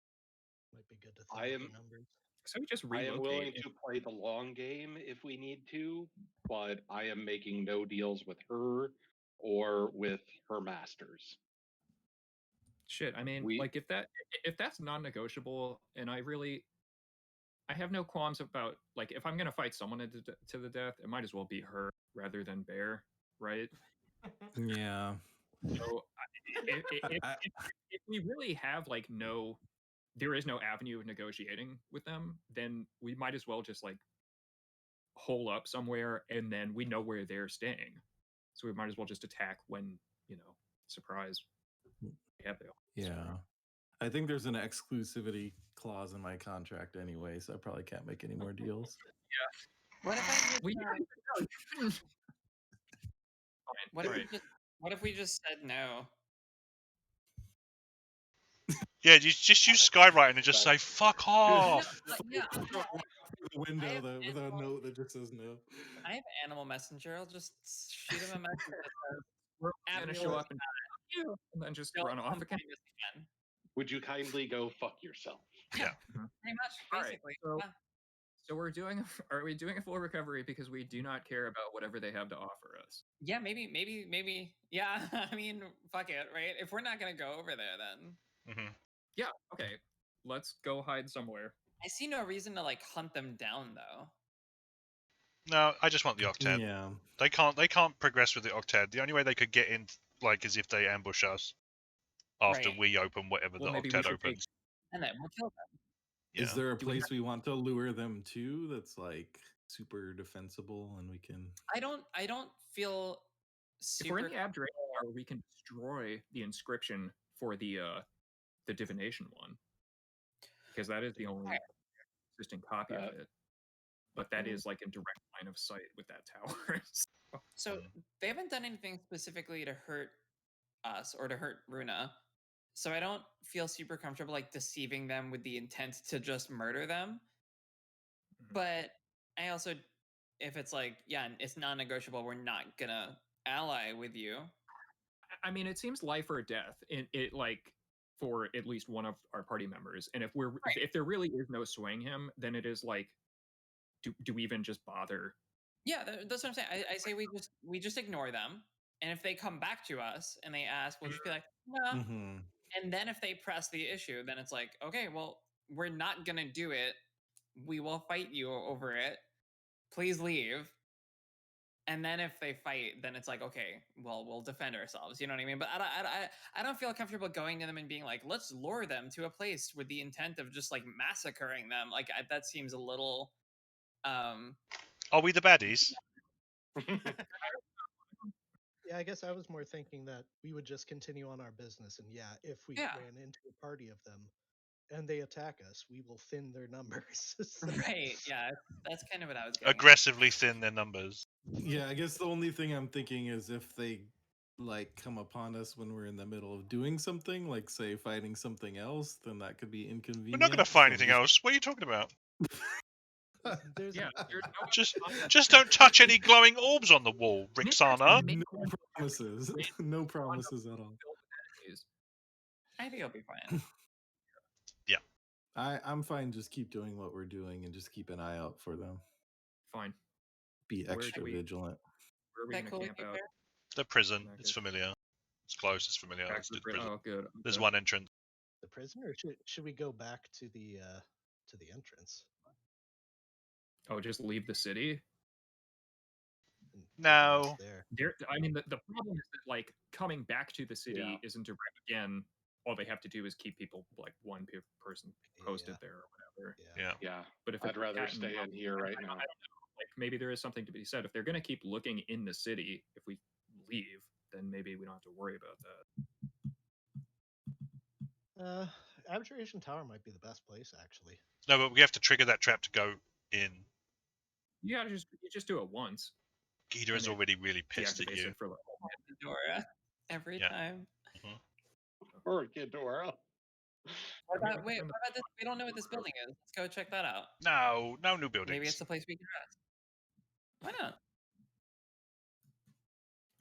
Might be good to I think am- of the numbers. So we just I relocate. am willing to play the long game if we need to, but I am making no deals with her or with her masters. Shit, I mean, We- like if that's non-negotiable, and I have no qualms about, like, if I'm gonna fight someone to the death, it might as well be her rather than Bear, right? Yeah. So if we really have like there is no avenue of negotiating with them, then we might as well just like hole up somewhere, and then we know where they're staying, so we might as well just attack when, surprise. Yeah. I think there's an exclusivity clause in my contract anyway, so I probably can't make any more deals. What if I just, We what if we just said no? Yeah, just use Skywriting and just say, fuck off. Yeah, Throw it through the window have with a note that just says no. I have Animal Messenger. I'll just shoot him a message that says, We're gonna "Admiral show is up and you. and then just Don't run off come again. find us again." Would you kindly go fuck yourself? Yeah. Pretty much, All right, basically. so- Yeah. So are we doing a full recovery because we do not care about whatever they have to offer us? Yeah, maybe. Yeah, I mean, fuck it, right? If we're not gonna go over there, then Hmm. Yeah, okay. Let's go hide somewhere. I see no reason to like hunt them down, though. No, I just want the Octet. Yeah. They can't progress with the Octet. The only way they could get in, like, is if they ambush us after Right. we open whatever Well, the maybe we Octet should take- opens. And then we'll kill them. Yeah. Is there a Do we place we want to lure them to that's like super defensible and we can I don't feel If we're in super. the Abjuration Tower, we can destroy the inscription for the divination one, because that is the only Right. existing copy of it. But that is like in direct line of sight with that tower. So they haven't done anything specifically to hurt us or to hurt Runa. So I don't feel super comfortable like deceiving them with the intent to just murder them. Mhm. But I also, if it's like, yeah, it's non-negotiable, we're not gonna ally with you. I mean, it seems life or death in it, like for at least one of our party members. And if there really is no swaying him, then it is like, do we even just bother? Yeah, that's what I'm saying. I say we just ignore them, and if they come back to us and they ask, we'll just be like, no. Mm-hmm. And then if they press the issue, then it's like, okay, well, we're not gonna do it. We will fight you over it. Please leave. And then if they fight, then it's like, okay, well, we'll defend ourselves. You know what I mean? But I don't feel comfortable going to them and being like, let's lure them to a place with the intent of just like massacring them. Like that seems a little. Are we the baddies? Yeah, I guess I was more thinking that we would just continue on our business, and yeah, if we Yeah. ran into a party of them and they attack us, we will thin their numbers. So- Right. Yeah. That's kind of what I was getting. Aggressively thin their numbers. Yeah, I guess the only thing I'm thinking is if they like come upon us when we're in the middle of doing something, like say fighting something else, then that could be We're inconvenient. not going to fight so anything just- else. What are you talking about? There's Yeah, there's no Just don't touch any glowing orbs on the wall, Rixana. no promises. No promises at all. I think it'll be fine. I'm fine. Just keep doing what we're doing and just keep an eye out for them. Fine. Be Where extra do we- vigilant. Where are we That going cool to with camp you, out? Bear? The prison. Okay. It's familiar. It's close. It's familiar. Back Let's to do the the prison. Oh, good. There's Okay. one entrance. the prisoner. Or should we go back to the entrance? Oh, just leave the city. And No. nothing else there. I mean, the problem is that like coming back to the city isn't direct. Again, all they have to do is keep people like one person posted Yeah. there or whatever. Yeah. Yeah, But if I'd it's a rather cat and stay mouse, in here right I now. don't know, like maybe there is something to be said. If they're going to keep looking in the city, if we leave, then maybe we don't have to worry about that. Abjuration Tower might be the best place, actually. No, but we have to trigger that trap to go in. You just do it once. Gita And is it already really pissed at deactivates you. it for like Dora every Yeah. time. Or Ghidorah. What I mean, about wait? What about this? We don't know what this building is. Let's go check that out. No new buildings. Maybe it's the place we can rest. Why not?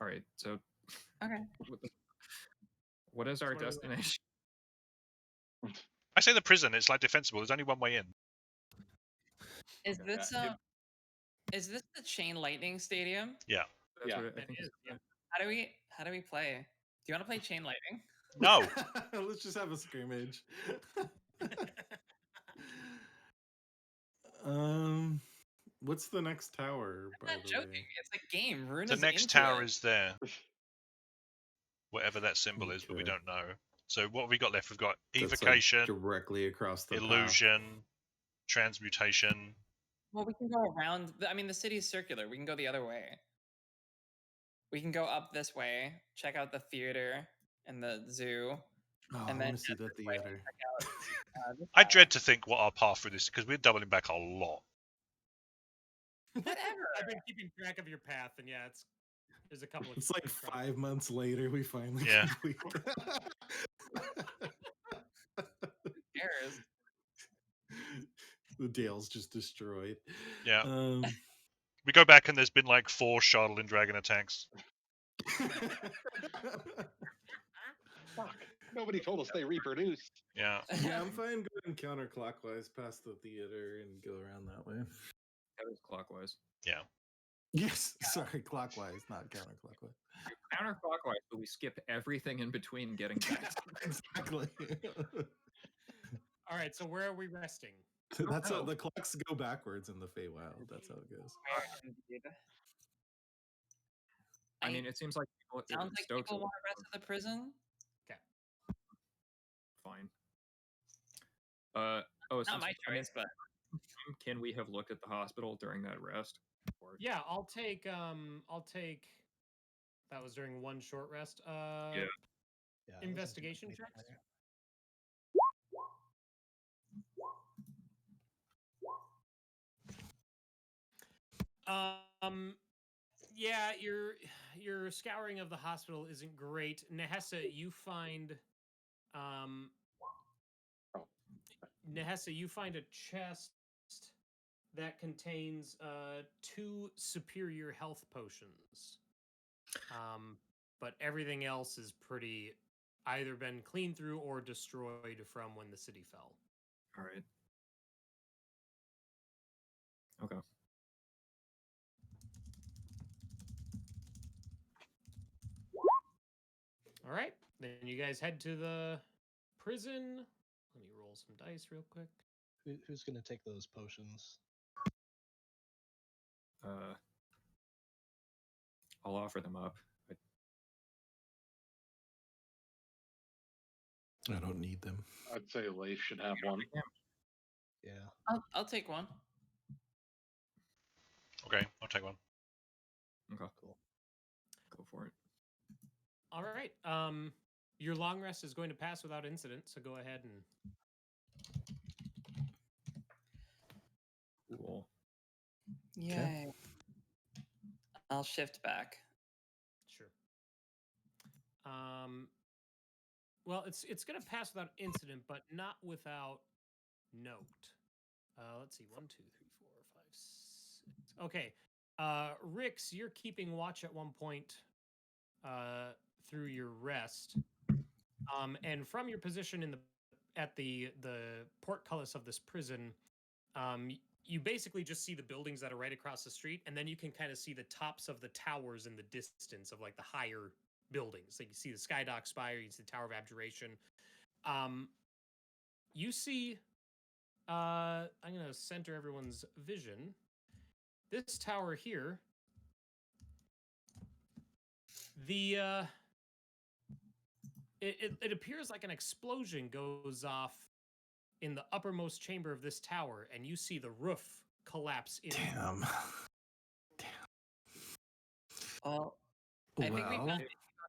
all right. So Okay. what is our So what are we- destination? I say the prison. It's like defensible. There's only one way in. Is Okay. this Yeah, is this the Chain Lightning Stadium? Yeah. That's Yeah, what I that think. is, yeah. How do we play? Do you want to play Chain Lightning? No. Let's just have a scrimmage. What's the next tower? I'm By not the joking. way, It's a game. Runa's The next into tower it. is there. Whatever that symbol is, but we Okay. don't know. So what have we got left? We've got that's, like, evocation, directly across the path. illusion, transmutation. Well, we can go around. I mean, the city's circular. We can go the other way. We can go up this way, check out the theater and the zoo, Oh, I and then want to see head the this way and theater. check out, this I tower. dread to think what our path through this because we're doubling back a lot. Whatever. I've been keeping track of your path, and yeah, there's a couple of. It's like quick drops. 5 months later, we finally Yeah. complete. Cares. The Dale's just destroyed. Yeah. Um, We go back and there's been like 4 Shardlin dragon attacks. Fuck. Nobody told us they reproduced. Yeah. yeah, I'm fine going counterclockwise past the theater and go around that way. That is clockwise. Yeah. Yes, sorry, clockwise, not counterclockwise. Counterclockwise, but we skip everything in between getting back. Exactly. All right, so where are we resting? That's how know. the clocks go backwards in the Feywild. That's how it goes. Where indeed. I mean, it seems like sounds like Stokes people is want to rest at the prison. fine. Not Since, my I mean, choice, but can we have looked at the hospital during that rest? Or, Yeah, I'll take. That was during one short rest. Yeah. Yeah, I was Investigation thinking checks. maybe- Yeah, your scouring of the hospital isn't great. Nehessa, you find um Oh. Nehessa, you find a chest that contains 2 superior health potions. But everything else is pretty either been cleaned through or destroyed from when the city fell. All right. Okay. All right, then you guys head to the prison. Let me roll some dice real quick. Who's going to take those potions? I'll offer them up. I don't need them. I'd say Leif should have one. Yeah. I'll take one. Okay, I'll take one. Okay. Cool. Go for it. All right. Your long rest is going to pass without incident, so go ahead and Cool. Yay. I'll shift back. sure. Well, it's going to pass without incident, but not without note. Let's see, 1, 2, 3, 4, 5, 6. Okay. Rix, you're keeping watch at one point through your rest. And from your position at the portcullis of this prison, you basically just see the buildings that are right across the street, and then you can kind of see the tops of the towers in the distance of like the higher buildings. Like you see the Skydock Spire, you see the Tower of Abjuration. You see, I'm gonna center everyone's vision. This tower here, the it appears like an explosion goes off in the uppermost chamber of this tower, and you see the roof collapse in. Damn. Well, I think we Well, found the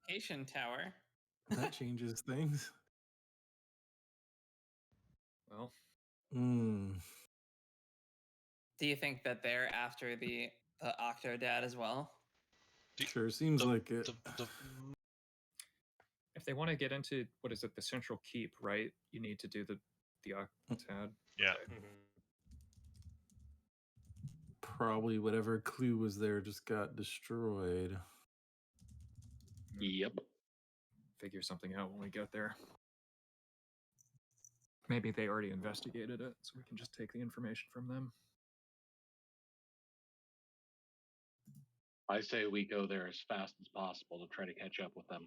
Divination Tower. that changes things. Well, Hmm. Do you think that they're after the Octodad as well? Sure seems like it. if they want to get into what is it, the central keep, right? You need to do the octad. Yeah. Probably whatever clue was there just got destroyed. Yep. Figure something out when we get there. Maybe they already investigated it, so we can just take the information from them. I say we go there as fast as possible to try to catch up with them.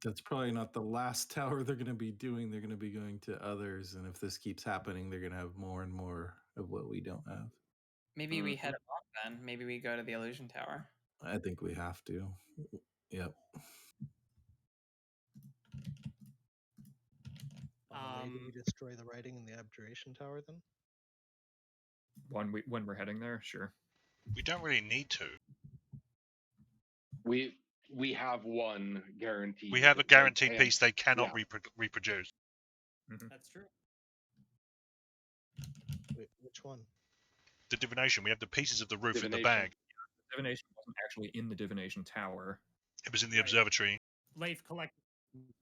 That's probably not the last tower they're going to be doing. They're going to be going to others. And if this keeps happening, they're going to have more and more of what we don't have. Maybe we head off then. Maybe we go to the Illusion Tower. I think we have to. Yep. On the way, do we destroy the writing in the Abjuration Tower then? When we're heading there, sure. We don't really need to. We have one guaranteed. We have a guaranteed and- piece they cannot yeah. reproduce. That's true. Wait, which one? The divination. We have the pieces of the roof in the Divination. bag. Divination wasn't actually in the Divination Tower. It was in the Right. observatory. Leif collected.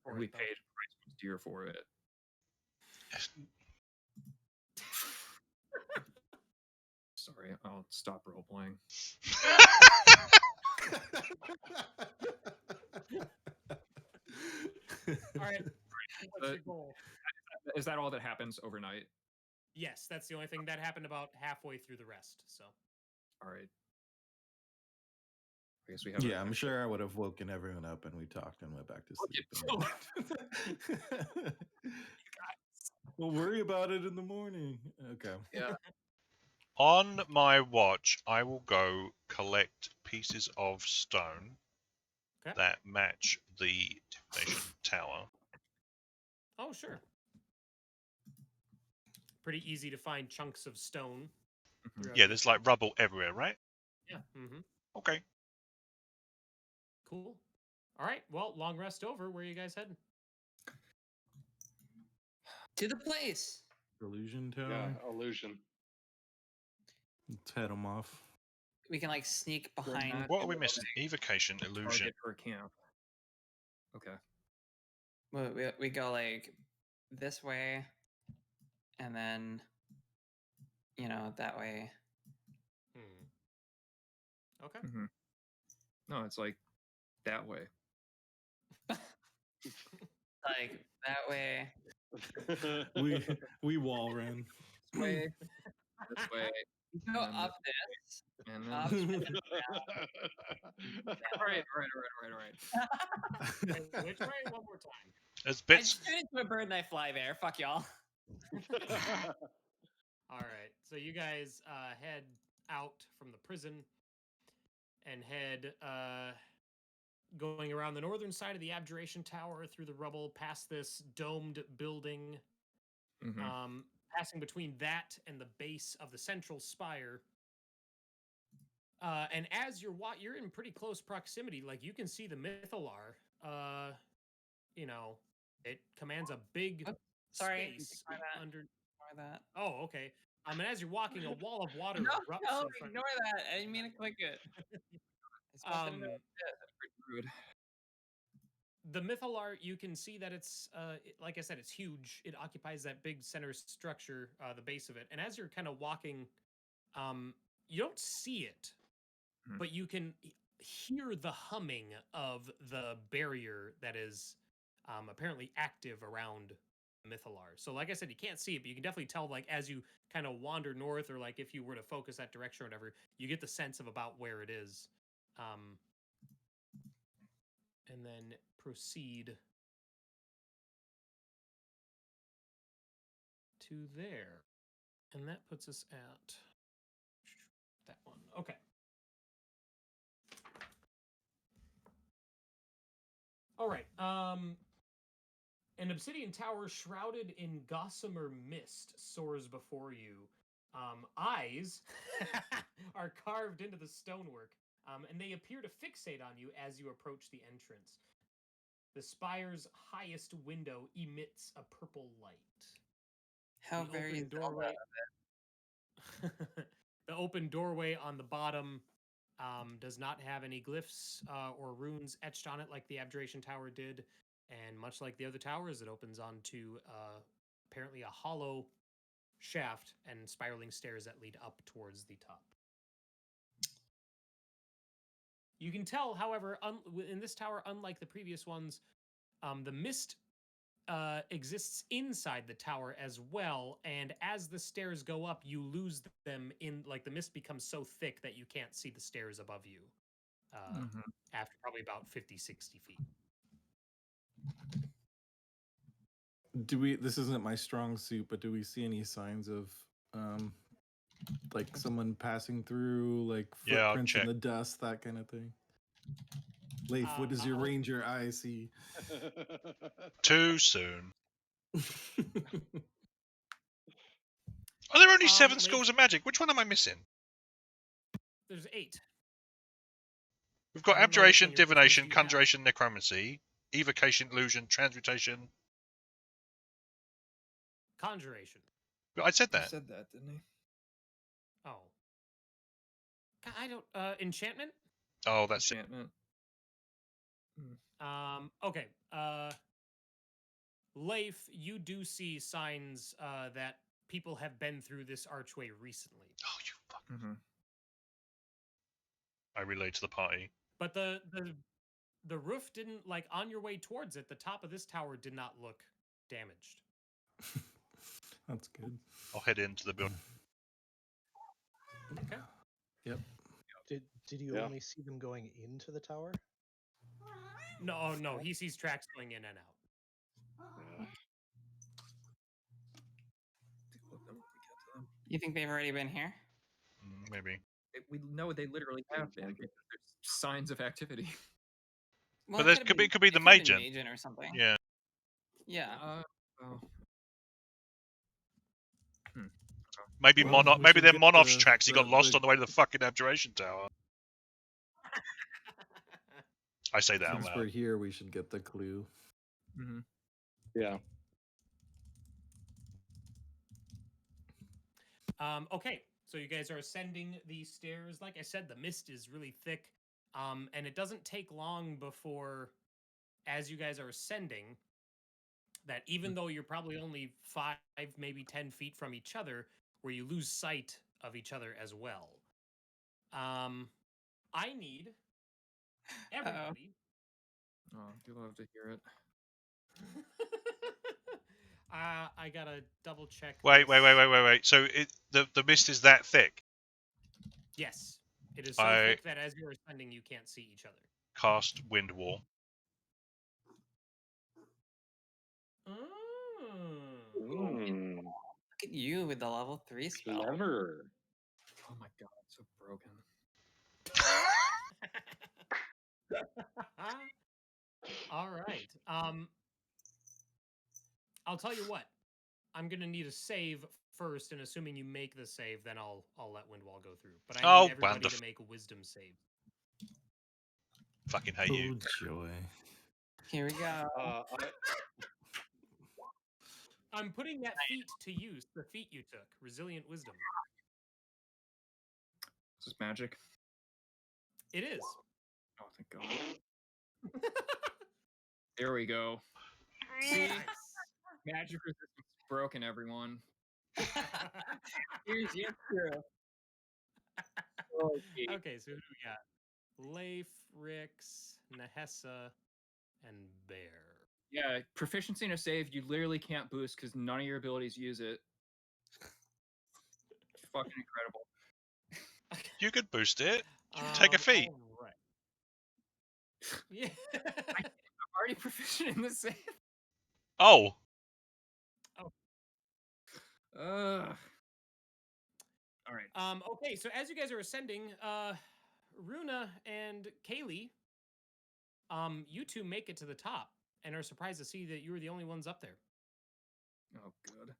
for And we it, though. paid a price was dear for it. Sorry, I'll stop role playing. All right. What's your goal? Is that all that happens overnight? Yes, that's the only thing that happened about halfway through the rest. So. All right. I guess we have. Yeah, I'm sure I would have woken everyone up and we talked and went back to sleep. We'll worry about it in the morning. Okay. Yeah. On my watch, I will go collect pieces of stone that match the Divination Tower. Oh, sure. Pretty easy to find chunks of stone. throughout Yeah, the- there's like rubble everywhere, right? Yeah. Mm-hmm. Okay. Cool. All right. Well, long rest over. Where are you guys heading? To the place. Illusion Tower. Yeah, illusion. Let's head them off. we can like sneak We're behind. not What are we building missing? Evocation, a illusion. target for a camp. Okay. We go like this way, and then that way. Okay. Mm-hmm. No, it's like that way. Like that way. We wall ran. This way. This way. Go And then up this. And then Up. this way. All right. Wait, which way? One more time. There's I bits. just turned into a bird and I fly there. Fuck y'all. All right. So you guys head out from the prison and head going around the northern side of the Abjuration Tower through the rubble past this domed building, Mm-hmm. passing between that and the base of the central spire. And as you're in pretty close proximity, like you can see the Mythalar. It commands a big Sorry. space Ignore that. under. Ignore that. Oh, okay. And as you're walking, a wall of water No, erupts in front. ignore that. I didn't mean to click it. It's supposed to know That's pretty rude. The Mythalar, you can see that it's, like I said, it's huge. It occupies that big center structure, the base of it. And as you're kind of walking, you don't see it, but you can hear the humming of the barrier that is apparently active around Mythalar. So, like I said, you can't see it, but you can definitely tell, like, as you kind of wander north, or like if you were to focus that direction or whatever, you get the sense of about where it is. And then proceed to there. And that puts us at that one. Okay. All right. An obsidian tower shrouded in gossamer mist soars before you. Eyes are carved into the stonework, and they appear to fixate on you as you approach the entrance. The spire's highest window emits a purple light. How The very open doorway. The open doorway on the bottom does not have any glyphs or runes etched on it like the Abjuration Tower did. And much like the other towers, it opens onto apparently a hollow shaft and spiraling stairs that lead up towards the top. You can tell, however, in this tower, unlike the previous ones, the mist exists inside the tower as well, and as the stairs go up, you lose them in, like, the mist becomes so thick that you can't see the stairs above you after probably about 50-60 feet. This isn't my strong suit, but do we see any signs of like someone passing through, like Yeah, I'll footprints in check. the dust, that kind of thing? Leif, what does your ranger eye see? Too soon. Are there only 7 Leif, schools of magic? Which one am I missing? There's 8. We've got I don't know which abjuration, one which ones divination, you have. conjuration, necromancy, evocation, illusion, transmutation. Conjuration. But I said He that. said that, didn't he? Oh. I don't. Enchantment? Oh, that's it. Enchantment. Okay. Leif, you do see signs that people have been through this archway recently. Oh, you fuck. Mm-hmm. I relate to the party. But the roof didn't, like, on your way towards it, the top of this tower did not look damaged. That's good. I'll head into the building. Okay. Yep. Did you only see them going into the tower? No, he sees tracks going in and out. You think they've already been here? Maybe. We know they literally have been. Because there's signs of activity. Well, But it could be the Magen. Or something. Yeah. Yeah. Maybe Well, we maybe should they're get Monoff's the- tracks. He got the- lost the- on the way to the fucking Abjuration Tower. I say that out Since we're loud. here, we should get the clue. Mm-hmm. Yeah. Okay, So you guys are ascending these stairs. Like I said, the mist is really thick, and it doesn't take long before, as you guys are ascending, that even though you're probably only 5, maybe 10 feet from each other, where you lose sight of each other as well. I need everybody. Oh, do love to hear it. I gotta double check. Wait. this. So the mist is that thick. Yes, it is so I thick that as you're ascending, you can't see each other. cast Wind Wall. Mm, Look at you with the level 3 spell. clever. Oh my god, it's so broken. All right. I'll tell you what. I'm gonna need a save first, and assuming you make the save, then I'll let Windwall go through. But I Oh, need everybody wonderful. to make a Wisdom save. Fucking hate you. Oh joy! Here we go. I'm putting that feat to use. The feat you took, Resilient Wisdom. Is this magic? It is. Oh, thank god. There we go. See? Nice. Magic resistance is broken, everyone. Here's your proof. Okay, so who do we got? Leif, Rix, Nehessa, and Bear. Yeah, proficiency in a save, you literally can't boost because none of your abilities use it. Fucking incredible. You could boost it. You can take a feat. All right. Yeah. I'm already proficient in the save. Oh, Ugh. All right. Okay, so as you guys are ascending, Runa and Kaylee, you two make it to the top and are surprised to see that you were the only ones up there. Oh, good.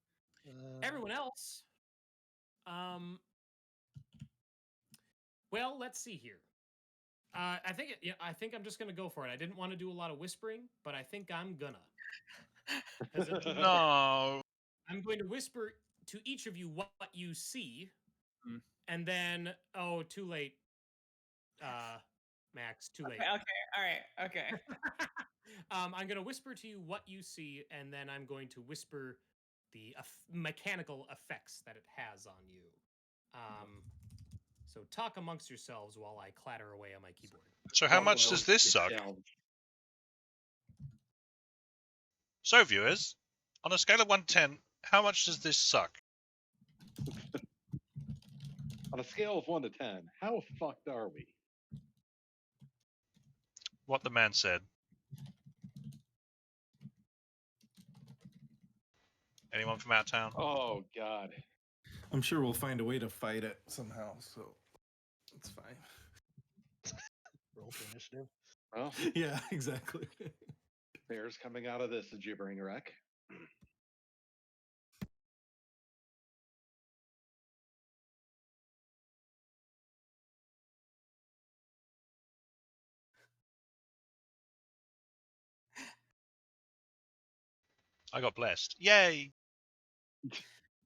Everyone else, well, let's see here. I think I'm just gonna go for it. I didn't want to do a lot of whispering, but I think I'm gonna. no. I'm going to whisper to each of you what you see, and then too late. Max, too late. Okay, all right, okay. I'm going to whisper to you what you see, and then I'm going to whisper the mechanical effects that it has on you. So talk amongst yourselves while I clatter away on my keyboard. So how much does this suck? So viewers, on a scale of 1 to 10, how much does this suck? On a scale of 1 to 10, how fucked are we? What the man said. Anyone from out of town? Oh god. I'm sure we'll find a way to fight it somehow, so it's fine. Roll for initiative. Well, Yeah, exactly. Bear's coming out of this a gibbering wreck. I got blessed. Yay!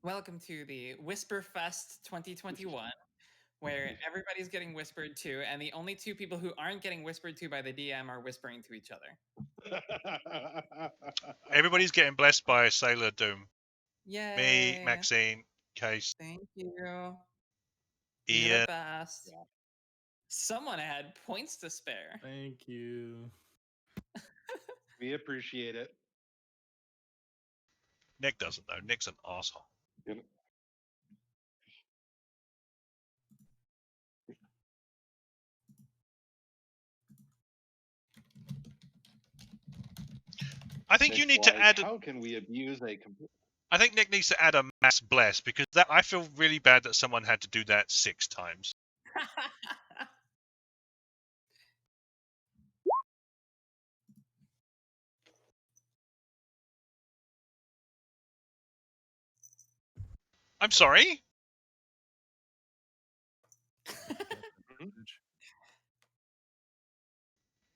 Welcome to the Whisper Fest 2021, where everybody's getting whispered to, and the only two people who aren't getting whispered to by the DM are whispering to each other. Everybody's getting blessed by Sailor Doom. Yay! Me, Maxine, Case, Thank you. You're Ian. the best. Yeah. Someone had points to spare. Thank you. We appreciate it. Nick doesn't though. Nick's an asshole. I think you Nick's need to like, add. How can we abuse a? I think Nick needs to add a mass bless because that I feel really bad that someone had to do that 6 times. I'm sorry.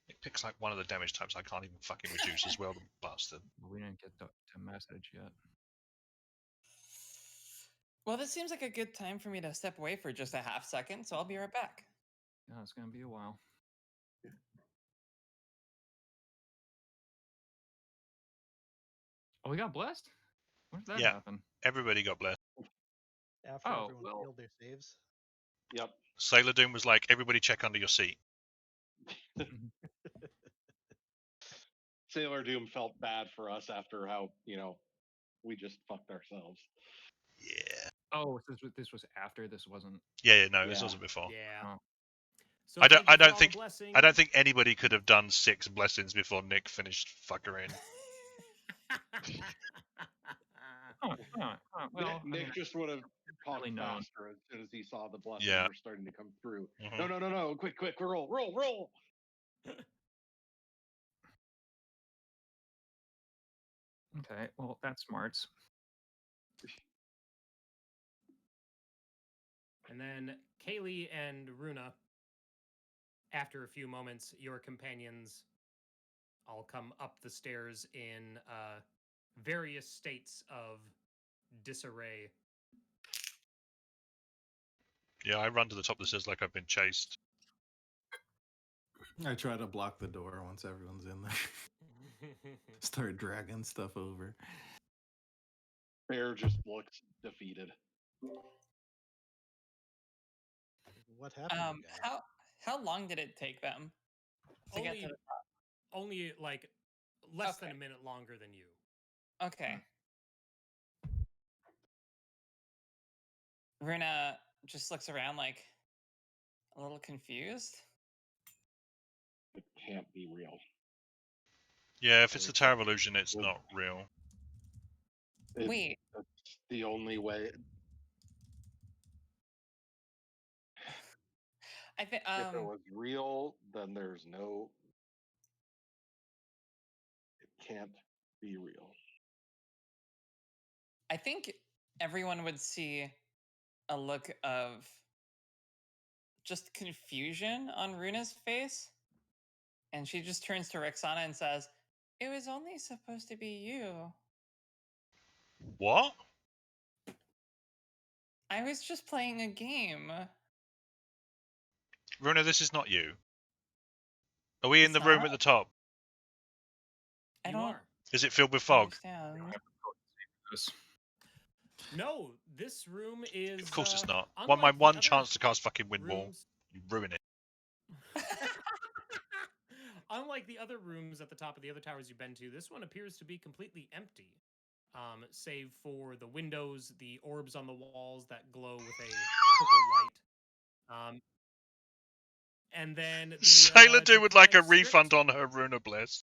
It picks like one of the damage types I can't even fucking reduce as well, the bastard. We didn't get to message yet. Well, this seems like a good time for me to step away for just a half second, so I'll be right back. Yeah, it's gonna be a while. Oh, we got blessed? When did that Yeah. happen? Everybody got blessed. After Oh, everyone well. failed their saves. Yep. Sailor Doom was like, everybody check under your seat. Sailor Doom felt bad for us after how, we just fucked ourselves. Yeah. Oh, this was after. This wasn't. Yeah, no, this Yeah. wasn't before. Yeah. Oh. So I don't thank you for all think the blessing. I don't think anybody could have done 6 blessings before Nick finished fuckering. Well, Nick just would have talked really known. faster as soon as he saw the blessings Yeah. were starting to come through. Mhm. No, quick, roll. Okay, well, that's smarts. And then Kaylee and Runa, after a few moments, your companions all come up the stairs in various states of disarray. Yeah, I run to the top of the stairs like I've been chased. I try to block the door once everyone's in there. Start dragging stuff over. Bear just looks defeated. What happened, you guys? How long did it take them to get to the top? Only like less than Okay. a minute longer than you. Okay. Runa just looks around like a little confused. It can't be real. Yeah, if it's the Tower of Illusion, it's not real. Wait. That's the only way. I think If it was real, then there's no. It can't be real. I think everyone would see a look of just confusion on Runa's face. And she just turns to Rexana and says, "It was only supposed to be you. What? I was just playing a game." Runa, this is not you. Are we in It's the room not? at the top? I You don't are. Is it filled with fog? understand. This. No, this room is. Of course it's not. Unlike My the one other chance to cast fucking wind wall. rooms. You ruin it. Unlike the other rooms at the top of the other towers you've been to, this one appears to be completely empty, save for the windows, the orbs on the walls that glow with a purple light. And then the Sailor Doom would like a draconic refund script. on her Runa Bliss.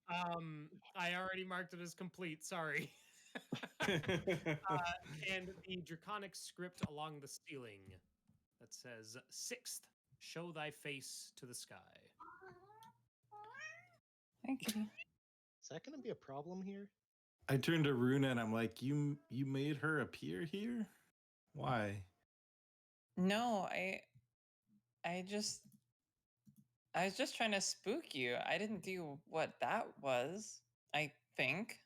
I already marked it as complete. Sorry. And the draconic script along the ceiling that says, "Sixth, show thy face to the sky." Thank you. Is that going to be a problem here? I turn to Runa and I'm like, you made her appear here? Why? No, I was just trying to spook you. I didn't do what that was, I think.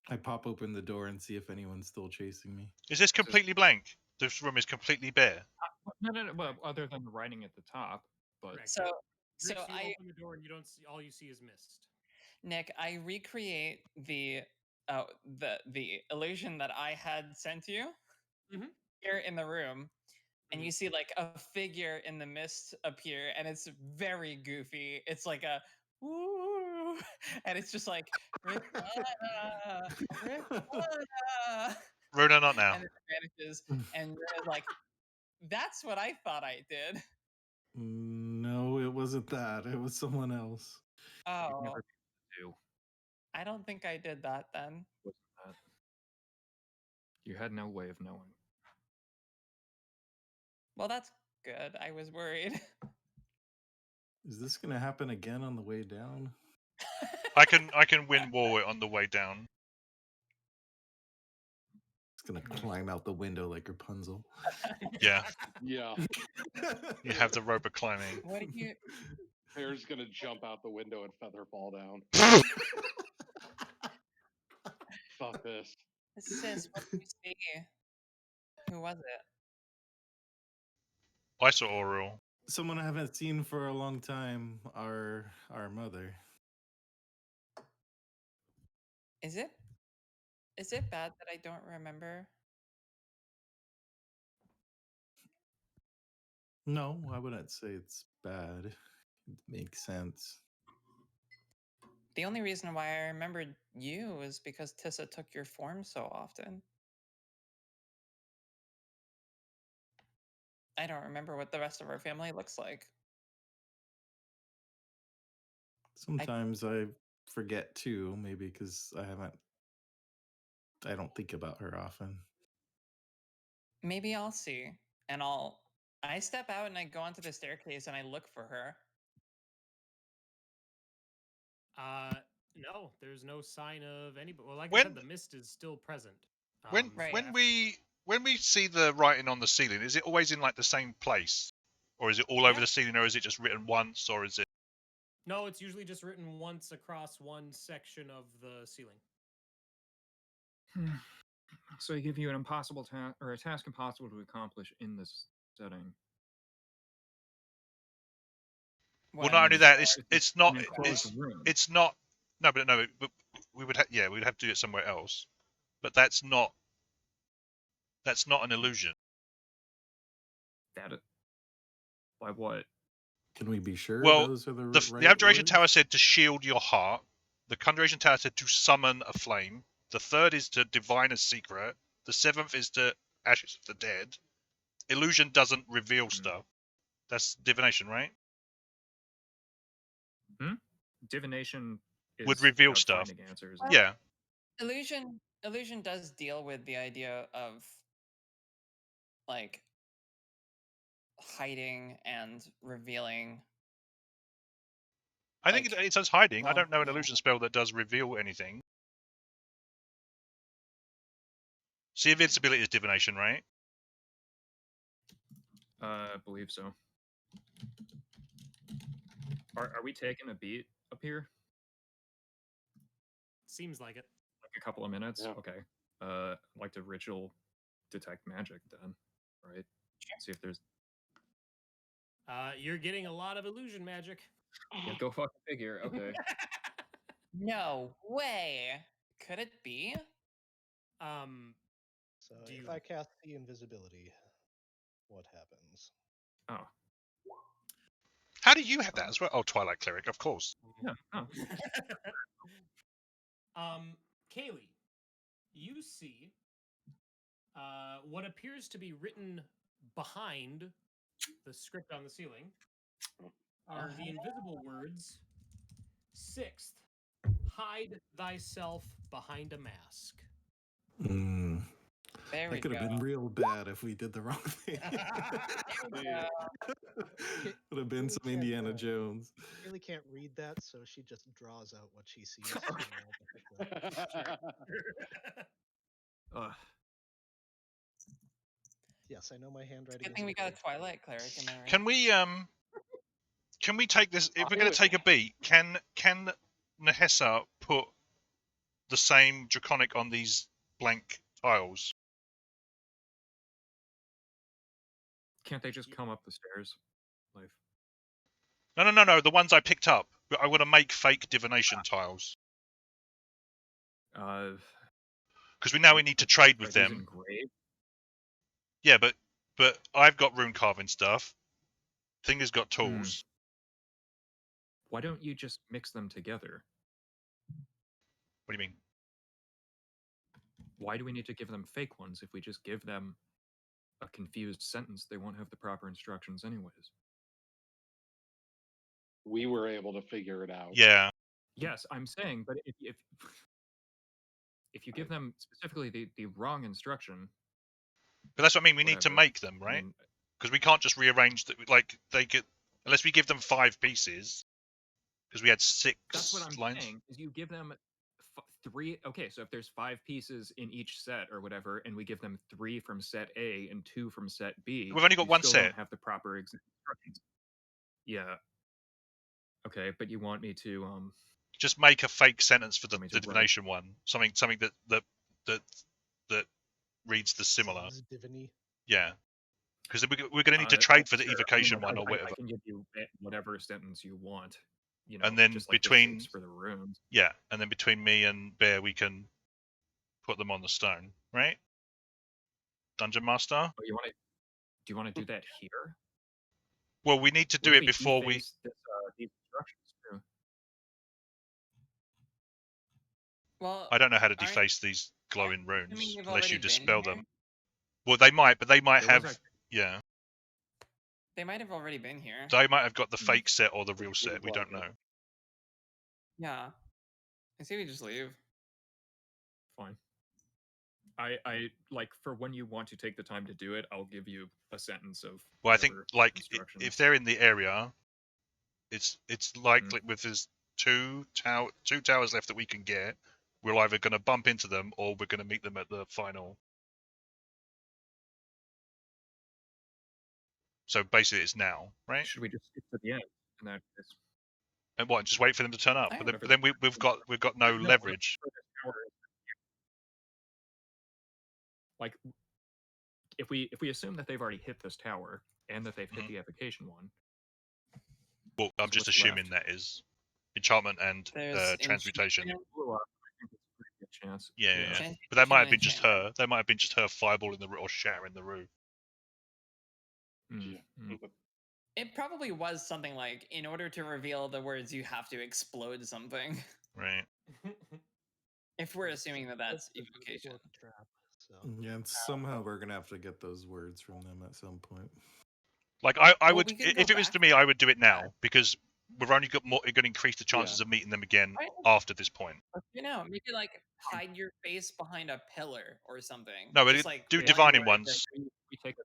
I pop open the door and see if anyone's still chasing me. Is this completely blank? This room is completely bare. No. Well, other than the writing at the top, but Correct. So Drix, you I open the door and you don't see. All you see is mist. Nick, I recreate the illusion that I had sent you Mhm. here in the room, and Mhm. you see like a figure in the mist appear, and it's very goofy. It's like a woo, and it's just like Rixana, Rixana, Runa, not now. and it vanishes, and you're like, "That's what I thought I did." No, it wasn't that. It was someone else. you'd Oh, never be able to do. I don't think I did that then. Wasn't that? You had no way of knowing. Well, that's good. I was worried. Is this gonna happen again on the way down? I can wind wall it on the way down. It's gonna climb out the window like Rapunzel. Yeah. Yeah. You have the rope of climbing. What do you? Bear's gonna jump out the window and feather fall down. Fuck this. Sis, what did you see? Who was it? I saw Oriel. Someone I haven't seen for a long time. Our mother. Is it bad that I don't remember? No, I wouldn't say it's bad. It makes sense. The only reason why I remembered you is because Tissa took your form so often. I don't remember what the rest of our family looks like. Sometimes I forget too, maybe because I don't think about her often. Maybe I'll see. And I step out and I go onto the staircase and I look for her. No, there's no sign of anybody. Well, like I When- said, the mist is still present. When Right. when we see the writing on the ceiling, is it always in like the same place, or is it all over Yeah. the ceiling, or is it just written once, or is it? No, it's usually just written once across one section of the ceiling. So I give you an impossible task, or a task impossible to accomplish in this setting. Well, not only And that, it's it's not an enclosed room. it's not. No, but we would we'd have to do it somewhere else. But that's not an illusion. That by what? Can we be sure Well, those are the The right Abjuration words? Tower said to shield your heart. The Conjuration Tower said to summon a flame. The third is to divine a secret. The seventh is to ashes of the dead. Illusion doesn't reveal stuff. That's divination, right? Divination is Would reveal about stuff. finding answers. Well, Yeah. Illusion does deal with the idea of like hiding and revealing. I think Like, it says hiding. I well, don't know an yeah. illusion spell that does reveal anything. See, invincibility is divination, right? I believe so. Are we taking a beat up here? Seems like it. Like a couple of minutes? Yeah. Okay. I'd like to ritual detect magic then, right? See if there's. You're getting a lot of illusion magic. Yeah, go fucking figure. Okay. No way. Could it be? So Do if you- I cast the invisibility, what happens? Oh. How do you have that as well? Oh, Twilight Cleric, of course. Yeah. Oh. Kaylee, you see what appears to be written behind the script on the ceiling are the invisible words: Sixth, hide thyself behind a mask. Mm, There we that could go. have been real bad if we did the wrong thing. Yeah. Would have been Really some can't, Indiana Jones. Really can't read that, so she just draws out what she sees. Ugh. Yes, I know my handwriting. Good is thing we got a good. Twilight Cleric, am I right? Can we take this? If we're going to take a beat, can Nehessa put the same draconic on these blank tiles? Can't they just come up the stairs? Life. No. The ones I picked up. But I want to make fake divination tiles because we need to trade with Are these them. engraved? Yeah, but I've got rune carving stuff. Thinger's got tools. Why don't you just mix them together? What do you mean? Why do we need to give them fake ones? If we just give them a confused sentence, they won't have the proper instructions anyways. We were able to figure it out. Yeah. Yes, I'm saying, but if you give them specifically the wrong instruction, But that's what I mean. We need to whatever. make them, I right? mean, Because we can't just rearrange that. Like they get unless we give them 5 pieces. Because we had 6 that's what I'm lines. saying. Is you give them 3. Okay, so if there's 5 pieces in each set or whatever, and we give them 3 from set A and 2 from set B, We've only got you one still set. don't have the proper instructions. Yeah. Okay, but you want me to Just make a fake sentence for the Want me to write- divination one. Something that reads the similar. Says Diviny. Yeah. Because we're going to need to oh, trade for the sure, I mean, evocation one or I whatever. can give you whatever sentence you want. You know, And then just like the between shapes for the runes. yeah, and then between me and Bear, we can put them on the stone, right? Dungeon Master. Oh, do you want to do that here? Well, we need to do What if it before we. deface these instructions too? Well, I don't know how to aren't- deface these glowing assuming runes they've unless you already been dispel here? them. Well, they might, but they might There was have. actually- Yeah, They might have already been here. they might have got the Mhm. fake set or the real set. We don't know. Yeah. I say we just leave. Fine. I like for when you want to take the time to do it, I'll give you a sentence of. Well, I think whatever like instructions. if they're in the area, it's likely with there's two towers left that we can get. We're either going to bump into them or we're going to meet them at the final. So basically, it's now, right? Should we just skip to the end? In that case? And what? Just wait for them to turn up. I But don't then we've got no leverage. Like, if we assume that they've already hit this tower and that they've hit Mhm. the evocation one, Well, I'm So just what's assuming left? that is enchantment and There's transmutation. enchantment, blew up, I think it's a pretty good chance. Yeah. But that transmutation, might have and been just her. enchantment. That might have been just her fireballing the or shattering the roof. Mm, mm. It probably was something like, in order to reveal the words, you have to explode something. Right. If we're assuming that that's It's a evocation. book trap, so. Yeah, and somehow we're gonna have to get those words from them at some point. Like I Well, would we can go if it was back to me, I would do it now because we've only got more. It's going to increase the chances Yeah. of meeting them again Right. after this point. You know, make it like hide your face behind a pillar or something. No, but just like do with- divining Like, ones. we take a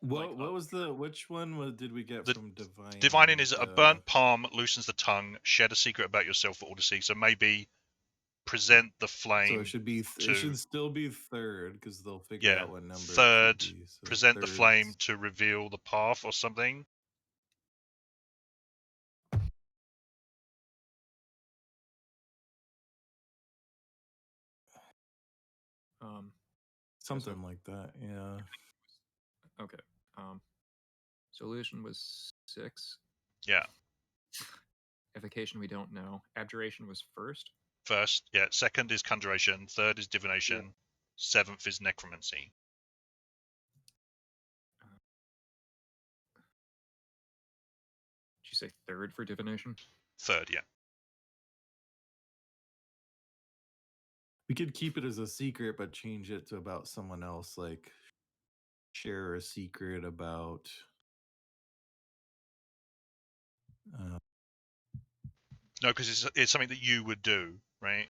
What Like, was the which one did we get The from Divine? Divining is a burnt palm loosens the tongue, shed a secret about yourself for all to see. So maybe present the flame. So it should be to- it should still be third because they'll figure Yeah, out what number. third, it should be. So present the third. flame to reveal the path or something. Something like that. Yeah. Okay. Solution was 6. Yeah. Evocation we don't know. Abjuration was first. First, yeah. Second is conjuration. Third is divination. Seventh is necromancy. Did you say third for divination? Third, yeah. We could keep it as a secret, but change it to about someone else, like share a secret about. No, because it's something that you would do, right?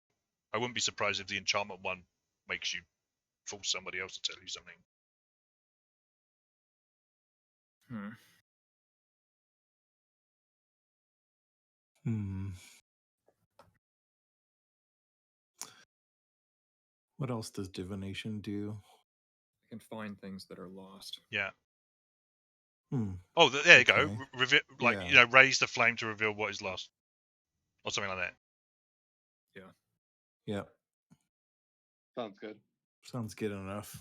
I wouldn't be surprised if the enchantment one makes you force somebody else to tell you something. What else does divination do? I can find things that are lost. Yeah. Hmm. Oh, there you go. Okay. Like Yeah. raise the flame to reveal what is lost, or something like that. Yep. Sounds good. Sounds good enough.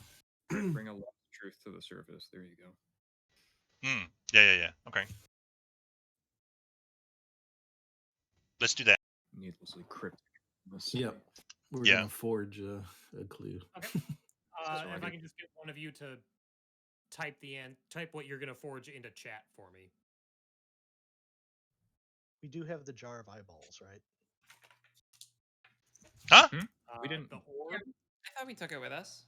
Bring a lot of truth to the surface. There you go. Yeah. Okay. Let's do that. Needlessly cryptic. Yep. We're Yeah. gonna forge a clue. Okay. If I can just get one of you to type what you're gonna forge into chat for me. We do have the jar of eyeballs, right? Huh? We didn't- The orb. I thought we took it with us.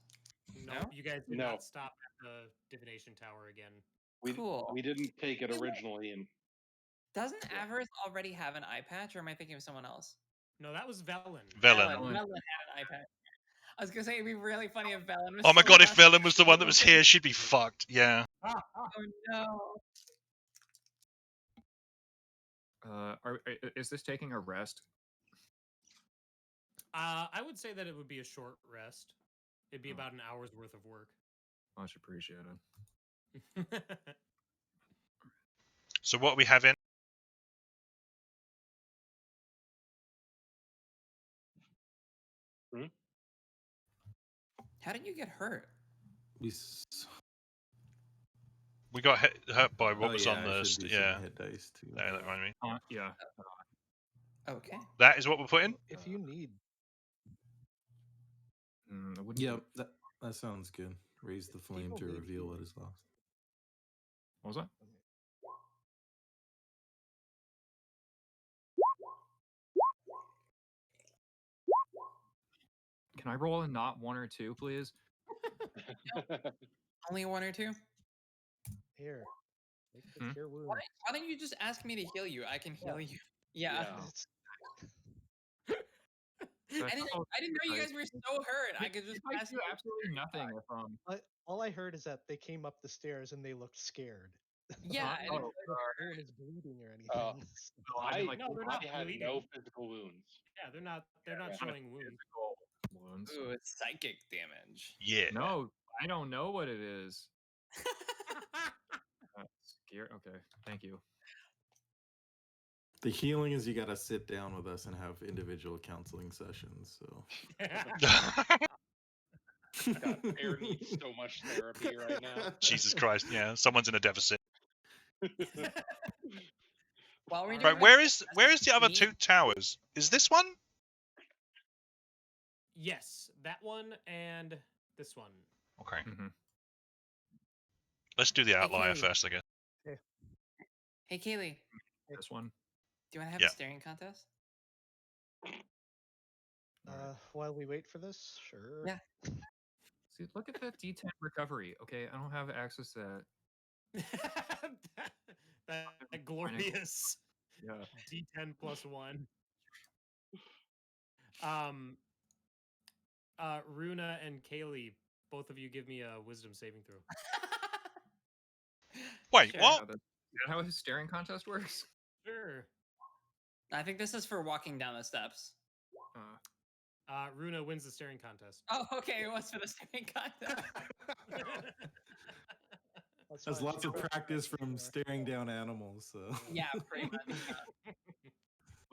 No, No? you guys did No. not stop at the Divination Tower again. Cool. We didn't take it originally, and Doesn't Avarice already have an eye patch, or am I thinking of someone else? No, that was Velen. Velen. Velen had an eye patch. I was gonna say it'd be really funny if Velen was. Oh my still god, if with us. Velen was the one that was here, she'd be fucked. Yeah. Oh no. Is this taking a rest? I would say that it would be a short rest. It'd be about an hour's worth of work. Much appreciated. So what are we having? How did you get hurt? We got hurt by what Oh, was yeah, on I the should do yeah. some hit dice too. That remind me. Yeah. Okay. That is what we're putting. If you need, I wouldn't. Yep, that sounds good. Raise the flame People to need reveal what healing. is lost. What was that? Can I roll a not 1 or 2, please? Only 1 or 2? here, take the Hmm? cure wound. Why don't you just ask me to heal you? I can heal you. Yeah. It's- I didn't know you guys were so hurt. I could just I pass do absolutely nothing if all I heard is that they came up the stairs and they looked scared. Yeah, Like, I no didn't- one is bleeding or anything. Oh. No, they're not I had bleeding. no physical wounds. Yeah, they're not showing wounds. physical wounds. Ooh, it's psychic damage. Yeah. No, I don't know what it is. Scare. Okay, thank you. The healing is you got to sit down with us and have individual counseling sessions. So God, Bear needs so much therapy right now. Jesus Christ! Yeah, someone's in a deficit. While we're Right, doing where is the other me- 2 towers? Is this one? Yes, that one and this one. Okay. Mm-hmm. Let's do the outlier Kaylee. first, I guess. Hey, Kaylee, This one. do you want to have Yeah. a staring contest? While we wait for this, sure. Yeah. See, look at that D10 recovery. Okay, I don't have access to that. that glorious Yeah. D10 plus 1. Runa and Kaylee, both of you give me a wisdom saving throw. Wait, Sure. what? Is that how a staring contest works? Sure. I think this is for walking down the steps. Runa wins the staring contest. Oh, okay. It was for the staring contest. Has lots of practice from staring down animals. So Yeah, pretty much. We've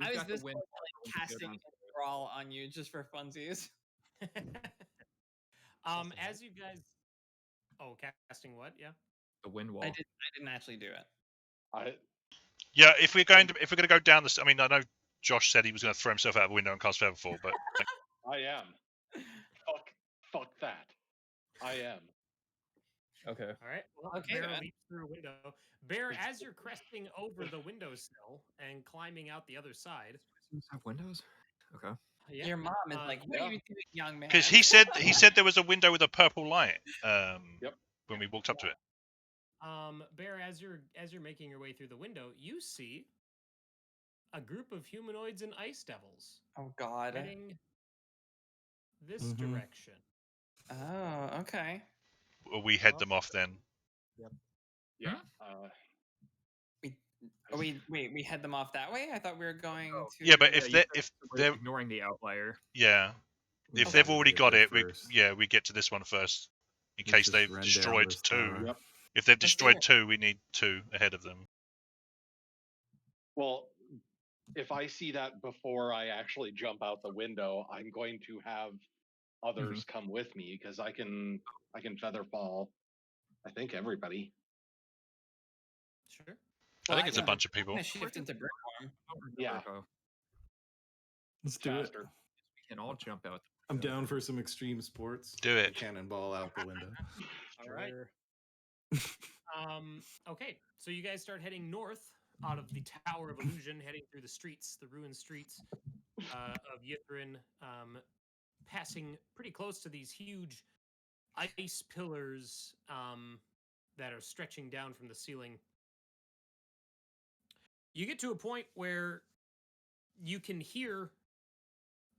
I was got the this wind. close to, like, casting Brawl on you just for funsies. As you guys, casting what? Yeah. The wind wall. I didn't actually do it. Yeah, if we're going to go down this, I mean, I know Josh said he was going to throw himself out the window and cast Featherfall, but I am. Fuck that. I am. Okay. All right. Well, Okay, Bear then. leaps through a window. Bear, as you're cresting over the windowsill and climbing out the other side. Does have windows? Okay. Yeah. Your mom is like, "What yeah. are you doing, young man?" because he said there was a window with a purple light Yep. when we walked up to it. Bear, as you're making your way through the window, you see a group of humanoids and ice devils Oh God. heading this Mhm. direction. Oh, okay. Well, we head them off then. Yeah. We head them off that way. I thought we were going to. Yeah, but if you they said if we're they're ignoring the outlier. yeah, if Okay. they've already Get got there it, first. we get to this one first in Let's case just they've run down destroyed this 2. tower. Yep. If they've do destroyed it. 2, we need 2 ahead of them. Well, if I see that before I actually jump out the window, I'm going to have others come with me because I can feather fall. I think everybody. Sure. I think it's a I'm bunch of people. gonna shift into brick form. Yeah. Let's do it. Faster. We can all jump out. I'm down for some extreme sports. Do it. Cannonball out the window. All right. Okay, so you guys start heading north out of the Tower of Illusion, heading through the streets, the ruined streets of Yithrin, passing pretty close to these huge ice pillars that are stretching down from the ceiling. You get to a point where you can hear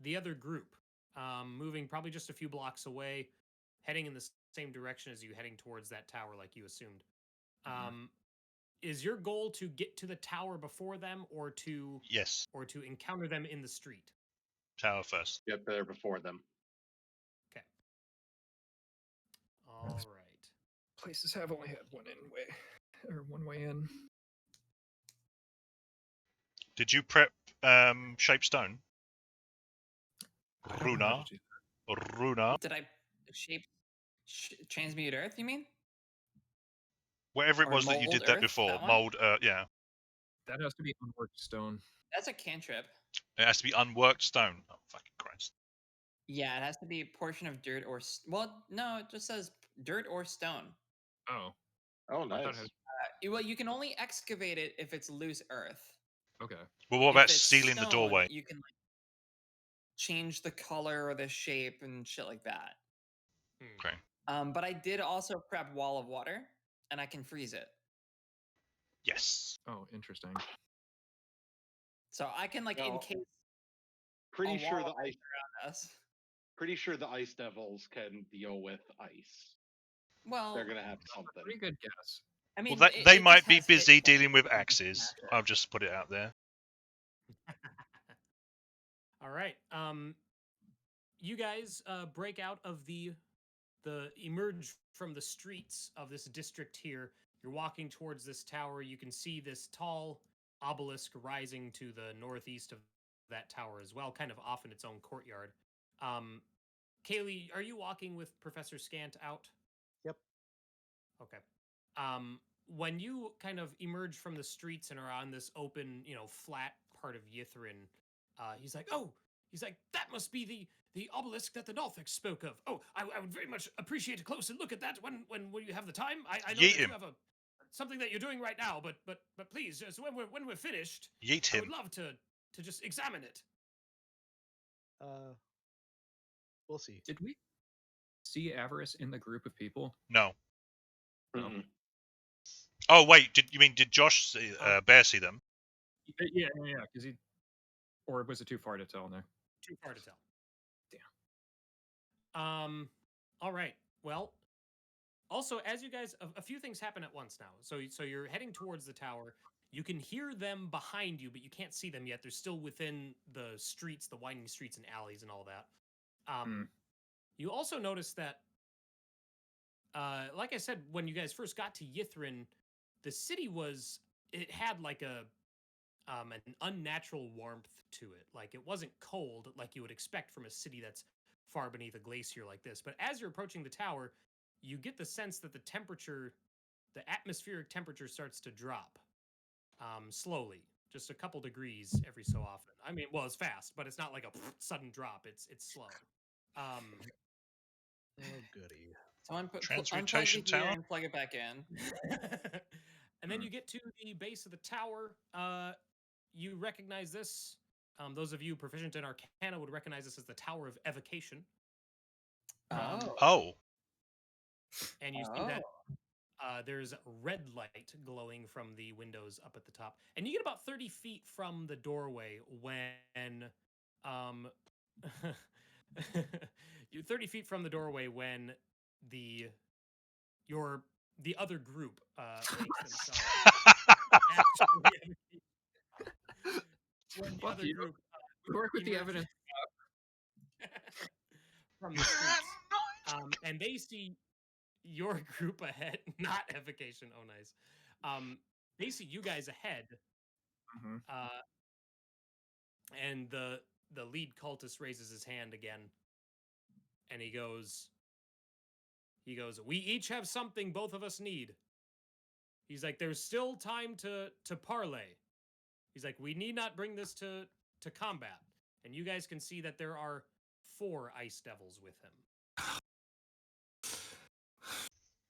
the other group moving probably just a few blocks away, heading in the same direction as you, heading towards that tower like you assumed. Is your goal to get to the tower before them, or to Yes, encounter them in the street? tower first. Get there before them. Okay. All right. Places have only had one way in. Did you prep shape stone? I don't know how Runa? to do that. Runa, Did I shape transmute Earth? You mean? whatever it Or was that you mold did that Earth, before, that one? mold. Yeah, That has to be unworked stone. That's a cantrip. it has to be unworked stone. Oh fucking Christ! Yeah, it has to be a portion of dirt or well, no, it just says dirt or stone. Oh, Oh, I thought nice. it had, Well, you can only excavate it if it's loose earth. okay. Well, what If about it's sealing the stone, doorway? you can like change the color or the shape and shit like that. Okay. But I did also prep wall of water, and I can freeze it. Yes. Oh, interesting. So I can like Now, encase Pretty a sure wall the of ice. ice around us. Pretty sure the ice devils can deal with ice. Well, They're gonna have something. Pretty good guess. I mean, Well, they it might just be has hit busy points, dealing with so you can axes. smash it. I'll just put it out there. All right. You guys break out of the emerge from the streets of this district here. You're walking towards this tower. You can see this tall obelisk rising to the northeast of that tower as well, kind of off in its own courtyard. Kaylee, are you walking with Professor Scant out? Yep. Okay. When you kind of emerge from the streets and are on this open, flat part of Yithrin, he's like, "Oh, that must be the obelisk that the Nolfics spoke of. Oh, I would very much appreciate a closer look at that when you have the time. I know Yeet that him. you have something that you're doing right now, but please, just when we're finished, Yeet I would him. love to just examine it." We'll see. Did we see Avarice in the group of people? No. No. Mm-mm. Oh wait, did Josh see, Bear see them? Yeah, because he, or was it too far to tell now? Too far to tell. Damn. All right. Well, also, as you guys, a few things happen at once now. So you're heading towards the tower. You can hear them behind you, but you can't see them yet. They're still within the streets, the winding streets and alleys and all that. You also notice that, like I said, when you guys first got to Yithrin, the city it had like an unnatural warmth to it. Like it wasn't cold like you would expect from a city that's far beneath a glacier like this. But as you're approaching the tower, you get the sense that the atmospheric temperature starts to drop slowly, just a couple degrees every so often. I mean, well, it's fast, but it's not like a sudden drop. It's slow. Oh, goody. Someone unplug Transmutation the heater tower? and plug it back in. And then you get to the base of the tower. You recognize this. Those of you proficient in Arcana would recognize this as the Tower of Evocation. Oh. And you see that there's red light glowing from the windows up at the top. And you get about 30 feet from the doorway when you're 30 feet from the doorway when the other group makes themselves actually when the Fuck other you. group Work with the emerges evidence. from the streets. And they see your group ahead, not evocation. Oh, nice. They see you guys ahead, and the lead cultist raises his hand again, and he goes, "We each have something both of us need." He's like, "There's still time to parley." He's like, "We need not bring this to combat." And you guys can see that there are 4 ice devils with him.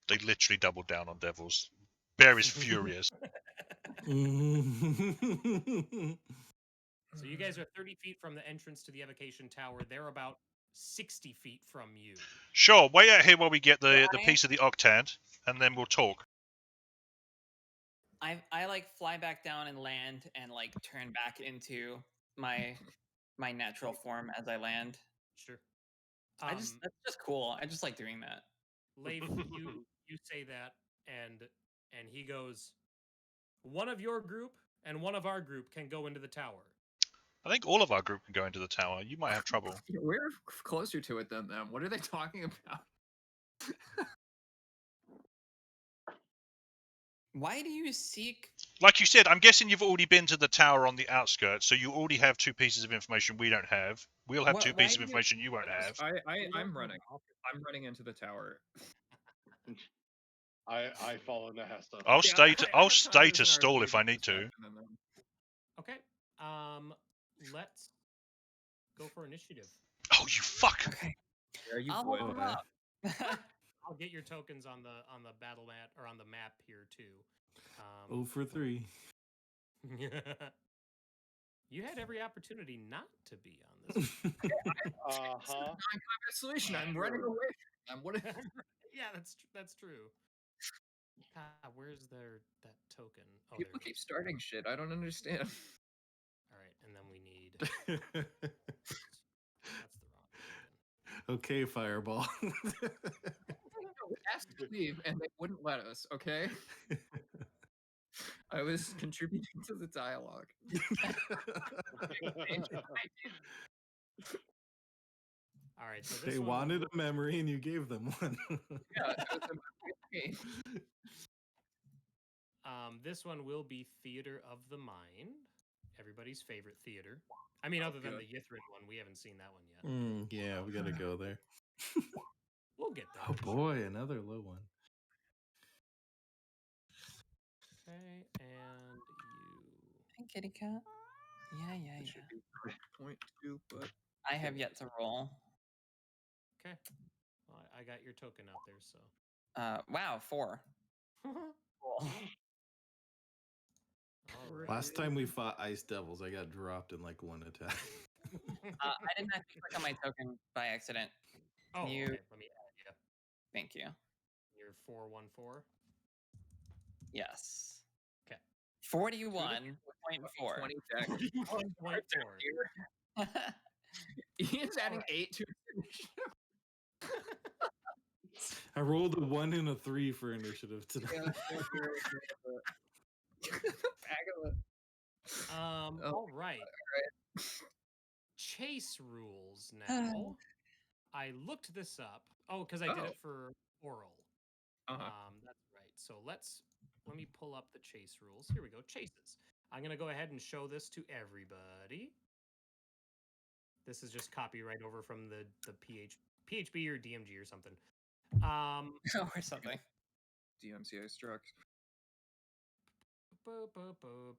They literally doubled down on devils. Bear is furious. So you guys are 30 feet from the entrance to the evocation tower. They're about 60 feet from you. Sure, wait out here while we get the Right. piece of the octad, and then we'll talk. I like fly back down and land and like turn back into my natural form as I land. Sure. That's just cool. I just like doing that. Leif, you say that, and he goes, "One of your group and one of our group can go into the tower." I think all of our group can go into the tower. You might have trouble. We're closer to it than them. What are they talking about? Why do you seek? Like you said, I'm guessing you've already been to the tower on the outskirts, so you already have 2 pieces of information we don't have. We'll have 2 Why pieces of do you? information you won't have. I'm running. I'm running into the tower. I fall into Hesta. I'll Yeah, stay to I I'll have stay confidence to in our stall We if I can need just to. happen and then- Okay. Let's go for initiative. Oh, you fuck! Okay. Yeah, you I'll would. hold 'em up. I'll get your tokens on the battle mat or on the map here too. 0 for 3. You had every opportunity not to be on this. Uh-huh. Non-combat solution. I'm running Sure. away. I'm what? Yeah, that's true. God, where's that token? Oh, People there it keep is. starting shit. I don't understand. All right, and then we need. That's the wrong token. Okay, Fireball. We asked to leave and they wouldn't let us. Okay. I was contributing to the dialogue. All right, so this They one wanted will- a memory and you gave them one. Yeah, it was a game. This one will be Theater of the Mind, everybody's favorite theater. I mean, other than good. the Yithrin one, we haven't seen that one yet. Yeah, we gotta go there. We'll get there. Oh for sure. boy, another low one. Okay, and you. Hey, kitty cat. Yeah. It should be 0.2, but I have yet to roll. Okay. Well, I got your token out there, so. Wow, 4. Cool. All Last time we fought Ice Devils, I got dropped in like 1 attack. I didn't have to click on my token by accident. Oh, You- okay. Let me add you. Thank you. You're 414. Yes. Okay. 41.4. 20 deck. 41.4. Ian's adding Alright. 8 to initiative. I rolled a 1 and a 3 for initiative today. All right. Chase rules now. I looked this up. Oh, because I did it for oral. That's right. So let me pull up the chase rules. Here we go. Chases. I'm gonna go ahead and show this to everybody. This is just copy right over from the PHB or DMG or something. Or something. DMCA struck.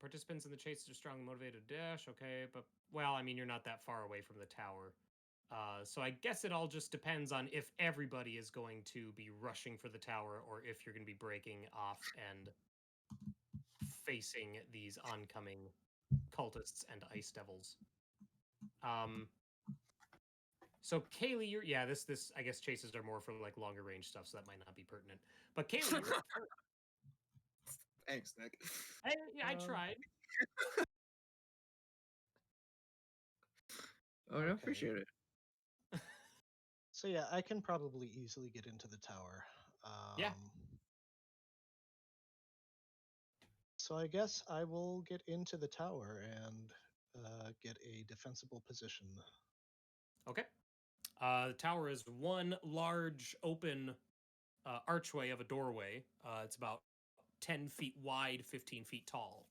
Participants in the chase are strongly motivated to dash. Okay, but well, I mean, you're not that far away from the tower. So I guess it all just depends on if everybody is going to be rushing for the tower or if you're going to be breaking off and facing these oncoming cultists and ice devils. So Kaylee, this I guess chases are more for like longer range stuff, so that might not be pertinent. But Kaylee, you're up first. Thanks, Nick. I tried. Oh, I appreciate it. So yeah, I can probably easily get into the tower. Yeah. So I guess I will get into the tower and get a defensible position. Okay. The tower is one large open archway of a doorway. It's about 10 feet wide, 15 feet tall.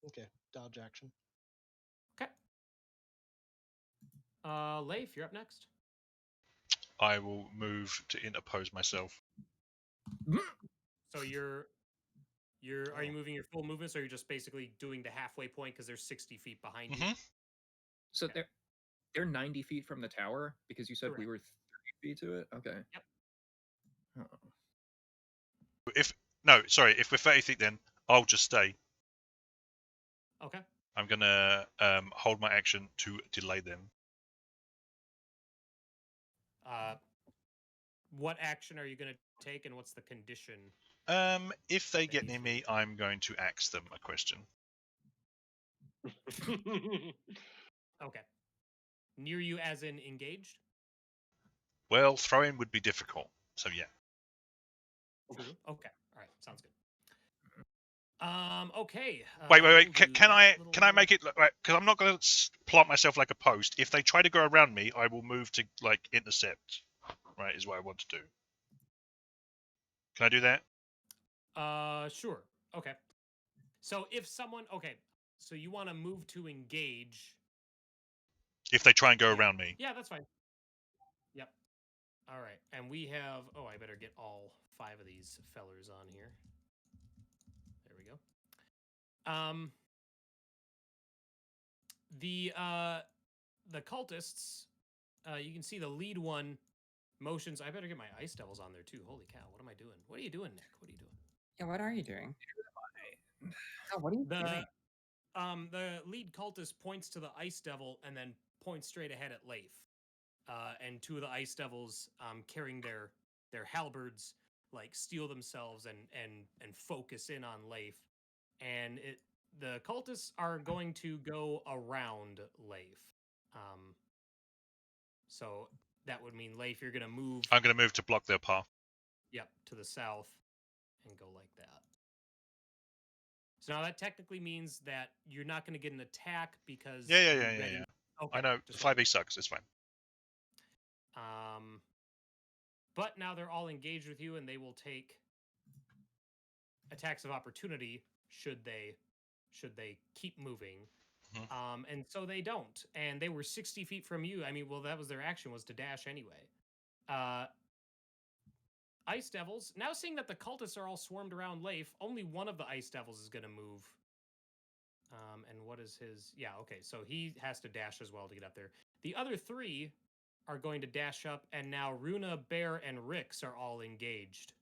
Okay, dodge action. Okay. Leif, you're up next. I will move to interpose myself. So are you moving your full movements, or are you just basically doing the halfway point because they're 60 feet behind you? So Okay. they're 90 feet from the tower because you said we Correct. were 30 feet to it. Okay. Yep. If we're 30 feet, then I'll just stay. Okay. I'm gonna hold my action to delay them. What action are you going to take, and what's the condition? If they get you near think? me, I'm going to ask them a question. Okay. Near you as in engaged? Well, throwing would be difficult, so yeah. Okay. All right. Sounds good. Okay. Wait. we'll do Can that I make it right? Because I'm not going to plant myself like a post. If they try to go around me, I will move to like intercept. Right, is what I want to do. Can I do that? Sure. Okay. So if someone, okay, so you want to move to engage. If they try and go Yeah. around me. Yeah, that's fine. Yep. All right. And we have, oh, I better get all 5 of these fellers on here. There we go. The cultists, you can see the lead one motions. I better get my ice devils on there too. Holy cow, what am I doing? What are you doing, Nick? What are you doing? Yeah, what are you doing? Oh, what are you doing? The lead cultist points to the ice devil and then points straight ahead at Leif. And 2 of the ice devils, carrying their halberds, like steel themselves and focus in on Leif. And the cultists are going to go around Leif. So that would mean, Leif, you're going to move. I'm going to move to block their path. Yep, to the south and go like that. So now that technically means that you're not going to get an attack because Yeah. you're ready. Okay, I know. just 5e sucks. It's fine. But now they're all engaged with you, and they will take attacks of opportunity should they keep moving. And so they don't, and they were 60 feet from you. I mean, well, that was their action, was to dash anyway. Ice devils, now seeing that the cultists are all swarmed around Leif, only one of the ice devils is going to move. And what is his? Yeah, okay, so he has to dash as well to get up there. The other 3 are going to dash up, and now Runa, Bear, and Rix are all engaged.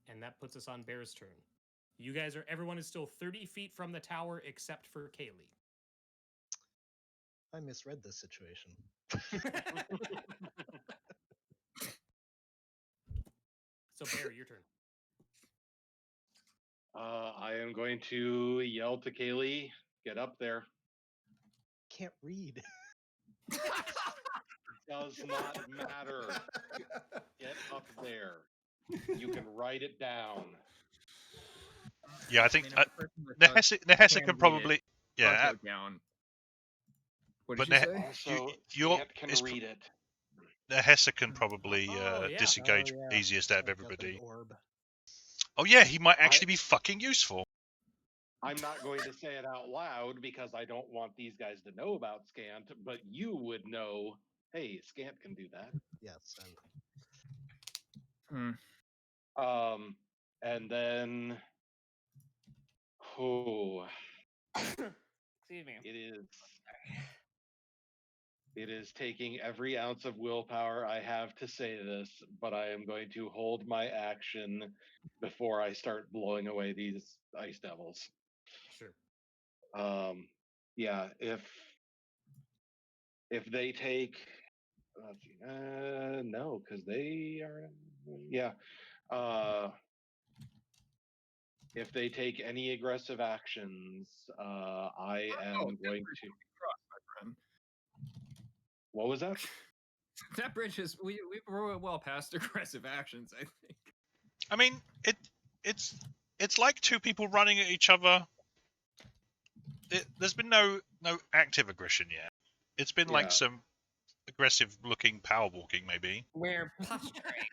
And that puts us on Bear's turn. You guys are, everyone is still 30 feet from the tower except for Kaylee. I misread this situation. So Bear, your turn. I am going to yell to Kaylee, get up there. Can't read. Does not matter. Get up there. You can write it down. Yeah, I think mean, if the person that does Nehessa can can read probably. it, Yeah, go down. What but did you say? Also, you're- Scant can it's read it. Nehessa can probably Oh, yeah. disengage Oh, yeah. easiest out of I've got the everybody. orb. Oh yeah, he might actually be fucking useful. I'm not going to say it out loud because I don't want these guys to know about Scant, but you would know, hey, Scant can do that. Yes, and And then Excuse me. It is taking every ounce of willpower I have to say this, but I am going to hold my action before I start blowing away these ice devils. Sure. Yeah, if they take no, because they are if they take any aggressive actions, I am going to. What was that? That bridge is we were well past aggressive actions, I think. I mean, it's like 2 people running at each other. There's been no active aggression yet. It's been like some aggressive looking power walking, maybe. We're posturing.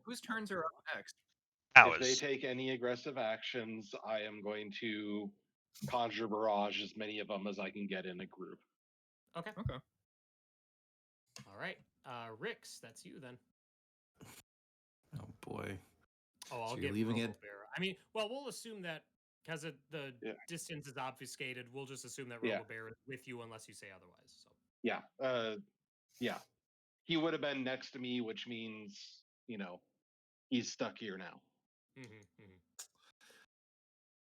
Whose turns are up next? Ours. If they take any aggressive actions, I am going to conjure barrage as many of them as I can get in a group. Okay. Okay. All right. Rix, that's you then. Oh boy. Oh, I'll So get you're leaving Robo it. Bear. I mean, well, we'll assume that because the distance is obfuscated, we'll just assume that Robo Bear is with you unless you say otherwise. So Yeah. He would have been next to me, which means, he's stuck here now.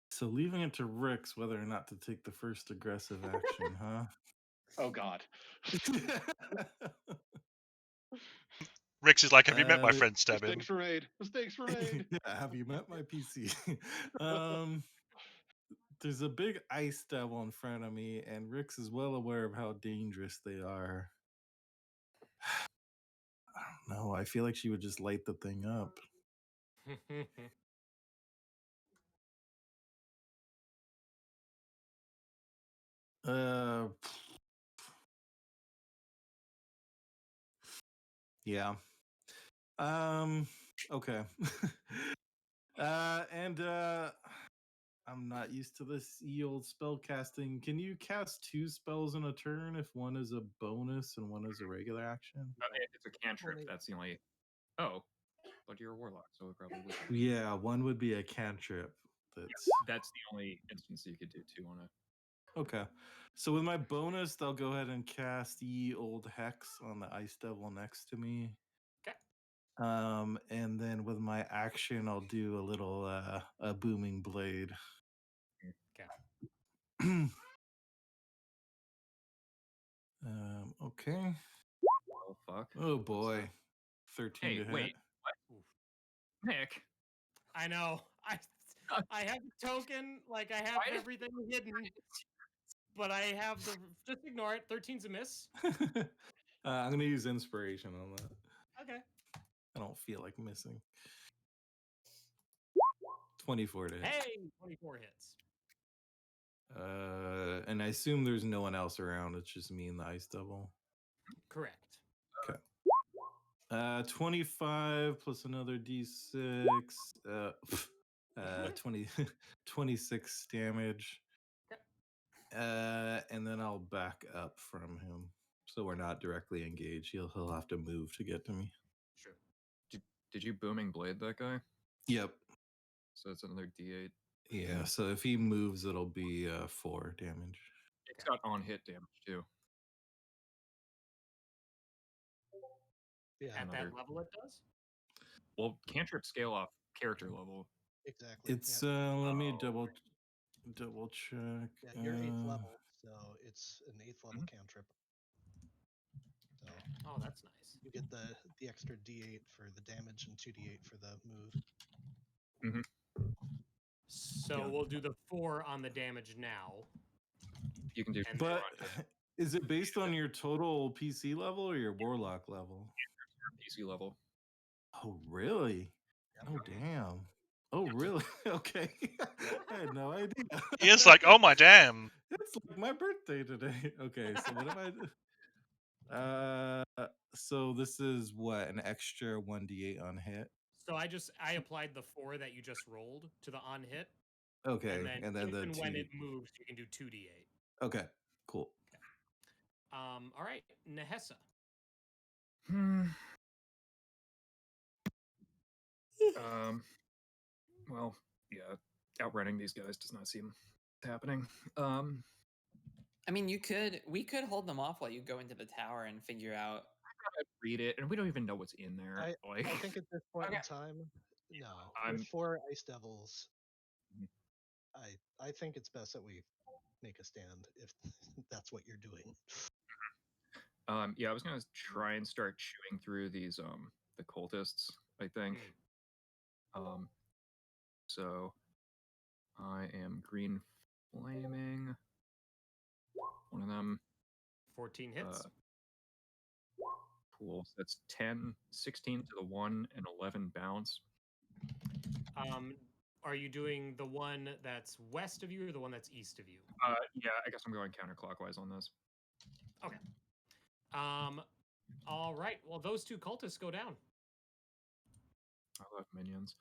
So leaving it to Rix whether or not to take the first aggressive action, huh? Oh God. Rix is like, have you met my friend Stebbin? Mistakes were made. Yeah, have you met my PC? There's a big ice devil in front of me, and Rix is well aware of how dangerous they are. I don't know. I feel like she would just light the thing up. Yeah. Okay. And I'm not used to this old spell casting. Can you cast 2 spells in a turn if one is a bonus and one is a regular action? If it's a cantrip, Only- that's the only. Oh, but you're a warlock, so it probably would. Be. Yeah, one would be a cantrip. That's the only instance you could do 2 on it. Okay. So with my bonus, I'll go ahead and cast Ye Old Hex on the Ice Devil next to me. Okay. And then with my action, I'll do a little a booming blade. Okay. Okay. Oh fuck. Oh boy. 13 Hey, to hit. wait. What? Nick. I know. I have the token, like I have Why did- everything hidden, but I have the. Just ignore it. 13's a miss. I'm gonna use inspiration on that. Okay. I don't feel like missing. 24 to hit. Hey, 24 hits. And I assume there's no one else around. It's just me and the Ice Devil. Correct. 25 plus another d6. 20, 26 damage. And then I'll back up from him, so we're not directly engaged. He'll have to move to get to me. Sure. Did you booming blade that guy? Yep. So it's another D8. Yeah. So if he moves, it'll be 4 damage. It's got on hit damage too. Yeah, At that Another- level, it does. Well, cantrip scale off character level. exactly. It's yeah. let me Oh. double check. Yeah, you're 8th level, so it's an 8th level Mhm. cantrip. So Oh, that's nice. you get the extra D8 for the damage and 2D8 for the move. So Yeah. we'll do the 4 on the damage now. You can do. And But on hit. is it based on your total PC level or your warlock level? PC level. Oh, really? Oh, damn. Oh, really? Okay. I had no idea. Ian's like, oh my damn. It's like my birthday today. Okay, so what am I doing? So this is what, an extra 1d8 on hit? So I applied the 4 that you just rolled to the on hit. Okay, And then, the if and when 2d. it moves, you can do 2d8. Okay, cool. All right, Nehessa. Well, yeah, outrunning these guys does not seem happening. I mean, we could hold them off while you go into the tower and figure out. Read it, and we don't even know what's in there. I Like, think at this point in Okay. time, no. I'm- With 4 Ice Devils, Mhm. I think it's best that we make a stand if that's what you're doing. yeah, I was gonna try and start chewing through these the cultists, I think. So I am green flaming one of them. 14 hits. Cool. So that's 10, 16 to the 1, and 11 bounce. Are you doing the one that's west of you or the one that's east of you? Yeah, I guess I'm going counterclockwise on this. Okay. All right. Well, those 2 cultists go down. I love minions.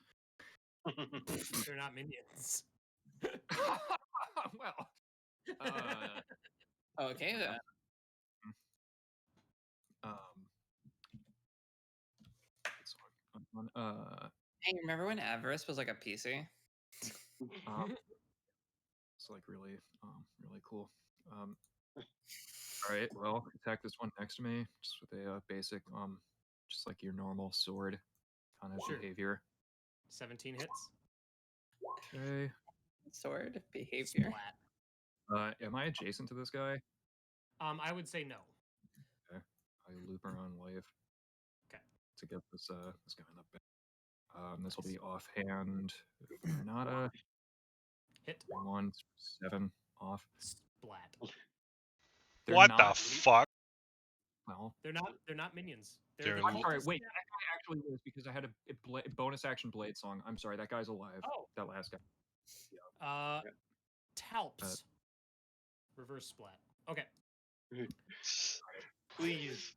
They're not minions. Well, Okay then. it's on, Hey, remember when Avarice was like a PC? it's like really, really cool. All right, well, attack this one next to me, just with a basic, just like your normal sword kind of Sure. behavior. 17 hits. Okay. Sword behavior. Splat. Am I adjacent to this guy? I would say no. Okay. I loop around life. Okay. To get this this guy in the back. This will be offhand. Granada. Hit. 1, 7 off. Splat. They're What not, the fuck? Well, They're not minions. They're the elite. I'm sorry. cultists Wait, that- that guy actually lives because I had a bonus action blade song. I'm sorry, that guy's alive. Oh. That last guy. Talps. Reverse splat. Okay. Please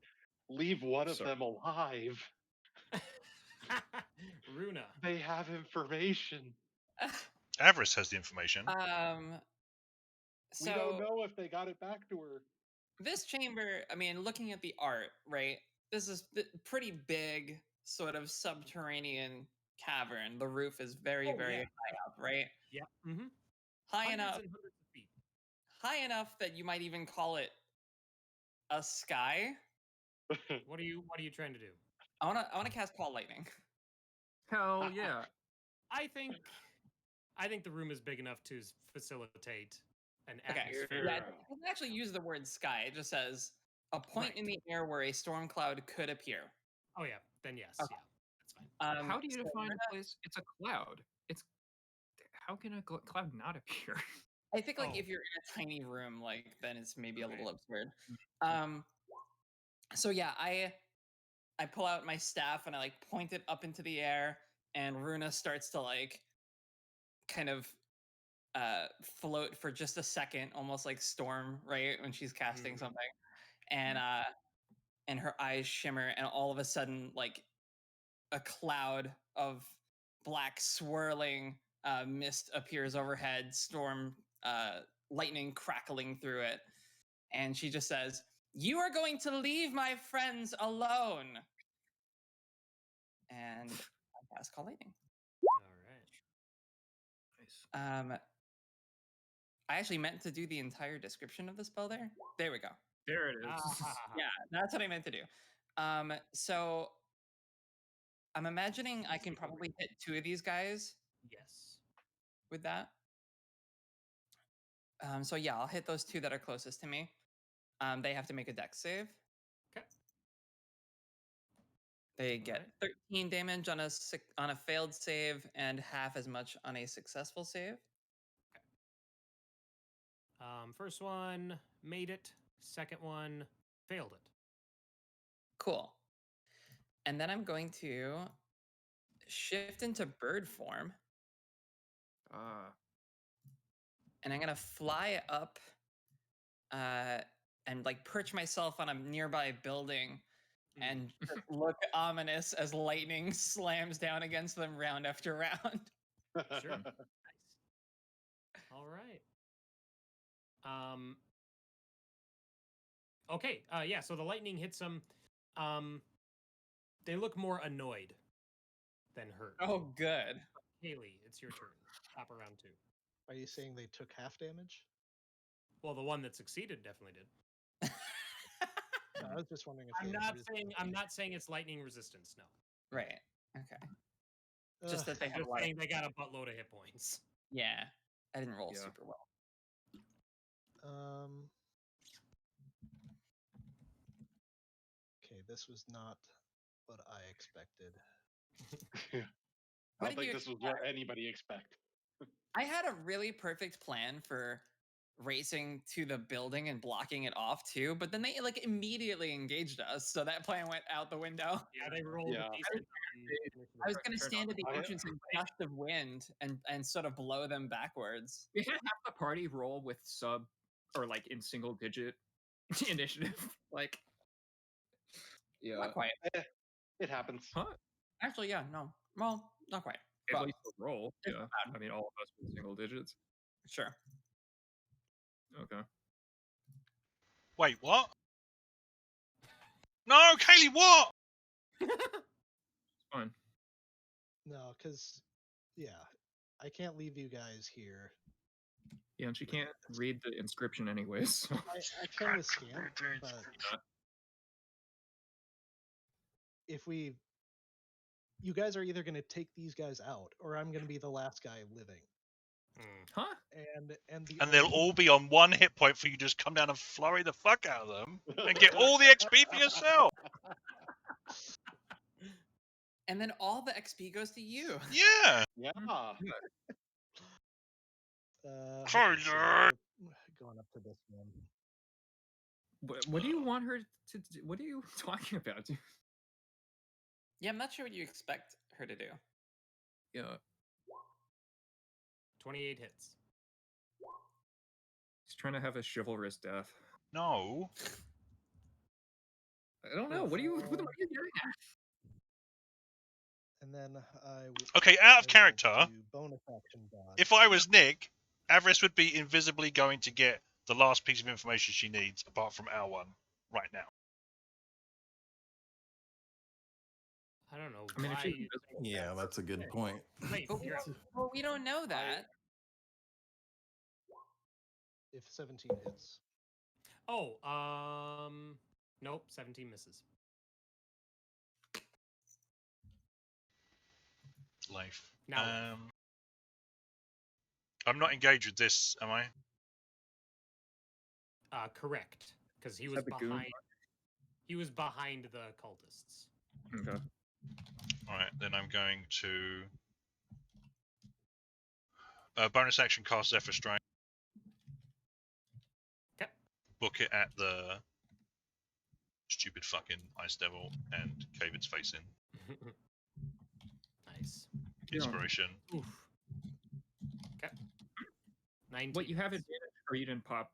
leave one of Sorry. them alive. Runa. They have information. Avarice has the information. We don't So know if they got it back to her. this chamber, I mean, looking at the art, right? This is pretty big, sort of subterranean cavern. The roof is very, Oh, very yeah. high up, right? Yeah. Mm-hmm. High Hundreds enough, and hundreds of feet. high enough that you might even call it a sky. What are you trying to do? I wanna cast Call Lightning. Hell yeah. I think the room is big enough to facilitate an Okay. atmosphere. Yeah, it doesn't actually use the word sky. It just says a point in the air where a storm cloud could appear. Oh yeah, then yes, Okay. yeah, that's fine. How do you so define we're a place? It's a cloud. It's how can a cloud not appear? I think like Oh. if you're in a tiny room, like then it's maybe a Right. little absurd. So yeah, I pull out my staff and I like point it up into the air, and Runa starts to like kind of float for just a second, almost like Storm, right? When she's casting Mhm. something. And her eyes shimmer, and all of a sudden, like a cloud of black swirling mist appears overhead, storm lightning crackling through it, and she just says, "You are going to leave my friends alone." And I cast Call Lightning. All right. Nice. I actually meant to do the entire description of the spell there. There we go. There it is. Yeah, that's what I meant to do. So I'm imagining I can probably hit 2 of these guys Yes. with that. So yeah, I'll hit those 2 that are closest to me. They have to make a dex save. Okay. They All get right. 13 damage on a failed save and half as much on a successful save. First one made it. Second one failed it. Cool. And then I'm going to shift into bird form, and I'm gonna fly up and like perch myself on a nearby building and just look ominous as lightning slams down against them round after round. Sure. Nice. All right. Okay. Yeah. So the lightning hits them. They look more annoyed than hurt. Oh, good. Haley, it's your turn. Top of round 2. Are you saying they took half damage? Well, the one that succeeded definitely did. No, I was just wondering if I'm they not resisted saying I'm damage. not saying it's lightning resistance. No. Right. Okay. Ugh, Just that they I'm have a just lot of. saying they got a buttload of hit points. Yeah. I didn't roll Yeah. super well. Okay, this was not what I expected. I What don't did you think this was what anybody expect. I had a really perfect plan for racing to the building and blocking it off too, but then they like immediately engaged us, so that plan went out the window. Yeah, they rolled Yeah. a decent I was gonna Turn stand on at the I- entrance and gust of wind and sort of blow them backwards. We had half the party roll with sub or like in single digit initiative. Like, yeah. Not quite. It happens. Huh? Actually, yeah, no. Well, not quite. At But least the roll. it's Yeah. bad. I mean, all of us with single digits. Sure. Okay. Wait, what? No, Kaylee, what? Fine. No, because, yeah, I can't leave you guys here. Yeah, and she can't read the inscription anyways. So. I can withstand, but if you guys are either going to take these guys out, or I'm going to be the last guy living. Huh? And they'll all be on 1 hit point for you to just come down and flurry the fuck out of them and get all the XP for yourself. And then all the XP goes to you. Yeah. Yeah. Closer. Going up to this one. What do you want her to do? What are you talking about, dude? Yeah, I'm not sure what you expect her to do. Yeah. 28 hits. He's trying to have a chivalrous death. No. I don't know. What are you getting at? And then Okay, out I of will character, do bonus action dodge. if I was Nick, Avarice would be invisibly going to get the last piece of information she needs, apart from our one, right now. I don't know I mean, if why. she's invisible, Yeah, that's a good point. Wait, But you're we don't know that. If 17 hits. Oh, nope, 17 misses. Life. Now Leif. I'm not engaged with this, am I? Correct, because he Is was that the goon? behind. He was behind the cultists. Okay. Alright, then I'm going to bonus action cast Zephyr Strike. Okay. Book it at the stupid fucking Ice Devil and cave its face in. Nice. Inspiration. Oof. Okay. 19. What, you have advantage, or you didn't pop?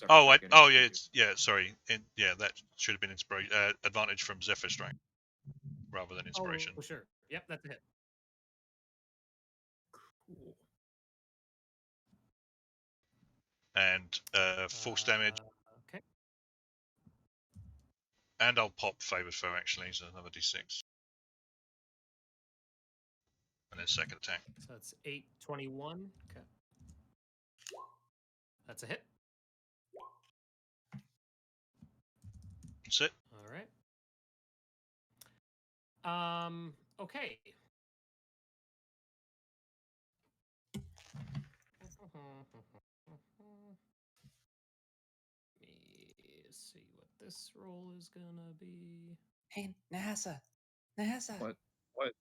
Oh, Zephyr Strike anyway, did you? sorry. That should have been inspiration. Advantage from Zephyr Strike rather than inspiration. Oh, sure. Yep, that's a hit. Cool. And force damage. Okay. And I'll pop Favored Foe actually, so another d6. And then second attack. So that's 8, 21. Okay. That's a hit. That's it. All right. Okay. Let me see what this roll is gonna be. Hey, Nahasa. Nahasa. What? What?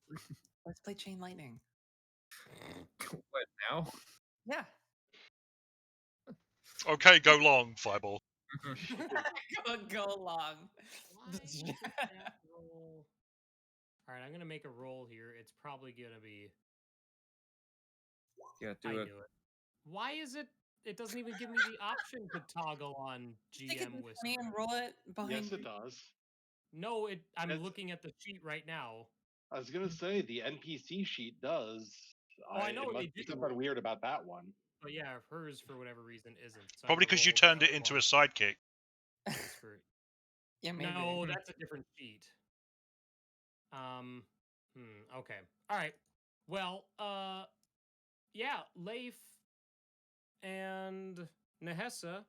Let's play Chain Lightning. What now? Yeah. Okay, go long, Fireball. go long. Why did that roll? All right, I'm gonna make a roll here. It's probably gonna be. Yeah, I do knew it. it. Why is it? It doesn't even give me the option to toggle on Stick it GM in Whisper. me and roll it behind Yes, it does. No, I'm It's- looking at the sheet right now. I was gonna say the NPC sheet does. Oh, I know it they must be do. something weird about that one. But yeah, hers for whatever reason isn't. So I'm Probably gonna because you roll turned the it other into one. a sidekick. Whisper. Yeah, maybe. No, that's a different sheet. Okay. All right. Well, yeah, Leif and Nehessa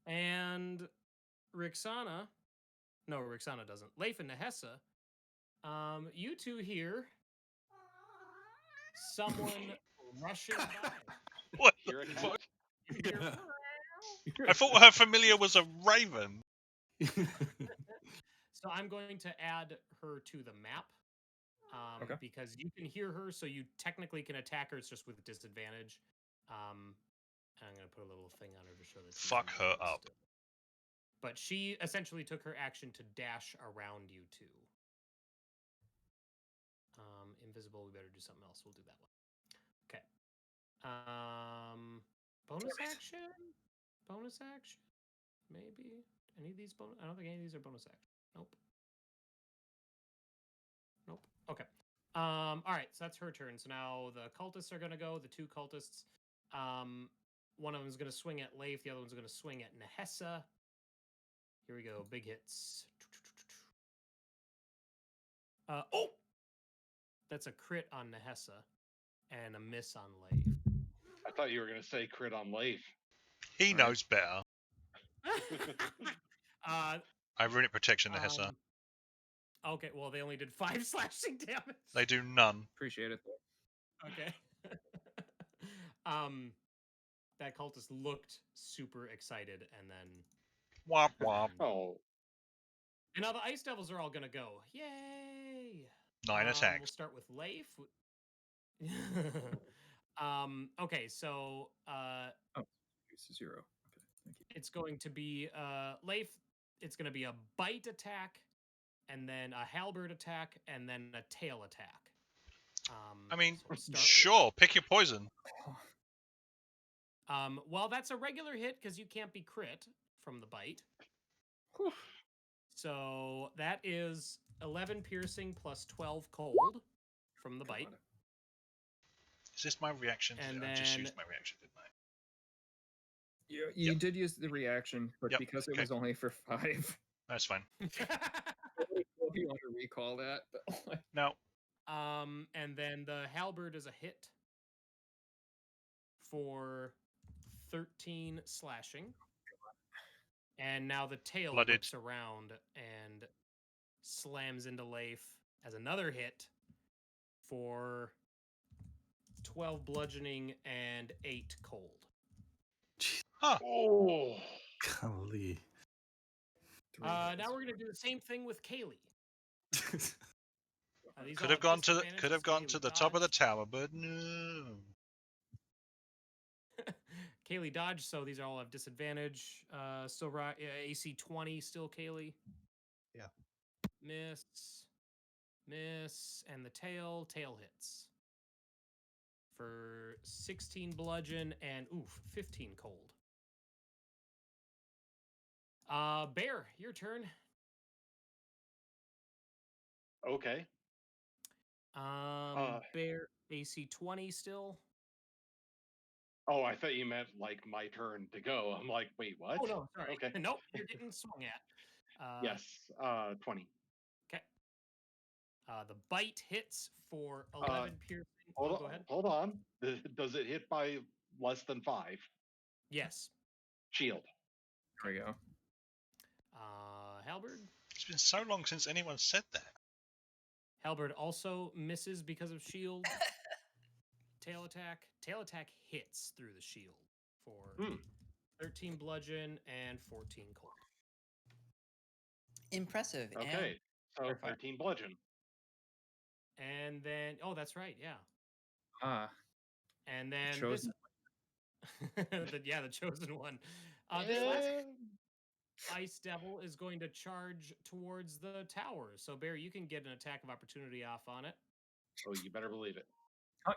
and Rixana. No, Rixana doesn't. Leif and Nehessa. You two here. Someone rushing by. What the Hear a fuck? cat? You hear, I thought her familiar was a raven. So I'm going to add her to the map. Okay. Because you can hear her, so you technically can attack her. It's just with disadvantage. And I'm going to put a little thing on her to show that she's Fuck her invisible up. still. But she essentially took her action to dash around you two. Invisible, we better do something else. We'll do that one. Okay. Bonus action? Bonus action? Maybe. Any of these bonus? I don't think any of these are bonus action. Nope. Nope. Okay. All right, so that's her turn. So now the cultists are gonna go. The two cultists. One of them is gonna swing at Leif. The other one's gonna swing at Nehessa. Here we go. Big hits. Oh, that's a crit on Nehessa and a miss on Leif. I thought you were gonna say crit on Leif. He knows better. I runic protection, Nehessa. Okay, well they only did 5 slashing damage. They do none. Appreciate it. Okay. That cultist looked super excited, and then Womp womp. Oh, and now the ice devils are all gonna go. Yay! 9 We'll attacks. start with Leif. Okay, so Use 0. Okay, thank you. it's going to be Leif. It's going to be a bite attack, and then a halberd attack, and then a tail attack. I mean, so we'll start sure, pick your poison. Well, that's a regular hit because you can't be crit from the bite. Whew. So that is 11 piercing plus 12 cold from the bite. God. Is this my reaction? And I just then- used my reaction, didn't I? You did use the reaction, but Yep, because it okay. was only for 5, That's fine. if you want to recall that. But No. And then the halberd is a hit for 13 slashing. And now the tail Blooded. whips around and slams into Leif as another hit for 12 bludgeoning and 8 cold. Huh. Oh, Golly. Now we're gonna do the same thing with Kaylee. These Could all have gone to the disadvantages. Kaylee top of the dodged. tower, but no. Kaylee dodged, so these all have disadvantage. Still AC 20, still Kaylee. Yeah. Miss, and the tail hits for 16 bludgeon and 15 cold. Bear, your turn. okay. Bear AC 20 still. Oh, I thought you meant like my turn to go. I'm like, wait, what? Oh no, sorry. Okay. Nope, you're getting swung at. Yes. 20. Okay. The bite hits for 11 piercing. Go ahead. Hold on. Does it hit by less than 5? Yes. Shield. there we go. Halberd. It's been so long since anyone said that. Halberd also misses because of shield. Tail attack. Tail attack hits through the shield for 13 bludgeon and 14 cold. Impressive. Okay. So terrifying. 13 bludgeon. And then, that's right, yeah. And then Chosen. the chosen one. This last Ice Devil is going to charge towards the tower. So, Bear, you can get an attack of opportunity off on it. Oh, you better believe it.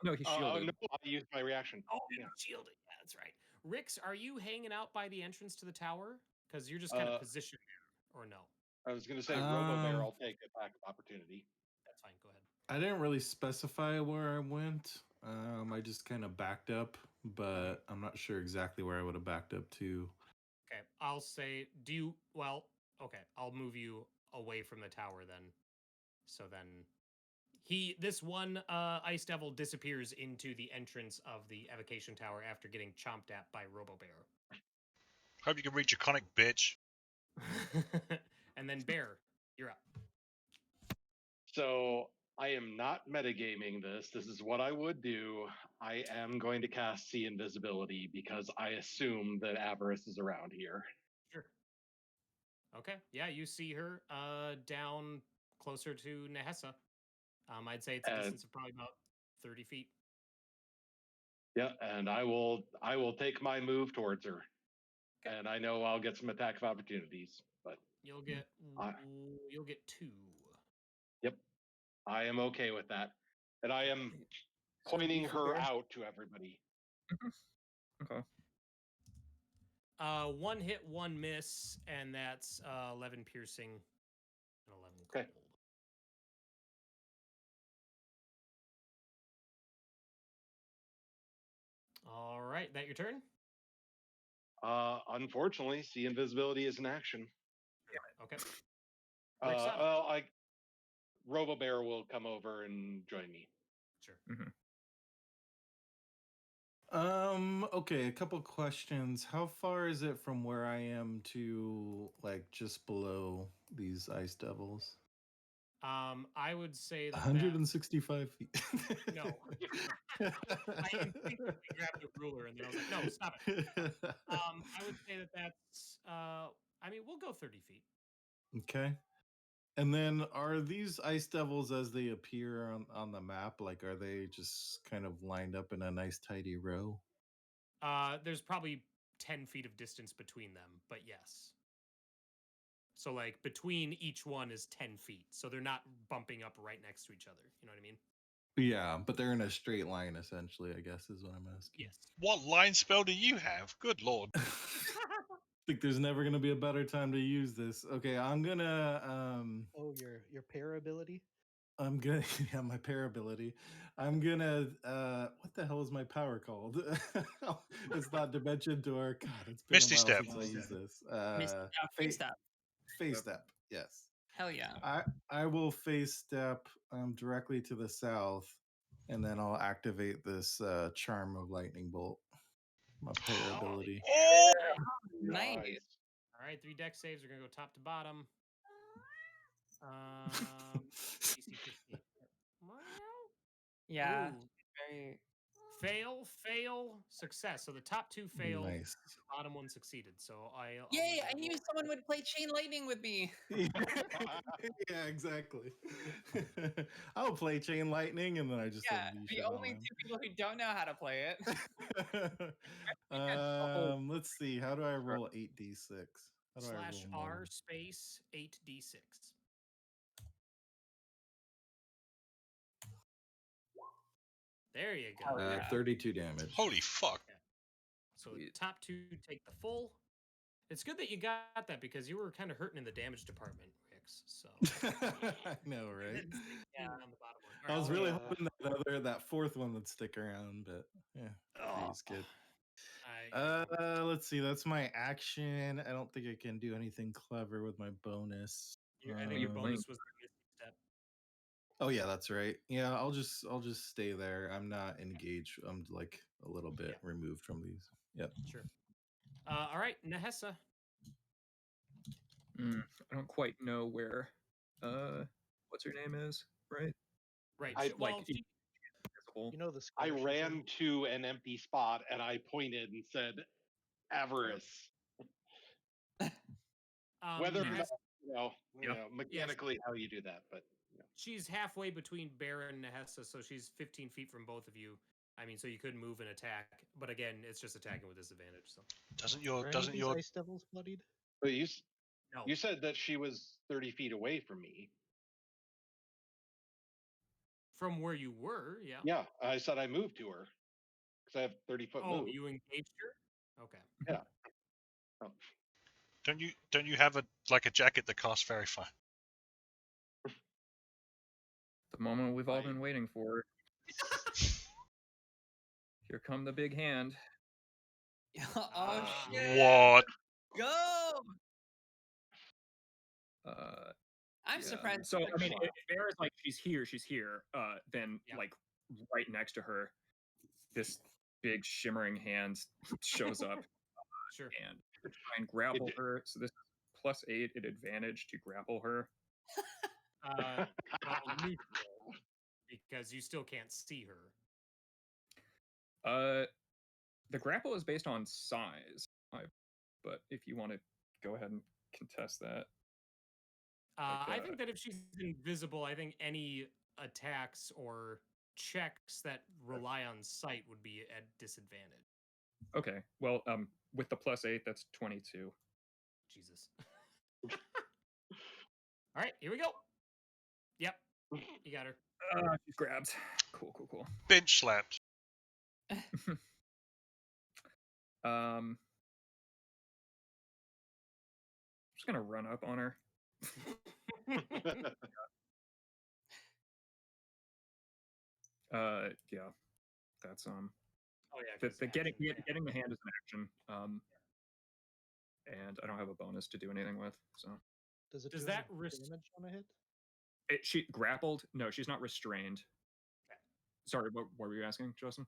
No, he shielded. No, I used my reaction. Oh, Yeah. shielded. Yeah, that's right. Rix, are you hanging out by the entrance to the tower? Because you're just kind of positioned there, or no? I was going to say, Robo Bear, I'll take attack of opportunity. That's fine. Go ahead. I didn't really specify where I went. I just kind of backed up, but I'm not sure exactly where I would have backed up to. Okay, I'll say, okay, I'll move you away from the tower then. So then this one Ice Devil disappears into the entrance of the Evocation Tower after getting chomped at by Robo Bear. Hope you can reach your conic, bitch. And then Bear, you're up. So I am not metagaming this. This is what I would do. I am going to cast See Invisibility because I assume that Avarice is around here. Sure. Okay. Yeah, you see her down closer to Nehessa. I'd say it's a distance of probably about 30 feet. Yeah, and I will take my move towards her. Okay. And I know I'll get some attack of opportunities, but You'll get 2. Yep. I am okay with that. And I am pointing her out to everybody. Okay. 1 hit, 1 miss, and that's 11 piercing and 11 cold. Okay. All right, that your turn? Unfortunately, See Invisibility is an action. Okay. Robo Bear will come over and join me. Sure. Okay, a couple questions. How far is it from where I am to like just below these ice devils? I would say that 165 feet. No. I instinctively grabbed a ruler and then I was like, no, stop it. I would say that that's we'll go 30 feet. Okay. And then are these ice devils as they appear on the map, like are they just kind of lined up in a nice tidy row? There's probably 10 feet of distance between them, but yes. So like between each one is 10 feet. So they're not bumping up right next to each other. You know what I mean? Yeah, but they're in a straight line essentially, I guess is what I'm asking. Yes. What line spell do you have? Good lord. I think there's never gonna be a better time to use this. Okay, I'm gonna Oh, your pair ability. I'm gonna yeah, my pair ability. I'm gonna what the hell is my power called? It's not Dimension Door. God, it's been Misty a while Step. since I used this. Face step. Face step, yes. Hell yeah. I will face step directly to the south, and then I'll activate this charm of lightning bolt. My pair Oh, ability. Oh, Nice. All right, 3 deck saves. We're gonna go top to bottom. DC 15. Yeah. Ooh. Very. Fail, success. So the top 2 failed, Nice. bottom 1 succeeded. So I'll Yay! I knew someone would play Chain Lightning with me. Yeah, exactly. I'll play Chain Lightning, and then I just Yeah, unleash the it only on 2 people who don't know how to play it. him. Let's see. How do I roll 8d6? How do I roll /R more? space 8d6. There you go. Oh, yeah. 32 damage. holy fuck. So Sweet. top 2 take the full. It's good that you got that because you were kind of hurting in the damage department, Rix. So I know, right? Yeah. on the bottom one. I was All really right, hoping that fourth one would stick around, but yeah, three's good. Let's see. That's my action. I don't think I can do anything clever with my bonus. I think your bonus was the Misty Step. Oh yeah, that's right. Yeah, I'll just stay there. I'm not engaged. I'm like a little bit removed from these. Yep. Sure. All right, Nehessa. I don't quite know where what's her name is, right? Right. I- Well, Like she- invisible. You know the I square she's ran in? to an empty spot and I pointed and said, Avarice. Whether Nehessa, that's, Yeah. mechanically how you do that, but she's halfway between Bear and Nehessa, so she's 15 feet from both of you. I mean, so you could move and attack, but again, it's just attacking with disadvantage. So Are any of these ice devils bloodied? but no. you said that she was 30 feet away from me. From where you were, yeah. Yeah, I said I moved to her because I have 30-foot Oh, move. you engaged her? Okay. Yeah. Oh. Don't you have a jacket that casts very fire? The moment we've all Right. been waiting for. Here come the big hand. Oh Ah. shit! What? Go! I'm Yeah. surprised. So I mean, Wow. if Bear is like she's here, then Yeah. like right next to her, this big shimmering hand shows up Sure. and try and grapple her. So this is +8 at advantage to grapple her. Well, neutral, because you still can't see her. The grapple is based on size, but if you want to go ahead and contest that, I think that if she's invisible, I think any attacks or checks that rely on sight would be at disadvantage. okay. Well, with the +8, that's 22. Jesus. All right, here we go. Yep, you got her. She's grabbed. Cool. Bench slapped. I'm just gonna run up on her. Yeah, that's Oh yeah, the getting the hand is an action. And I don't have a bonus to do anything with. So Does it Does do that any damage on a hit? she grappled. No, she's not restrained. Sorry, what were you asking, Justin?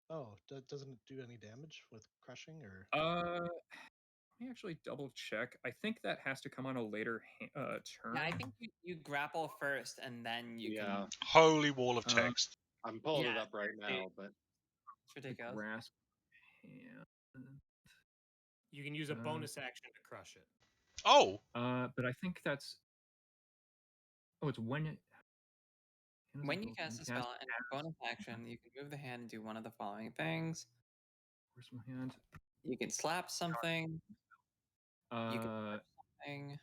Oh, doesn't it do any damage with crushing or? Let me actually double check. I think that has to come on a later turn. Yeah, I think you grapple first, and then you can. Holy wall of text. I'm pulling it Yeah, up right now, but It's ridiculous. Grasp hand. You can use a bonus action to crush it. Oh, But I think that's. Oh, it's when it. When you cast a spell and bonus action, you can move the hand and do one of the following things. Where's my hand? You can slap something. You can Uh, punch something.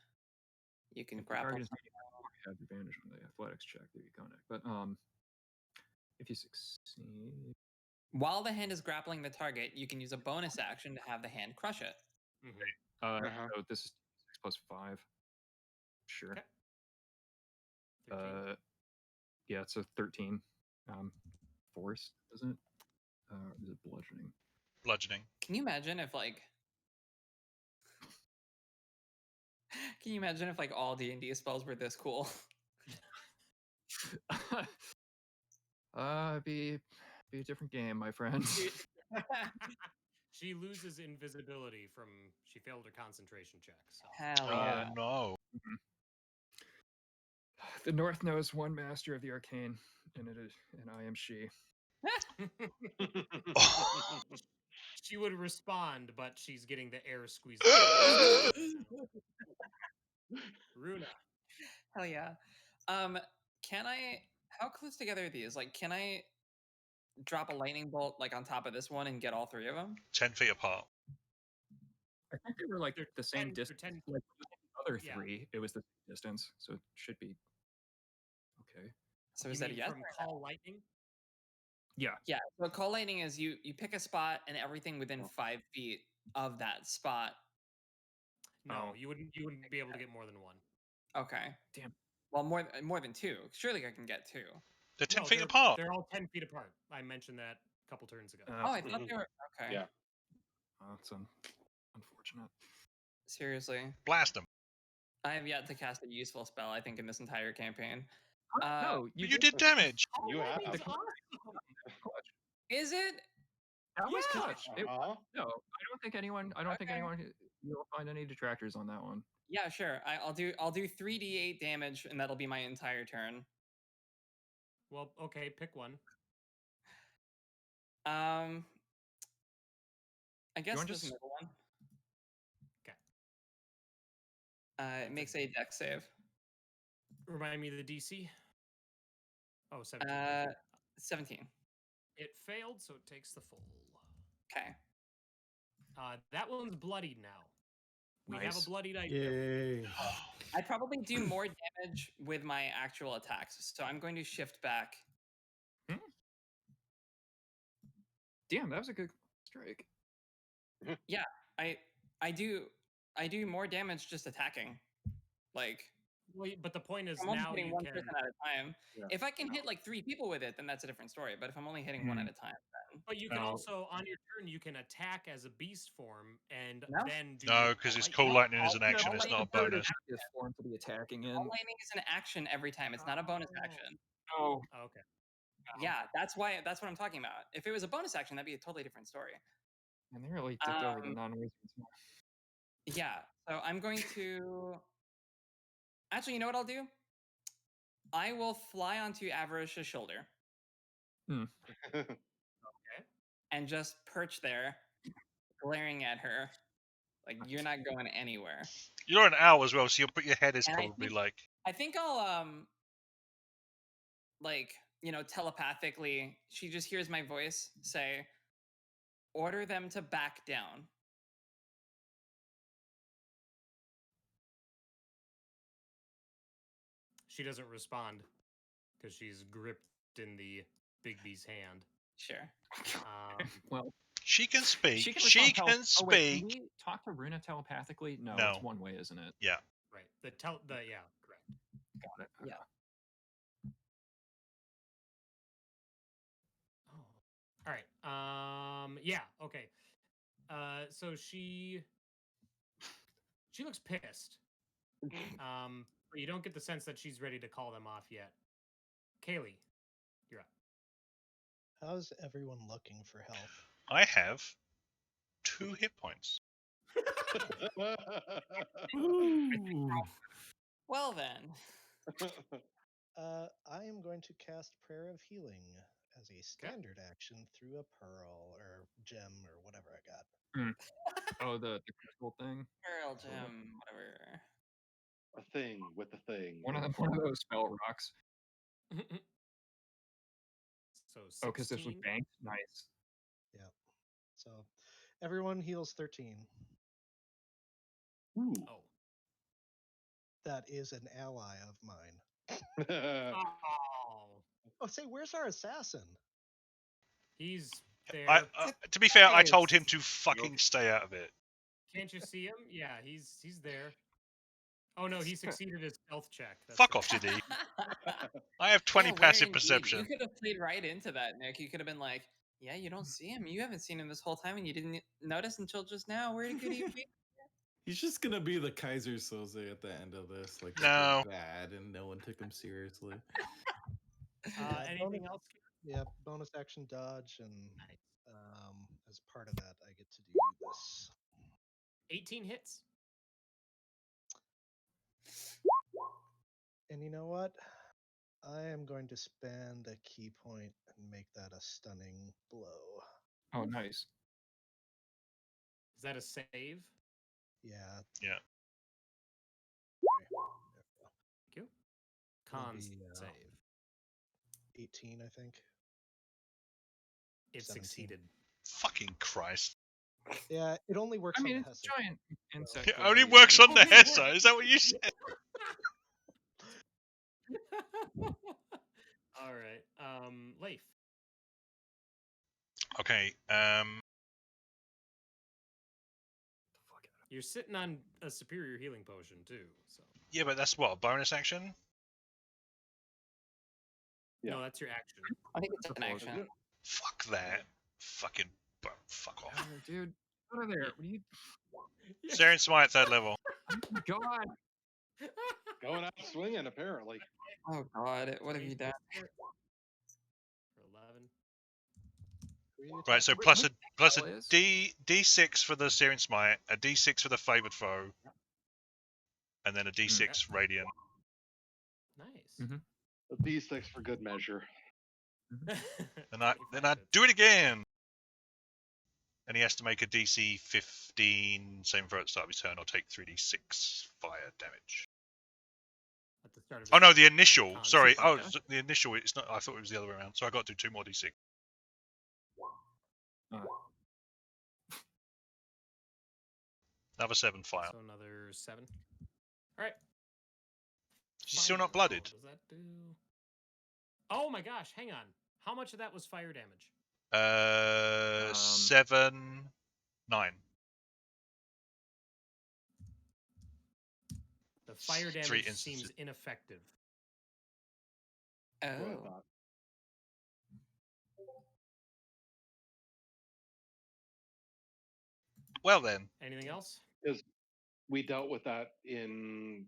You can if the grapple target is something. have advantage on the athletics check. There you go, Nick. But If you succeed, While the hand is grappling the target, you can use a bonus action to have the hand crush it. so this is 6 plus 5. Sure. Okay. 13. Yeah, it's a 13. Force, isn't it? Is it bludgeoning? Bludgeoning. Can you imagine if like? Can you imagine if like all D&D spells were this cool? Be a different game, my friend. She loses invisibility from she failed her concentration check. So. Hell Oh yeah! no. The North knows one master of the arcane, and I am she. She would respond, but she's getting the air squeezed out. Runa. Hell yeah! Can I? How close together are these? Like, can I drop a lightning bolt like on top of this one and get all three of them? 10 feet apart. I think they were like They're the same 10 they're distance. 10 Like the other yeah. 3, it was the same distance, so it should be okay. So You is that a mean yes? from call lightning? Yeah. Yeah. So call lightning is you pick a spot and everything within 5 feet of that spot. No, Oh. you wouldn't be able to get more than one. Okay. Damn. Well, more than 2. Surely I can get 2. They're 10 No, feet apart. They're all 10 feet apart. I mentioned that a couple turns ago. Oh, I thought they were okay. Yeah. That's unfortunate. Seriously, Blast them. I have yet to cast a useful spell. I think in this entire campaign. No, But you did damage. You have. Lightning's awesome. clutch. Is it? That was Yeah. clutch. Uh-huh. No, I don't think anyone. You'll find any detractors on that one. Yeah, sure. I'll do 3d8 damage, and that'll be my entire turn. Well, okay, pick one. I guess wanna this just- middle one. Okay. It makes a dex save. Remind me of the DC. Oh, 17. 17. It failed, so it takes the full. Okay. That one's bloodied now. We have Nice. a bloodied item. Yay. I probably do more damage with my actual attacks, so I'm going to shift back. Damn, that was a good strike. Yeah, I do more damage just attacking. Like, Well, but the point is I'm only now hitting you one can. person at a time. Yeah. If I can hit like 3 people with it, then that's a different story. But if I'm only hitting one at a time, then But you can No. also, on your turn, you can attack as a beast form and No? then do. No, your because it's lightning. cool lightning is an I'll- action. I'll It's let not a you do it bonus. Active form to be attacking in. all lightning is an action every time. It's not a bonus Oh. action. Oh, Oh, okay. Yeah, that's what I'm talking about. If it was a bonus action, that'd be a totally different story. and they really dipped over the non-wizards. Yeah, so I'm going to. Actually, you know what I'll do? I will fly onto Avarice's shoulder and just perch there, glaring at her. Like, you're not going anywhere. You're an owl as well, so your head is And I probably think- like. I think I'll like, telepathically, she just hears my voice say, "Order them to back down." She doesn't respond because she's gripped in the Big B's hand. Sure. Well, She can speak. She respond can Oh, wait, speak. can we talk to Runa telepathically? No, No. it's one way, isn't it? Yeah. Right. Yeah, correct. Got it. Yeah. Oh. All right. Yeah. Okay. So she looks pissed. But you don't get the sense that she's ready to call them off yet. Kaylee, you're up. How's everyone looking for health? I have 2 hit points. Ooh. Well then. I am going to cast Prayer of Healing as a standard action through a pearl or gem or whatever I got. Oh, the crystal thing. Pearl gem, whatever. A thing with a thing. One of those spell rocks. So 16. Oh, because this was banked. Nice. Yeah. So everyone heals 13. Ooh. Oh. That is an ally of mine. Oh. Oh, say, where's our assassin? He's there. To be fair, I Nice. told him to fucking stay out of it. Can't you see him? Yeah, he's there. Oh no, he succeeded his stealth check. That's Fuck right. off, did he? I have 20 Yeah, where passive indeed? perception. You could have played right into that, Nick. You could have been like, "Yeah, you don't see him. You haven't seen him this whole time, and you didn't notice until just now. Where could he be?" He's just gonna be the Kaiser Soze at the end of this, like No. super bad, and no one took him seriously. Anything else? Yeah, bonus action dodge, and as part of that, I get to do this. 18 hits. And you know what? I am going to spend a key point and make that a stunning blow. Oh, nice. Is that a save? Yeah. Yeah. Okay, there we go. Thank you. It'll Con be, save. 18, I think. It 17. succeeded. Fucking Christ. Yeah, it only works I mean, on the it's Hessa. a giant insect. It only blade. works on the Only Hessa. works. Is that what you said? All right. Leif. Okay. You're sitting on a superior healing potion too, so. Yeah, but that's what, a bonus action? Yeah. No, that's your action. I think it's an action. Fuck that. Fucking fuck off. Oh, dude, out of there. What are you? Searing Smite, 3rd level. God. Going out swinging, apparently. Oh God, what have you done? For 11. Who are you Right, so attacking? plus a hell is? D6 for the Searing Smite, a D6 for the Favored Foe, and then a D6 Radiant. Nice. Mhm. A D6 for good measure. And I do it again. And he has to make a DC 15 same throw at the start of his turn or take 3d6 fire damage. At the start of Oh his no, the turn. initial. Con Sorry. save. Oh, the initial. It's not. I thought it was the other way around. So I got to do 2 more d6. Another 7 fire. So another 7. All right. She's still not Fire. blooded. What does that do? Oh my gosh! Hang on. How much of that was fire damage? 7, 9. The fire 3 damage instances. seems ineffective. That's what I Oh, thought. Well then. Anything else? Is we dealt with that in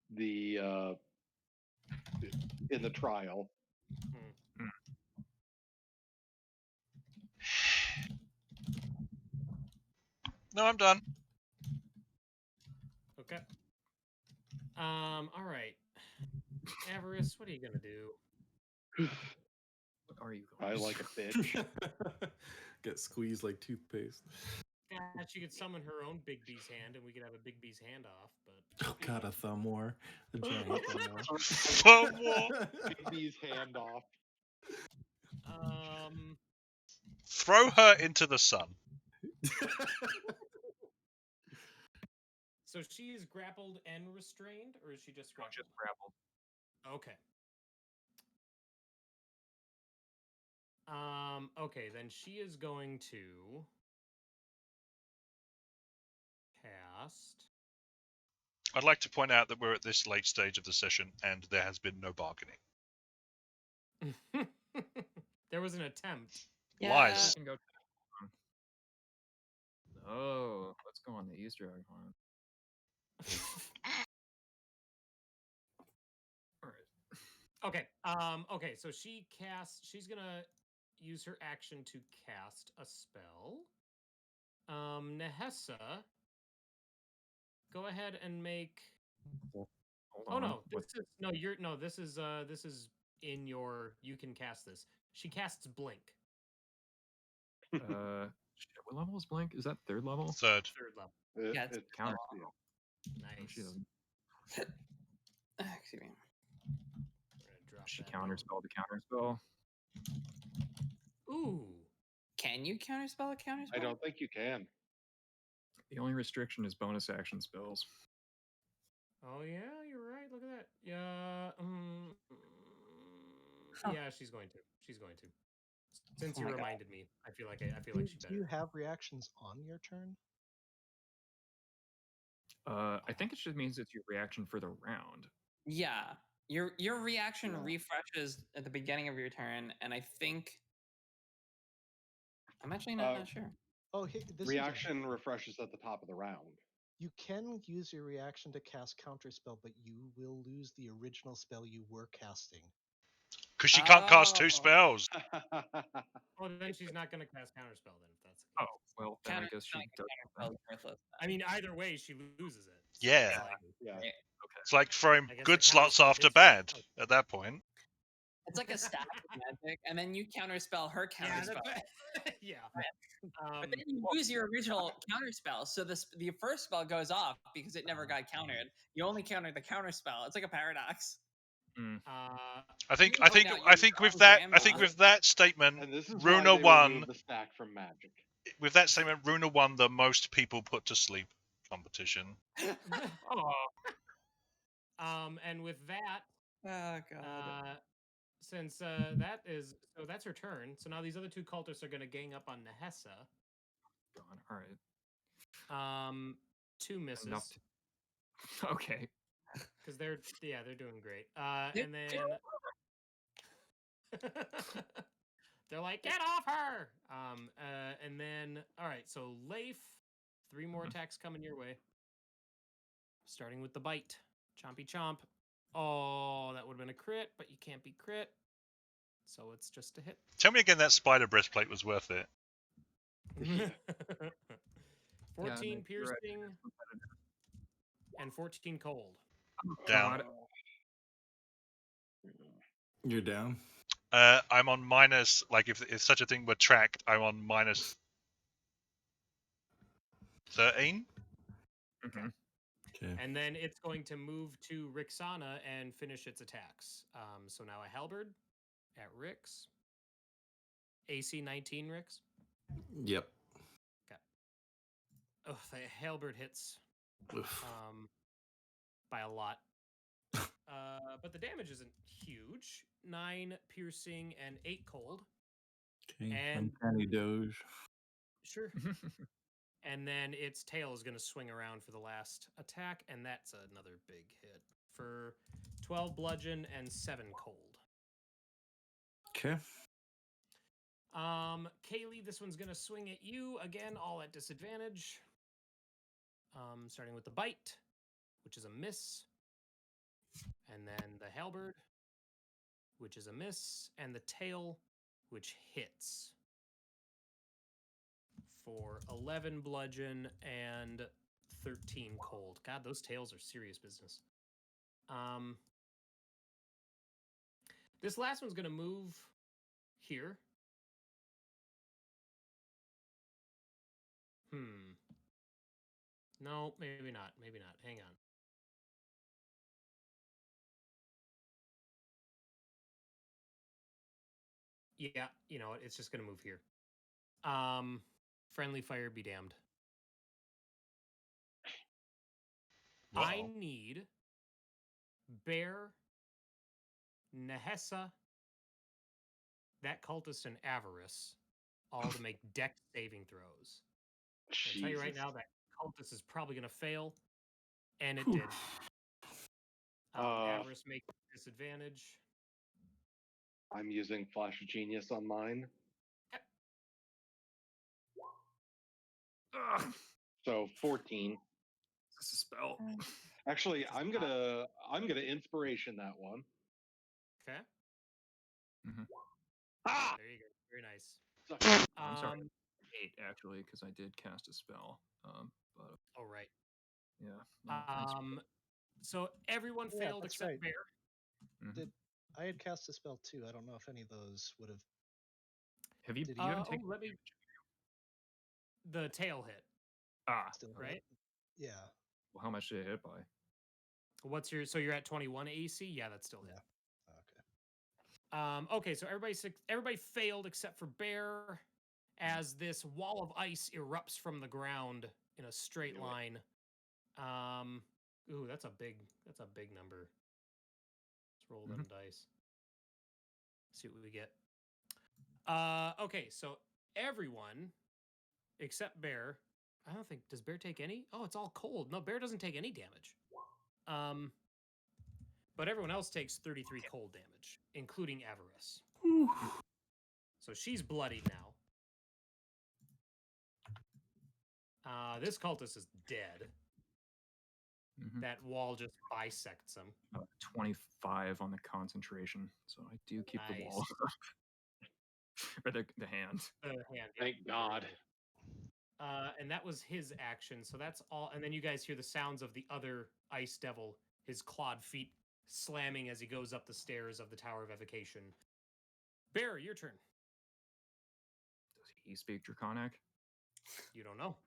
the trial. No, I'm done. Okay. All right. Avarice, what are you gonna do? What are you I going? like a bitch. Get squeezed like toothpaste. Yeah, she could summon her own Big B's hand, and we could have a Big B's hand off. But Oh god, a thumb war. A giant thumb war. Thumb war. Bigby's hand off. Throw her into the sun. So she is grappled and restrained, or is she just grappled? Just grappled. Okay. Okay, then she is going to cast. I'd like to point out that we're at this late stage of the session and there has been no bargaining. There was an attempt. yeah. Lies. Can go. Oh, let's go on the Easter egg hunt. All right. Okay. Okay. So she casts. She's gonna use her action to cast a spell. Nehessa, go ahead and make. Hold Oh on. no, What- this is no. You're no. This is in your. You can cast this. She casts blink. shit, what level is Blink? Is that 3rd level? 3rd. 3rd level. Yeah, it's Counter. Yeah. Oh, she Nice. doesn't. Excuse me. We're gonna drop She that counterspell the counterspell. down. Ooh. Can you counterspell a counterspell? I don't think you can. The only restriction is bonus action spells. Oh yeah, you're right. Look at that. Yeah. Yeah, she's going to. She's going to. Since Oh you my God. reminded me, I feel like she Do you better. have reactions on your turn? I think it just means it's your reaction for the round. Yeah, your reaction Yeah. refreshes at the beginning of your turn, and I think I'm actually Uh, not sure. Oh, this is Reaction refreshes at the top of the round. You can use your reaction to cast counterspell, but you will lose the original spell you were casting. Because she can't cast two Oh. spells. Oh, then she's not going to cast counterspell. Then, if that's the Oh, case. well, then I guess she Counterspelling does. a counterspell is worthless. I mean, either way, she loses it. So Yeah. it's like, Yeah. Right? It's like throwing I guess good the slots counterspell after hits you. bad Oh. at that point. It's like a stack of magic, and then you counterspell her Yeah, counterspell. yeah. But then you lose your original counterspell, so the first spell goes off because it never got countered. You only counter the counterspell. It's like a paradox. I think You point out your with own that grandma. statement, And this is Runa why they won. removed the stack from Magic. With that statement, Runa won the most people put to sleep competition. And with that, Oh God. since that's her turn. So now these other two cultists are going to gang up on Nehessa. God, all right. 2 misses. Enough okay. Because they're doing great. They- And then they're like, get off her. And then all right, so Leif, 3 more attacks coming your way. Starting with the bite. Chompy chomp. Oh, that would have been a crit, but you can't be crit. So it's just a hit. Tell me again that spider breastplate was worth it. 14 you're right. piercing and 14 cold. Down. God. You're down. I'm on minus. Like if such a thing were tracked, I'm on minus 13. Mhm. Okay. And then it's going to move to Rixana and finish its attacks. So now a halberd at Rix. AC 19, Rix. Yep. Oh, the halberd hits Oof. by a lot. But the damage isn't huge. 9 piercing and 8 cold. Okay. And Uncanny Doge. sure. And then its tail is going to swing around for the last attack, and that's another big hit for 12 bludgeon and 7 cold. Okay. Kaylee, this one's going to swing at you again, all at disadvantage. Starting with the bite, which is a miss, and then the halberd, which is a miss, and the tail, which hits for 11 bludgeon and 13 cold. God, those tails are serious business. This last one's going to move here. No, maybe not. Maybe not. Hang on. Yeah, you know what? It's just going to move here. Friendly fire be damned. Wow. I need Bear, Nehessa, that cultist, and Avarice all to make dex saving throws. I'll tell you right Jesus. now that cultist is probably going to fail, and it Whew. did. Avarice makes disadvantage. I'm using Flash of Genius on mine. Ugh. So 14. This is a spell. Actually, I'm gonna inspiration that one. Okay. Ah! There you go. Very nice. I'm sorry. 8 actually, because I did cast a spell. But Oh, right. yeah. No, thanks. So everyone Yeah, failed that's except right. Bear. I had cast a spell too. I don't know if any of those would have. Have you? Did You haven't taken. Let me. The tail hit, Still right? Yeah. Well, how much did it hit by? What's your? So you're at 21 AC. Yeah, that's still hit. Okay. Okay, so everybody failed except for Bear, as this wall of ice erupts from the ground in a straight line. Ooh, that's a big number. Let's roll them dice. see what we get. Okay, so everyone except Bear. I don't think does Bear take any? Oh, it's all cold. No, Bear doesn't take any damage. But everyone else takes 33 cold damage, including Avarice. So she's bloodied now. This cultist is dead. Mhm. That wall just bisects him. 25 on the concentration, so I do keep the wall or the hand. The hand, yeah, Thank very God. good. And that was his action. So that's all. And then you guys hear the sounds of the other ice devil, his clawed feet slamming as he goes up the stairs of the Tower of Evocation. Bear, your turn. Does he speak Draconic? You don't know.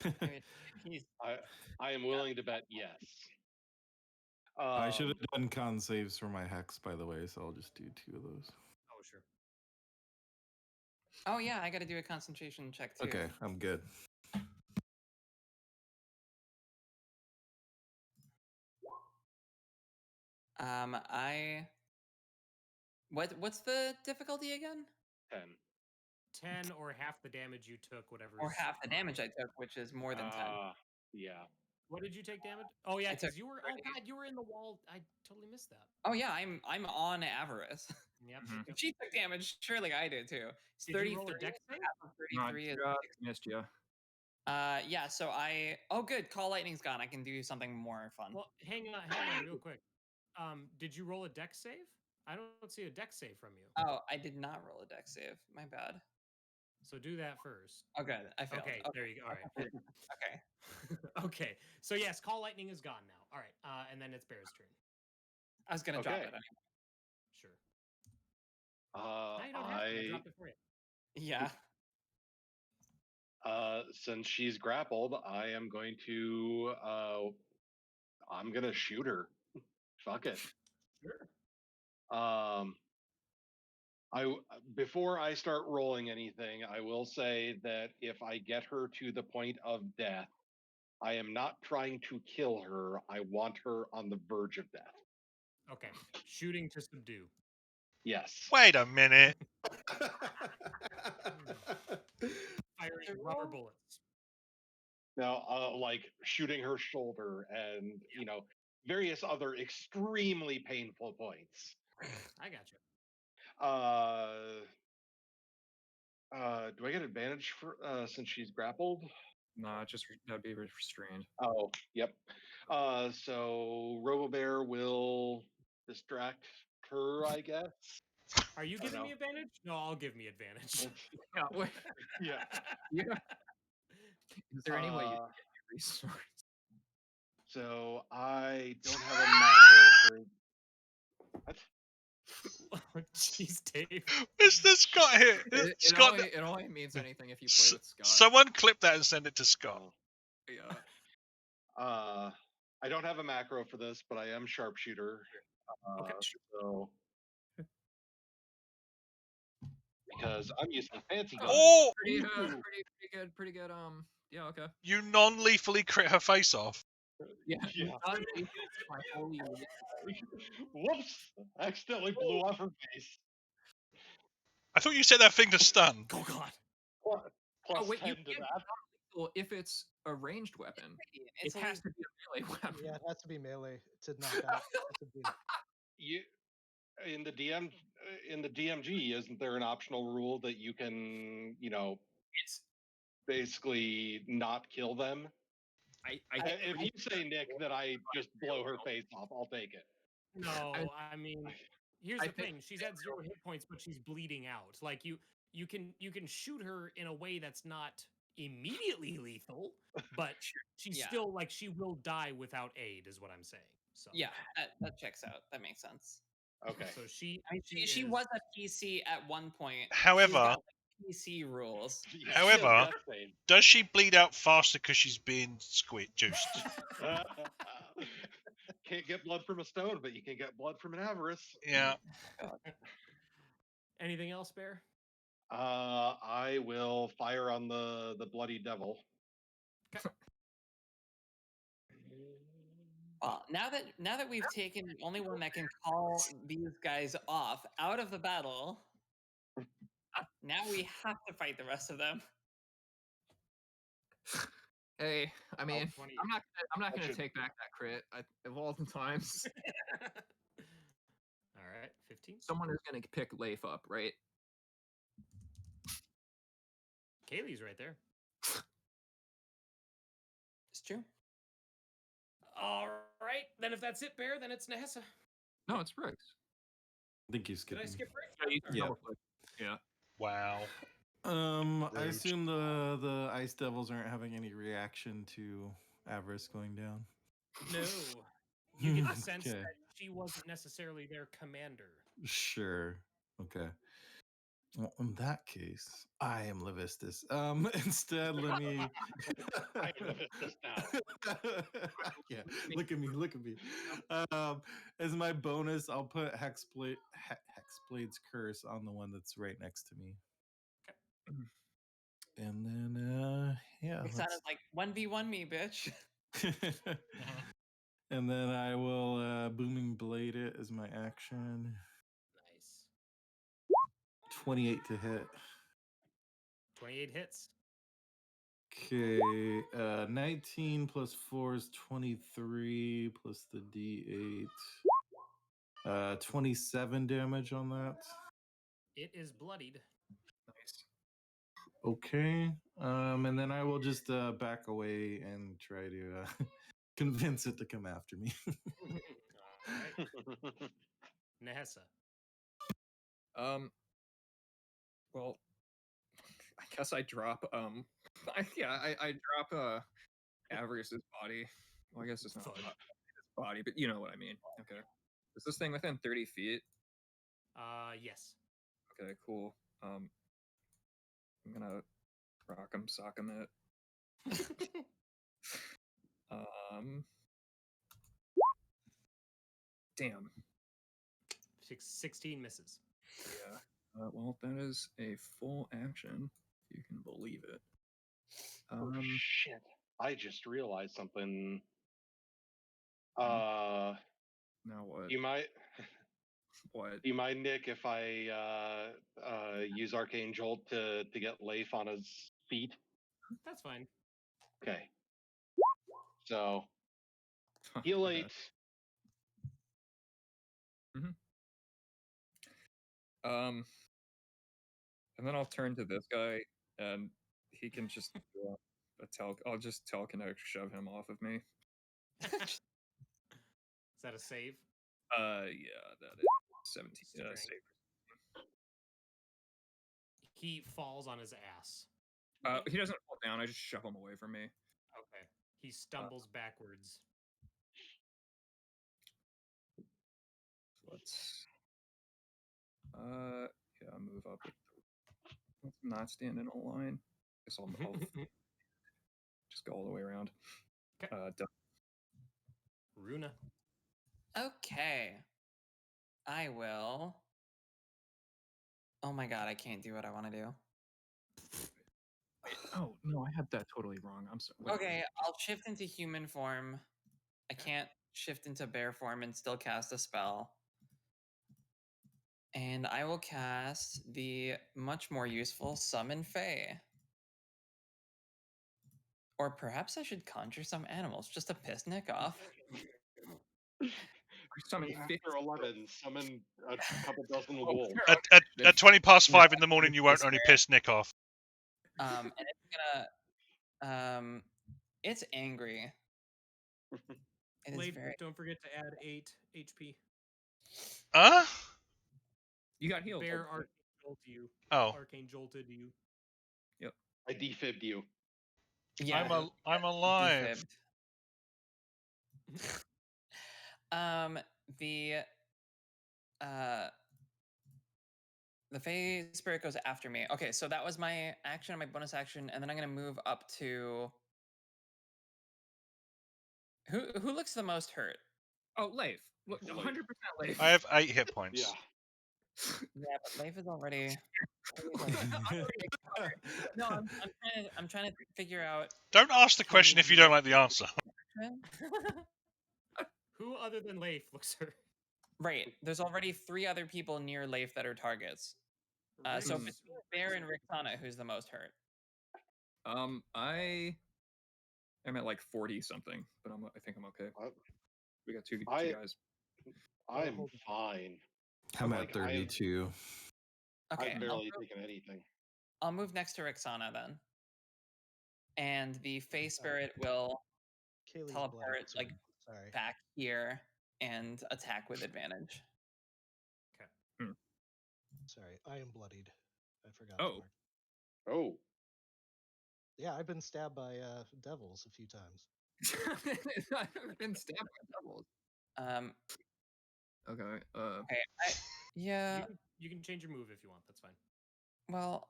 I mean, he's I am willing to bet yes. I should Um, have done con saves for my hex, by the way, so I'll just do 2 of those. Oh, sure. Oh yeah, I got to do a concentration check too. Okay, I'm good. I what's the difficulty again? 10. 10 or half the damage you took, whatever. Or half the damage I took, which is more than 10. Yeah. What did you take damage? Oh yeah, I took because you were. Oh god, you were in the wall. I totally missed that. Oh yeah, I'm on Avarice. Yep. Mhm. If she took damage, surely I did too. It's Did you roll a 33. dex save? Half of 33 is Missed you. yeah, so oh good, call lightning's gone. I can do something more fun. Well, hang on, real quick. Did you roll a dex save? I don't see a dex save from you. Oh, I did not roll a dex save. My bad. So do that first. Okay, I failed. Okay, there you go. All right. Okay. Okay. So yes, call lightning is gone now. All right. And then it's Bear's turn. I was gonna drop Okay. it anyway. Sure. Now you don't have to. I dropped it for you. Yeah. Since she's grappled, I am going to I'm gonna shoot her. Fuck it. Sure. Before I start rolling anything, I will say that if I get her to the point of death, I am not trying to kill her. I want her on the verge of death. Okay. Shooting to subdue. Yes. Wait a minute. Firing rubber bullets. Now, like shooting her shoulder and, various other extremely painful points. I got you. Do I get advantage for since she's grappled? Nah, just that'd be restrained. Oh, yep. So RoboBear will distract her, I guess. Are you giving me advantage? No, I'll give me advantage. Yeah, wait. Yeah. Yeah. Is there any way you can get your resource? So I don't have a macro for what? Oh, jeez, Dave. Where's this Scott here? Scott, It only means anything if you play with Scott. someone clip that and send it to Scott. Yeah. I don't have a macro for this, but I am sharpshooter. Okay. So because I'm using fancy guns. Oh! Pretty good. Yeah, okay. You non-lethally crit her face off. Yeah. Yeah. My holy Whoops! Accidentally blew off her face. I thought you said that thing to stun. Oh god. Plus wait, 10 you to can't that. Well, if it's a ranged weapon, It's it has to be a melee weapon. Yeah, it has to be melee to knock out. You in the DMG, isn't there an optional rule that you can, It's basically not kill them? If you say, Nick, that I just blow her face off, I'll take it. No, I mean, here's I the think- thing. She's at 0 hit points, but she's bleeding out. Like you can shoot her in a way that's not immediately lethal, but she's Yeah. still like she will die without aid, is what I'm saying. So Yeah, that checks out. That makes sense. Okay. So she She was a PC at one point. However- She's got, like, PC rules. Yeah, However- she has Does she bleed out faster because she's being juiced? death save. Can't get blood from a stone, but you can get blood from an avarice. Yeah. Anything else, Bear? I will fire on the bloody devil. Well, now that we've taken the only one that can call these guys off out of the battle, now we have to fight the rest of them. Hey, I mean, 20. I'm not That gonna should- take back that crit. Of all the times, All right, 15. someone is gonna pick Leif up, right? Kaylee's right there. It's true. All right, then if that's it, Bear, then it's Nehessa. No, it's Riggs. I think you Did skipped I me. skip Rick? Yeah, you Yeah. double click. Yeah. Wow. I Rude. assume the ice devils aren't having any reaction to Avarice going down. No. You get the sense Okay. that she wasn't necessarily their commander. Sure. Okay. Well, in that case, I am Levistus. Instead, let me. I am this now. Yeah, look at me, look at me. As my bonus, I'll put Hexblade's curse on the one that's right next to me. And then, yeah. It sounded like 1v1 me, bitch. And then I will booming blade it as my action. Nice. 28 to hit. 28 hits. Okay, 19 plus 4 is 23 plus the D8. 27 damage on that. It is bloodied. Nice. Okay. And then I will just back away and try to convince it to come after me. All right. Nehessa. Well, I guess I drop I drop Avarice's body. Well, I guess it's not Fudge. his body, but you know what I mean. Okay. Is this thing within 30 feet? Yes. Okay, cool. I'm gonna rock him, sock him it. Damn. 16 misses. Yeah. Well, that is a full action, if you can believe it. Oh shit! I just realized something. Now what? You might. What? Do you mind, Nick, if I use Arcane Jolt to get Leif on his feet? That's fine. Okay. So heal Okay. 8. And then I'll turn to this guy, and he can just do I'll just telekinetic shove him off of me. Is that a save? Yeah, that is 17. Strength. Save. He falls on his ass. He doesn't fall down. I just shove him away from me. Okay. He stumbles backwards. Let's move up. Let's not stand in a line. Guess I'll just go all the way around. Okay. Done. Runa. Okay. I will. Oh my god, I can't do what I want to do. Wait, oh no, I had that totally wrong. I'm sorry. Wait, Okay, I'll shift into human form. I can't shift into bear form and still cast a spell. And I will cast the much more useful Summon Fae. Or perhaps I should conjure some animals just to piss Nick off. Summon After 11, summon a couple dozen Oh, wolves. At 20 past 5 in the morning, you won't This only fair. piss Nick off. And it's gonna it's angry. It is Blade, very don't forget to add 8 HP. Huh? You got healed. Bear Arcane Jolt to you. Oh. Arcane Jolted you. I defibbed you. yeah. I'm alive. Defibbed. The Fey Spirit goes after me. Okay, so that was my action, my bonus action, and then I'm gonna move up to who looks the most hurt? Oh, Leif. Look, 100% Leif. I have 8 hit points. Yeah. Yeah, but Leif is already. No, I'm trying to figure out. Don't ask the question if you don't like the answer. other than Leif looks hurt? Right. There's already 3 other people near Leif that are targets. So Rix- between Bear and Rixana, who's the most hurt? I am at like 40 something, but I think I'm okay. Uh, We got two I- guys. I'm hold- fine. I'm Like, at 32. Okay, I've barely taken anything. I'll move next to Rixana then. And the Face Spirit will Kaylee's teleport bloody, like sorry. back here and attack with advantage. Sorry, I am bloodied. I forgot. Oh. to mark. Oh, Yeah, I've been stabbed by devils a few times. I've been stabbed by devils. Um, Okay. okay, yeah. You can change your move if you want. That's fine. Well,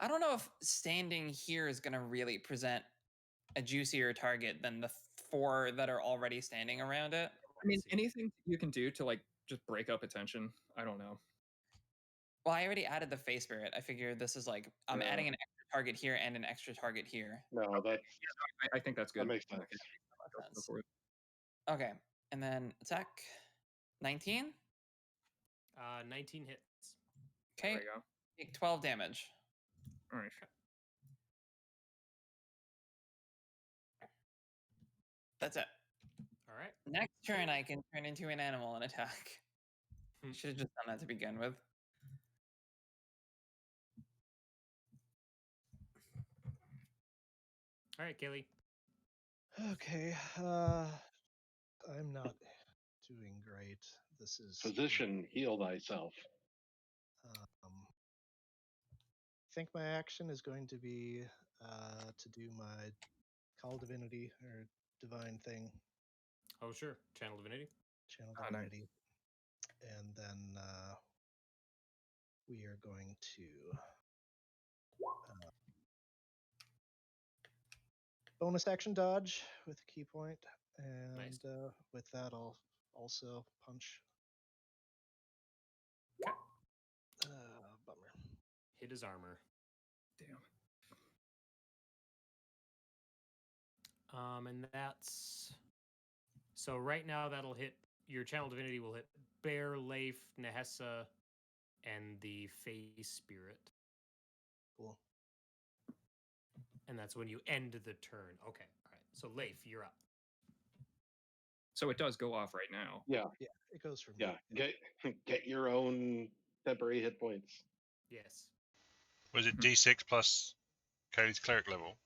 I don't know if standing here is going to really present a juicier target than the 4 that are already standing around it. I mean, see. anything you can do to like just break up attention. I don't know. Well, I already added the Face Spirit. I figured this is like I'm Yeah. adding an extra target here and an extra target here. no, that's I think that's good. that makes sense. Okay. Go Sense. for it. Okay, and then attack 19. 19 hits. Okay, There you go. take 12 damage. All right. That's it. All right. Next turn, I can turn into an animal and attack. Hmm. Should have just done that to begin with. All right, Kaylee. Okay, I'm not doing great. This is Physician, heal thyself. I think my action is going to be to do my Call Divinity or Divine thing, Oh, sure. Channel Divinity. Channel Nice. Divinity, and then we are going to bonus action dodge with a key point, and Nice. with that I'll also punch. Okay. Bummer. Hit his armor. Damn. And that's so right now that'll hit your Channel Divinity will hit Bear, Leif, Nehessa, and the Face Spirit. Cool. And that's when you end the turn. Okay. All right. So Leif, you're up. So it does go off right now. Yeah, Yeah, it goes from yeah. Get your own temporary hit points. Yes. Was it D6 plus Cody's cleric level?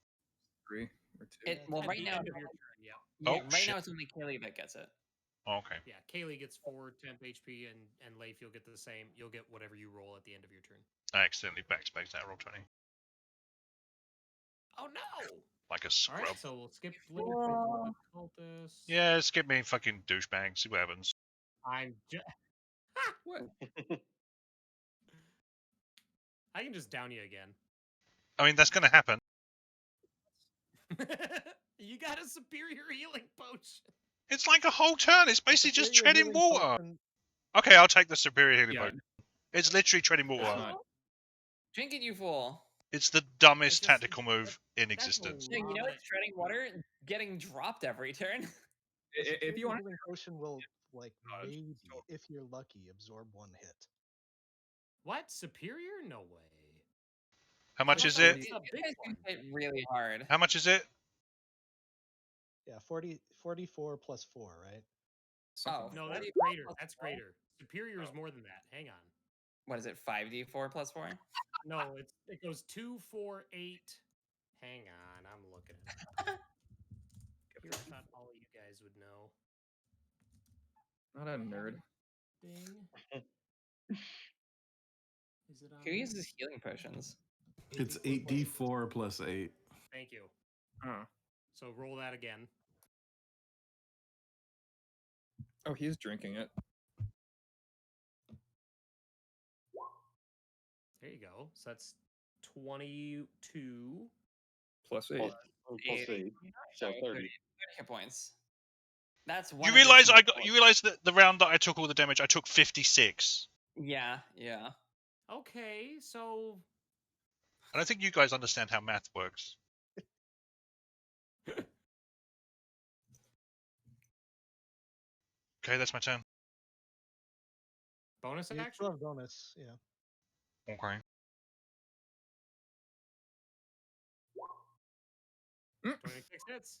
3 or 2. Well, At right the now, end of your turn, yeah. yeah, Oh, right shit. now it's only Kaylee that gets it. Oh, okay. Yeah. Kaylee gets 4 temp HP, and Leif, you'll get the same. You'll get whatever you roll at the end of your turn. I accidentally backspaced that roll 20. Oh no! Like a All scrub. right. So we'll skip Leif. We'll do Cultist. Yeah, skip me, fucking douchebag. See what happens. I'm just. What? I can just down you again. I mean, that's going to happen. You got a superior healing potion. It's like a whole turn. It's basically just Superior treading healing water. potion- Okay, I'll take the superior healing Yeah. potion. It's literally treading water. It's not. Drink it, you fool. It's the dumbest It's just- tactical move in That's a existence. Yeah, you know lot. it's treading water, getting dropped every turn. the If you superior want, healing potion will like Dodge. maybe, if you're lucky, absorb 1 hit. What? Superior? No way. How much I is thought it? was a big You guys one. can hit really hard. How much is it? Yeah, 44 plus 4, right? something Oh, like No, that. that's 40 greater. plus That's 4? greater. Superior is more than that. Hang on. What is it? 5d4 plus 4? No, it goes 2, 4, 8. Hang on, I'm looking at it. Here, I thought all you guys would know. Not a nerd. Thing. Is it on? Who there? uses healing potions? It's 8d4 plus 8d4 plus 8. Thank you. Oh. So roll that again. Oh, he's drinking it. There you go. So that's 22. Plus 8. Plus 8. So 30. Hit points. That's one. You of realize its I got. most- You realize that the round that I took all the damage, I took 56. Yeah, yeah. Okay, so I don't think you guys understand how math works. Okay, that's my turn. Bonus You action. still have bonus, yeah. Okay. 26 hits.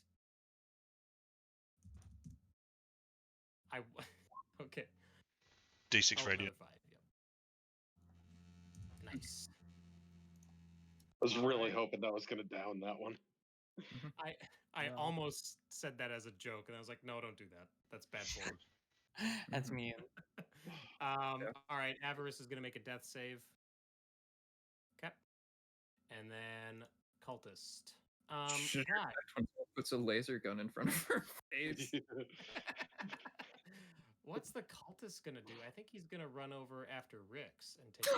Okay. D6 Oh, radiant. another 5. Yep. Nice. I was All really right. hoping that was going to down that one. I No. almost said that as a joke, and I was like, no, don't do that. That's bad form. That's mean. All right, Avarice is gonna make a death save. Okay. And then cultist. Should your Guy. next one puts a laser gun in front of her face. What's the cultist gonna do? I think he's gonna run over after Rix and take.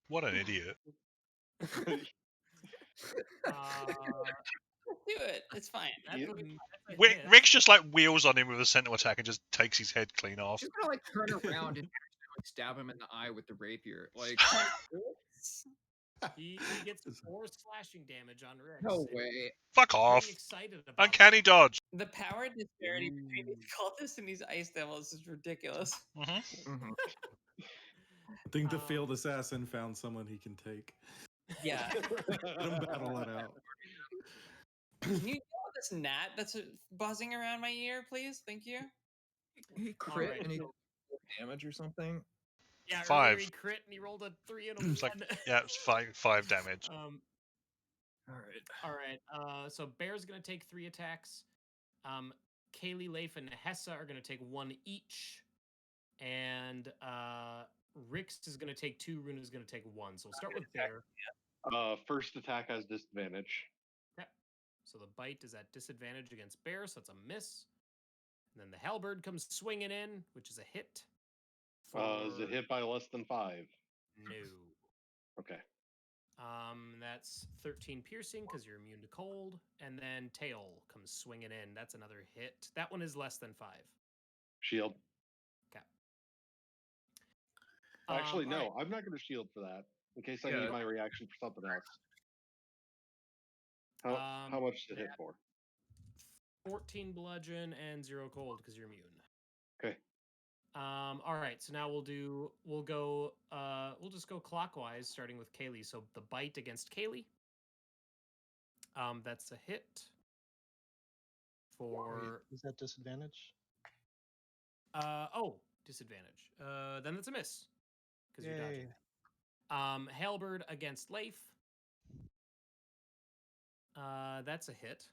What an idiot. Do it. It's fine. That's Yeah. a hit. Rick's just like wheels on him with a sentinel attack and just takes his head clean off. She's gonna like turn around and accidentally stab him in the eye with the rapier. Like, He gets 4 slashing damage on Rix. no and way. Fuck he's off. pretty excited about Uncanny dodge. The power disparity between these cultists and these ice devils is ridiculous. Mhm. I think the failed assassin found someone he can take. Yeah. Let him battle it out. Can you yell this gnat that's buzzing around my ear, please? Thank you. He crit Alright, and he so- damage or something. Yeah, 5. earlier he crit and he rolled a 3 and a 1. It's like, yeah, it's 5 damage. All right. So Bear's gonna take 3 attacks. Kaylee, Leif, and Hessa are gonna take 1 each. And Rix is gonna take 2, Runa's gonna take 1. So we'll start with Bear. First attack has disadvantage. Okay. So the bite is at disadvantage against Bear, so it's a miss. And then the halberd comes swinging in, which is a hit. Is it hit by less than 5? No. Okay. That's 13 piercing because you're immune to cold, and then tail comes swinging in. That's another hit. That one is less than 5. Shield. Okay. Actually, no, alright. I'm not going to shield for that in case I Yeah. need my reaction for something else. How much to hit for? 14 bludgeon and 0 cold because you're immune. Okay. All right, so now we'll just go clockwise, starting with Kaylee. So the bite against Kaylee. That's a hit. For Is that disadvantage? disadvantage. Then it's a miss because you're Yay. dodging. Halberd against Leif. That's a hit.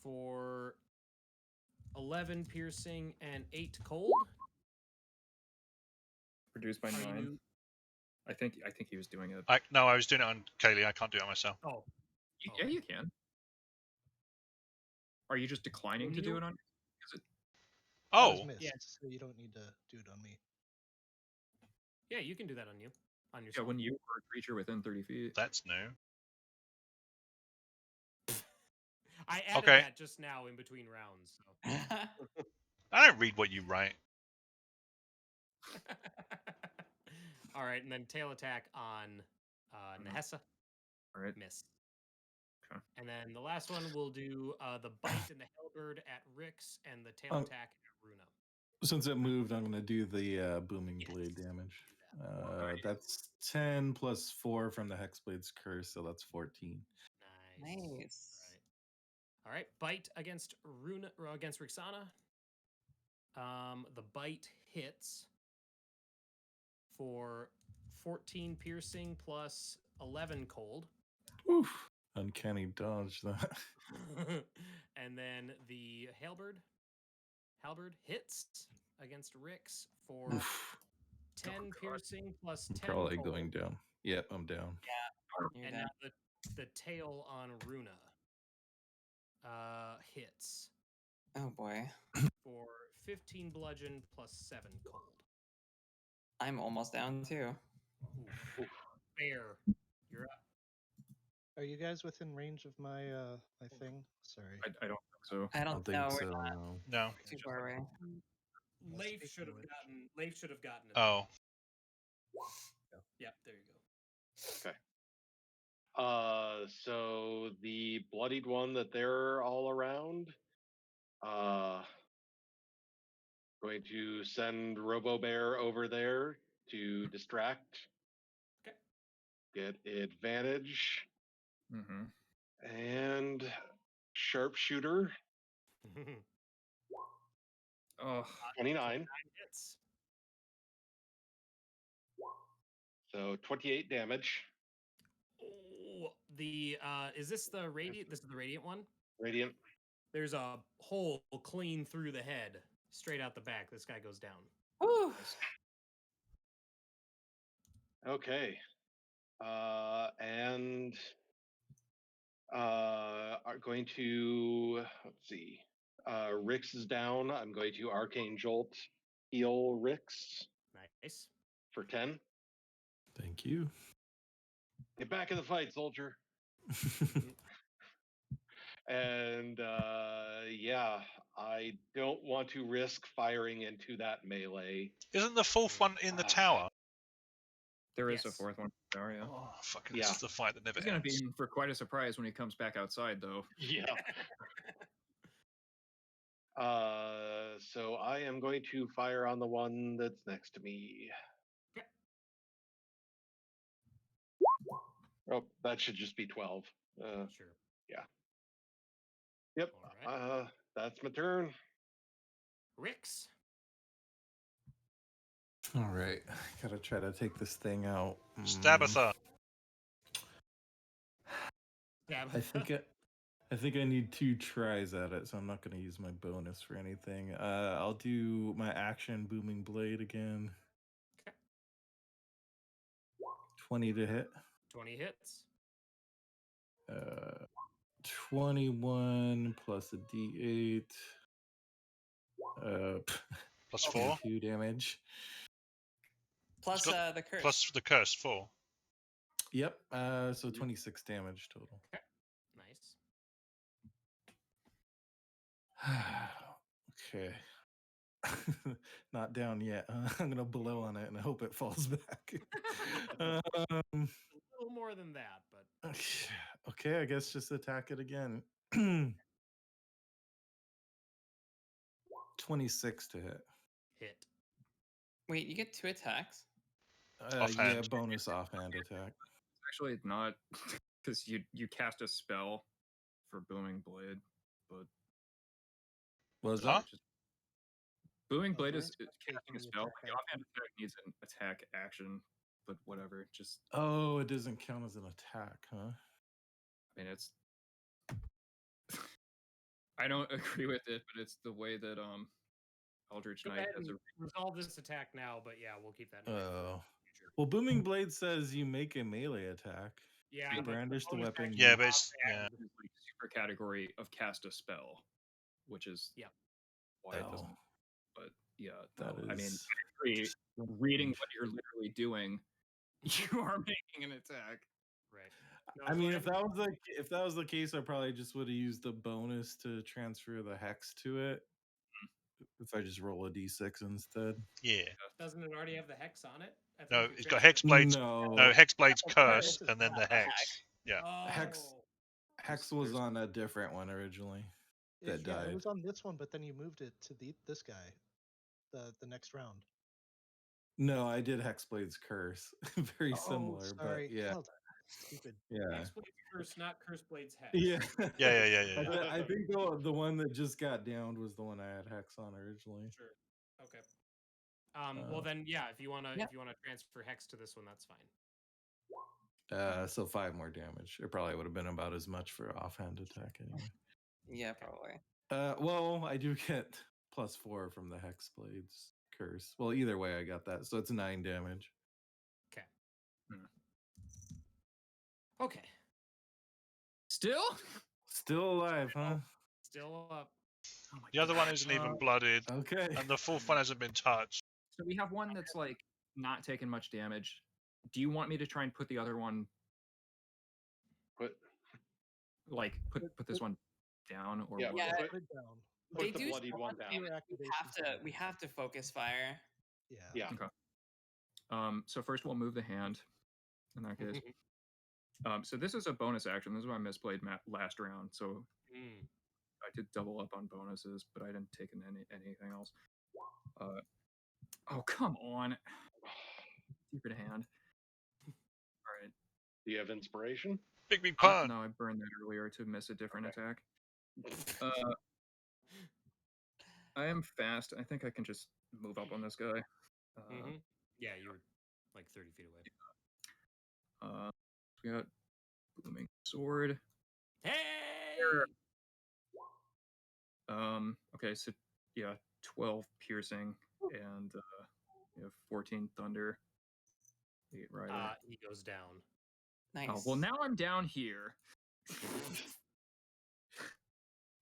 For 11 piercing and 8 cold. Produced by Are 9. you? I think he was doing it. No, I was doing it on Kaylee. I can't do it myself. Oh, Yeah, you can. Are you just declining When to do you- it on? That was Oh, missed, yeah. so you don't need to do it on me. Yeah, you can do that on you, on Yeah, yourself. when you are a creature within 30 feet. that's new. I added Okay. that just now in between rounds. So. I don't read what you write. All right, and then tail attack on Nehessa. All right. Miss. Okay. And then the last one we'll do the bite and the halberd at Rix and the tail Oh. attack at Runa. Since it moved, I'm going to do the booming Yes. blade damage. That's 10 plus 4 from the Hexblade's curse, so that's 14. Nice. Nice. All right, bite against Runa or against Rixana. The bite hits for 14 piercing plus 11 cold. Oof. Uncanny dodge that. And then the halberd hits against Rix for Oof. 10 piercing plus 10 I'm probably cold. going down. Yep, I'm down. You're And down. now the tail on Runa hits Oh boy. for 15 bludgeon plus 7 cold. I'm almost down too. Oof. Bear, you're up. Are you guys within range of my my thing? Sorry. I don't think so. I I don't don't know. think We're so. not No. No. too far away. Leif speaking should of have which. gotten it. Oh. Yep, there you go. So the bloodied one that they're all around, going to send Robo Bear over there to distract. Okay. Get advantage Mm-hmm. and sharpshooter Oh, 29. Hits. So 28 damage. Oh, the is this the radiant? This is the radiant one. Radiant. There's a hole clean through the head, straight out the back. This guy goes down. Whew. Okay. And are going to let's see. Rix is down. I'm going to Arcane Jolt heal Rix Nice. for 10. Thank you. Get back in the fight, soldier. And yeah, I don't want to risk firing into that melee. Isn't the fourth one in the tower? there is a Yes. fourth one. Sorry, yeah. Oh, fucking! Yeah. This is the fight that never He's gonna ends. be in for quite a surprise when he comes back outside, though. Yeah. So I am going to fire on the one that's next to me. Okay. Oh, that should just be 12. Sure. Yep. All right. That's my turn. Rix. All right, gotta try to take this thing out. Stabatha. Yeah. I think I need 2 tries at it, so I'm not gonna use my bonus for anything. I'll do my action booming blade again. Okay. 20 to hit. 20 hits. 21 plus a d8. Plus 4. 2 damage. Plus got- the curse. Plus the curse 4. Yep. So 26 damage total. Nice. Okay. Not down yet. I'm gonna blow on it and I hope it falls back. A little more than that, but Okay, I guess just attack it again. 26 to hit. hit. Wait, you get 2 attacks? Yeah, Offhand. bonus offhand attack. Actually, not because you cast a spell for booming blade, but What was Huh? that? booming blade Avarice is was casting a taking the spell. attack The offhand attack needs an attack action, but whatever. Just Oh, it doesn't count as an attack, huh? I mean, it's. I don't agree with it, but it's the way that Eldritch Go Knight ahead has and a. resolve this attack now, but yeah, we'll keep that in mind for Oh. the future. Well, booming blade says you make a melee attack. Yeah, You but brandish the bonus weapon. action Yeah, is but it's offhand. Like super category of cast a spell, which is Yep. why it Oh, doesn't. But yeah, that no, I mean, is I agree. Reading what you're literally doing, you are making an attack. Right. No, I go mean, ahead if that was the case, I probably just would have used the bonus to transfer the hex to it. If I just roll a d6 instead. Yeah. Doesn't it already have the hex on it? I No, think it's you got transferred- Hexblade's. No, No, Hexblade's Oh, curse, curse is and then the not hex. Yeah. Oh. hex was on a different one originally. That Yeah, it died. was on this one, but then you moved it to this guy, the next round. No, I did Hexblade's curse. Very similar, sorry. but yeah, Oh, stupid. yeah, Hexblade's curse, not Curseblades hex. yeah. Yeah. I think the one that just got downed was the one I had hex on originally. Sure. Okay. Well then, yeah. If you wanna transfer hex to this one, that's fine. So 5 more damage. It probably would have been about as much for offhand attack anyway. Yeah, probably. Well, I do get +4 from the Hexblade's curse. Well, either way, I got that, so it's 9 damage. Okay. Hmm. Okay. Still alive, huh? Still up. Oh my The other God. one isn't even blooded, Okay. and the fourth one hasn't been touched. So we have one that's like not taking much damage. Do you want me to try and put the other one, Put put this one down, or Yeah. what? Yeah. Put it down. Put They the do bloodied one say down. we have to focus fire. Yeah. Yeah. So first we'll move the hand. In that case, so this is a bonus action. This is why I misplayed last round. So I did double up on bonuses, but I didn't take in anything else. Oh, come on. Stupid hand. All right. Do you have inspiration? Big pun. No, I burned that earlier to miss a different attack. I am fast. I think I can just move up on this guy. Yeah, you were like 30 feet away. We got Booming Sword. Hey! Okay, so yeah, 12 piercing and you have 14 thunder. 8 rider. He goes down. Nice. Oh, well, now I'm down here.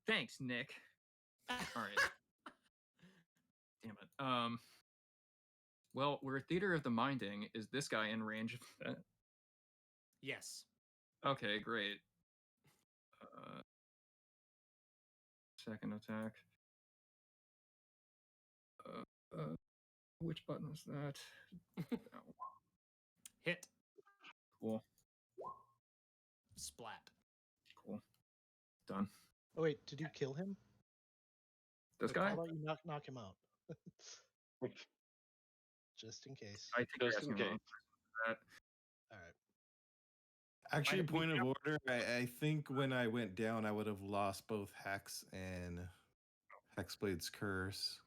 Thanks, Nick. All right. Damn it. Well, we're Theater of the Minding. Is this guy in range of that? Yes. Okay, great. Second attack. Which button is that? Oh, Hit. cool. Splat. Cool. Done. Oh wait, did you kill him? This How guy? about you knock him out? Just in case. I think you're Just in asking wrong. case. That. All right. Actually, We point of order. I think when I went down, I would have lost both Hex and Hexblade's Curse.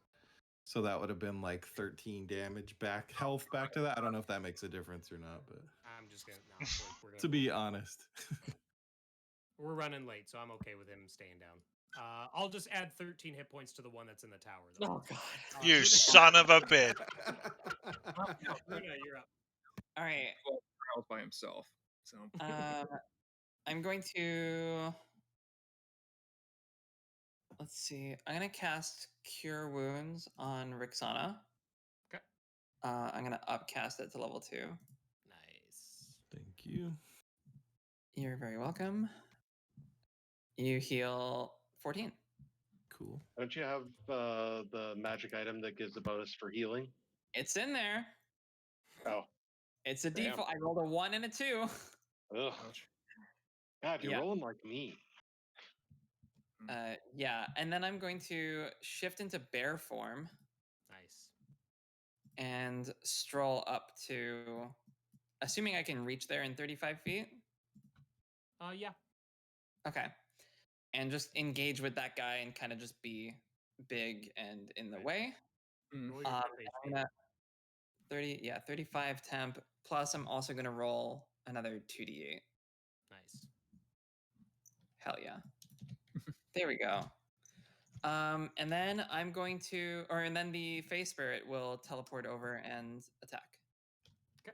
So that would have been like 13 damage back, health back to that. I don't know if that makes a difference or not, but I'm just gonna. No, we're gonna to be honest. we're running late, so I'm okay with him staying down. I'll just add 13 hit points to the one that's in the tower, though. Oh god. You Luna- son of a bitch. Luna, you're up. All right. Trials by himself. So I'm going to. Let's see. I'm gonna cast Cure Wounds on Rixana. Okay. I'm gonna upcast it to level 2. Nice. Thank you. You're very welcome. You heal 14. Cool. Don't you have the magic item that gives a bonus for healing? It's in there. Oh, It's a Damn. default. I rolled a 1 and a 2. ugh. ouch. God, you're Yeah. rolling like me. Yeah, and then I'm going to shift into bear form Nice. and stroll up to, assuming I can reach there in 35 feet. Yeah. Okay. And just engage with that guy and kind of just be big and in the way. Roll your I'm face. gonna 35 temp. Plus, I'm also gonna roll another 2d8. Nice. Hell yeah. There we go. And then I'm going to, and then the Face Spirit will teleport over and attack. Okay.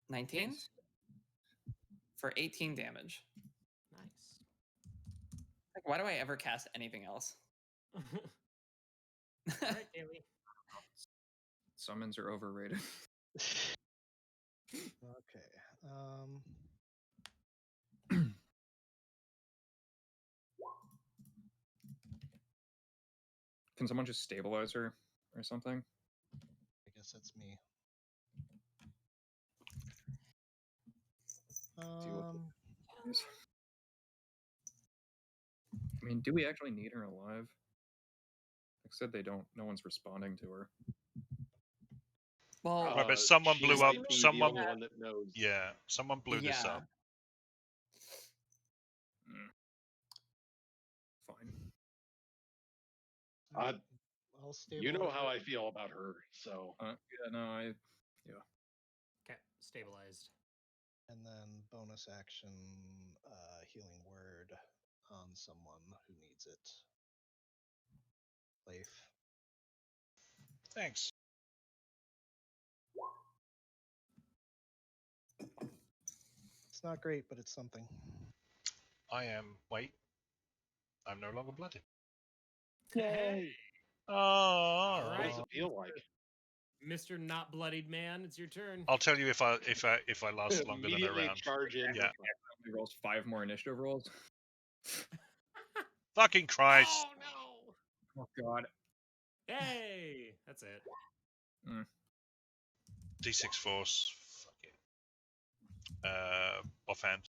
19 Nice. for 18 damage. Nice. Like, why do I ever cast anything else? All right, Kaylee. Summons are overrated. Okay. Can someone just stabilize her or something? I guess that's me. Deal with it. I mean, do we actually need her alive? Like I said, they don't. No one's responding to her. Well, Right, but someone she blew might up- be someone- the only one that knows. Yeah, someone blew this yeah. up. Fine. I'll stabilize. You know how her, I feel about her, so Yeah, no, Okay, stabilized. and then bonus action, healing word on someone who needs it. Leif. Thanks. It's not great, but it's something. I am. Wait. I'm no longer blooded. Hey, Oh. what right. does it feel like? Mr. Not Bloodied Man, it's your turn. I'll tell you if I last longer than a Immediately round. charge in. Yeah. he rolls 5 more initiative rolls. Fucking Christ. Oh no! Oh God. Hey, that's it. D6 force. Fuck it. Offhand.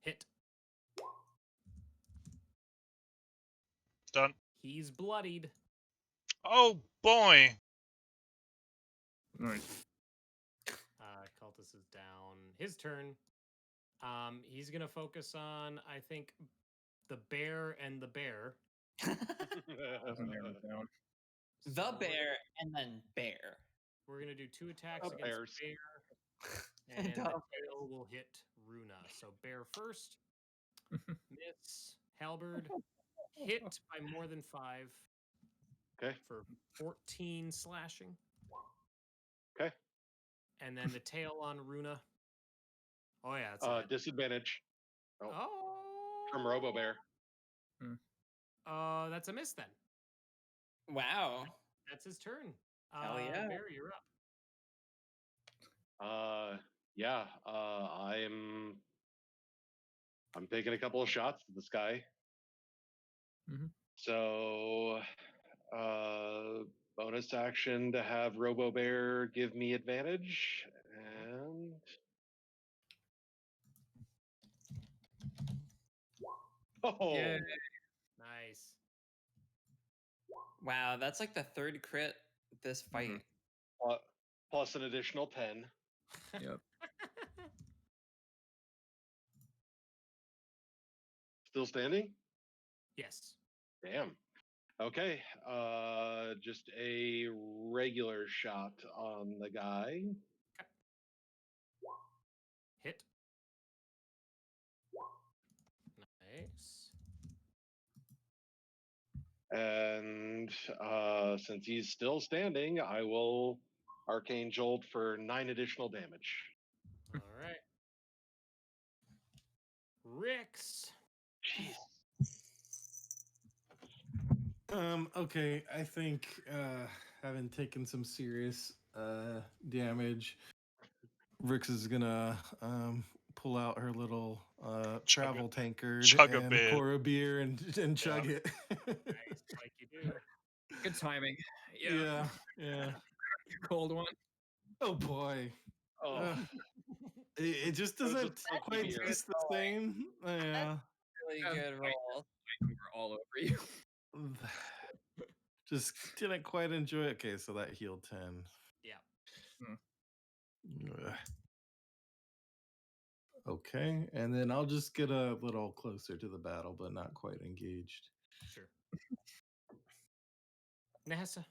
Hit. done. He's bloodied. Oh boy. Nice. Cultist is down. His turn. He's gonna focus on, I think, the bear and the bear. Doesn't narrow it down. The So bear and then bear. We're gonna do 2 attacks against bears. bear, and the Duh. tail will hit Runa. So bear first. Miss. Halberd. Hit by more than 5 Okay. for 14 slashing. Okay. And then the tail on Runa. Oh yeah, it's a hit. Disadvantage Oh. from Robo Bear. That's a miss then. Wow. That's his turn. Hell yeah. Bear, you're up. Yeah. I'm taking a couple of shots at this guy. Mhm. So, bonus action to have Robo Bear give me advantage, and oh, Yay. Nice. Wow, that's like the 3rd crit this fight. plus an additional 10. Yep. Still standing? Yes. Damn. Okay. Just a regular shot on the guy. Hit. Nice. And since he's still standing, I will Arcane Jolt for 9 additional damage. All right. Rix. Jeez. Okay, I think having taken some serious damage, Rix is gonna pull out her little travel tankard chug a and beer. pour a beer and chug it. Nice, like you do. Good timing. Yeah, yeah. Cold one. Oh boy. Oh, It just That was a doesn't funky quite beer. taste the same. Yeah. Really That's good fine. roll. We're all over you. Just didn't quite enjoy it. Okay, so that healed 10. Yeah. Ugh. Okay, and then I'll just get a little closer to the battle, but not quite engaged. Sure. Nessa.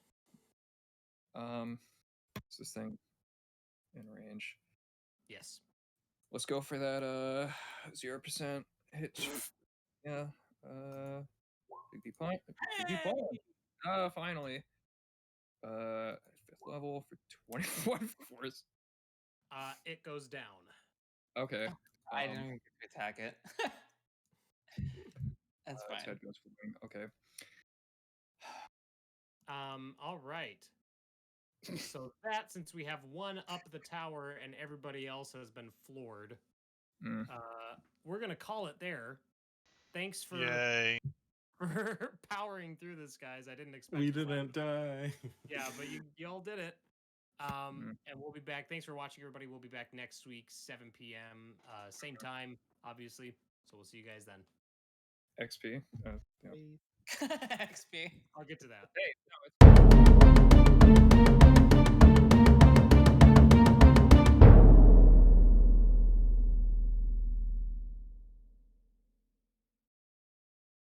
Is this thing in range? Yes. Let's go for that 0% hit. Yeah. Big D point. Big D point. Finally. 5th level for 21 force. It goes down. Okay. I didn't even get to attack it. That's Its fine. head goes flying. Okay. All right. So that, since we have one up the tower and everybody else has been floored, Mm. we're gonna call it there. Thanks for Yay. powering through this, guys. I didn't expect We to fight. didn't die. Yeah, but y'all did it. And we'll be back. Thanks for watching, everybody. We'll be back next week, 7 p.m. Same time, obviously. So we'll see you guys then. XP. Yeah. XP. I'll get to that. Hey, no, it's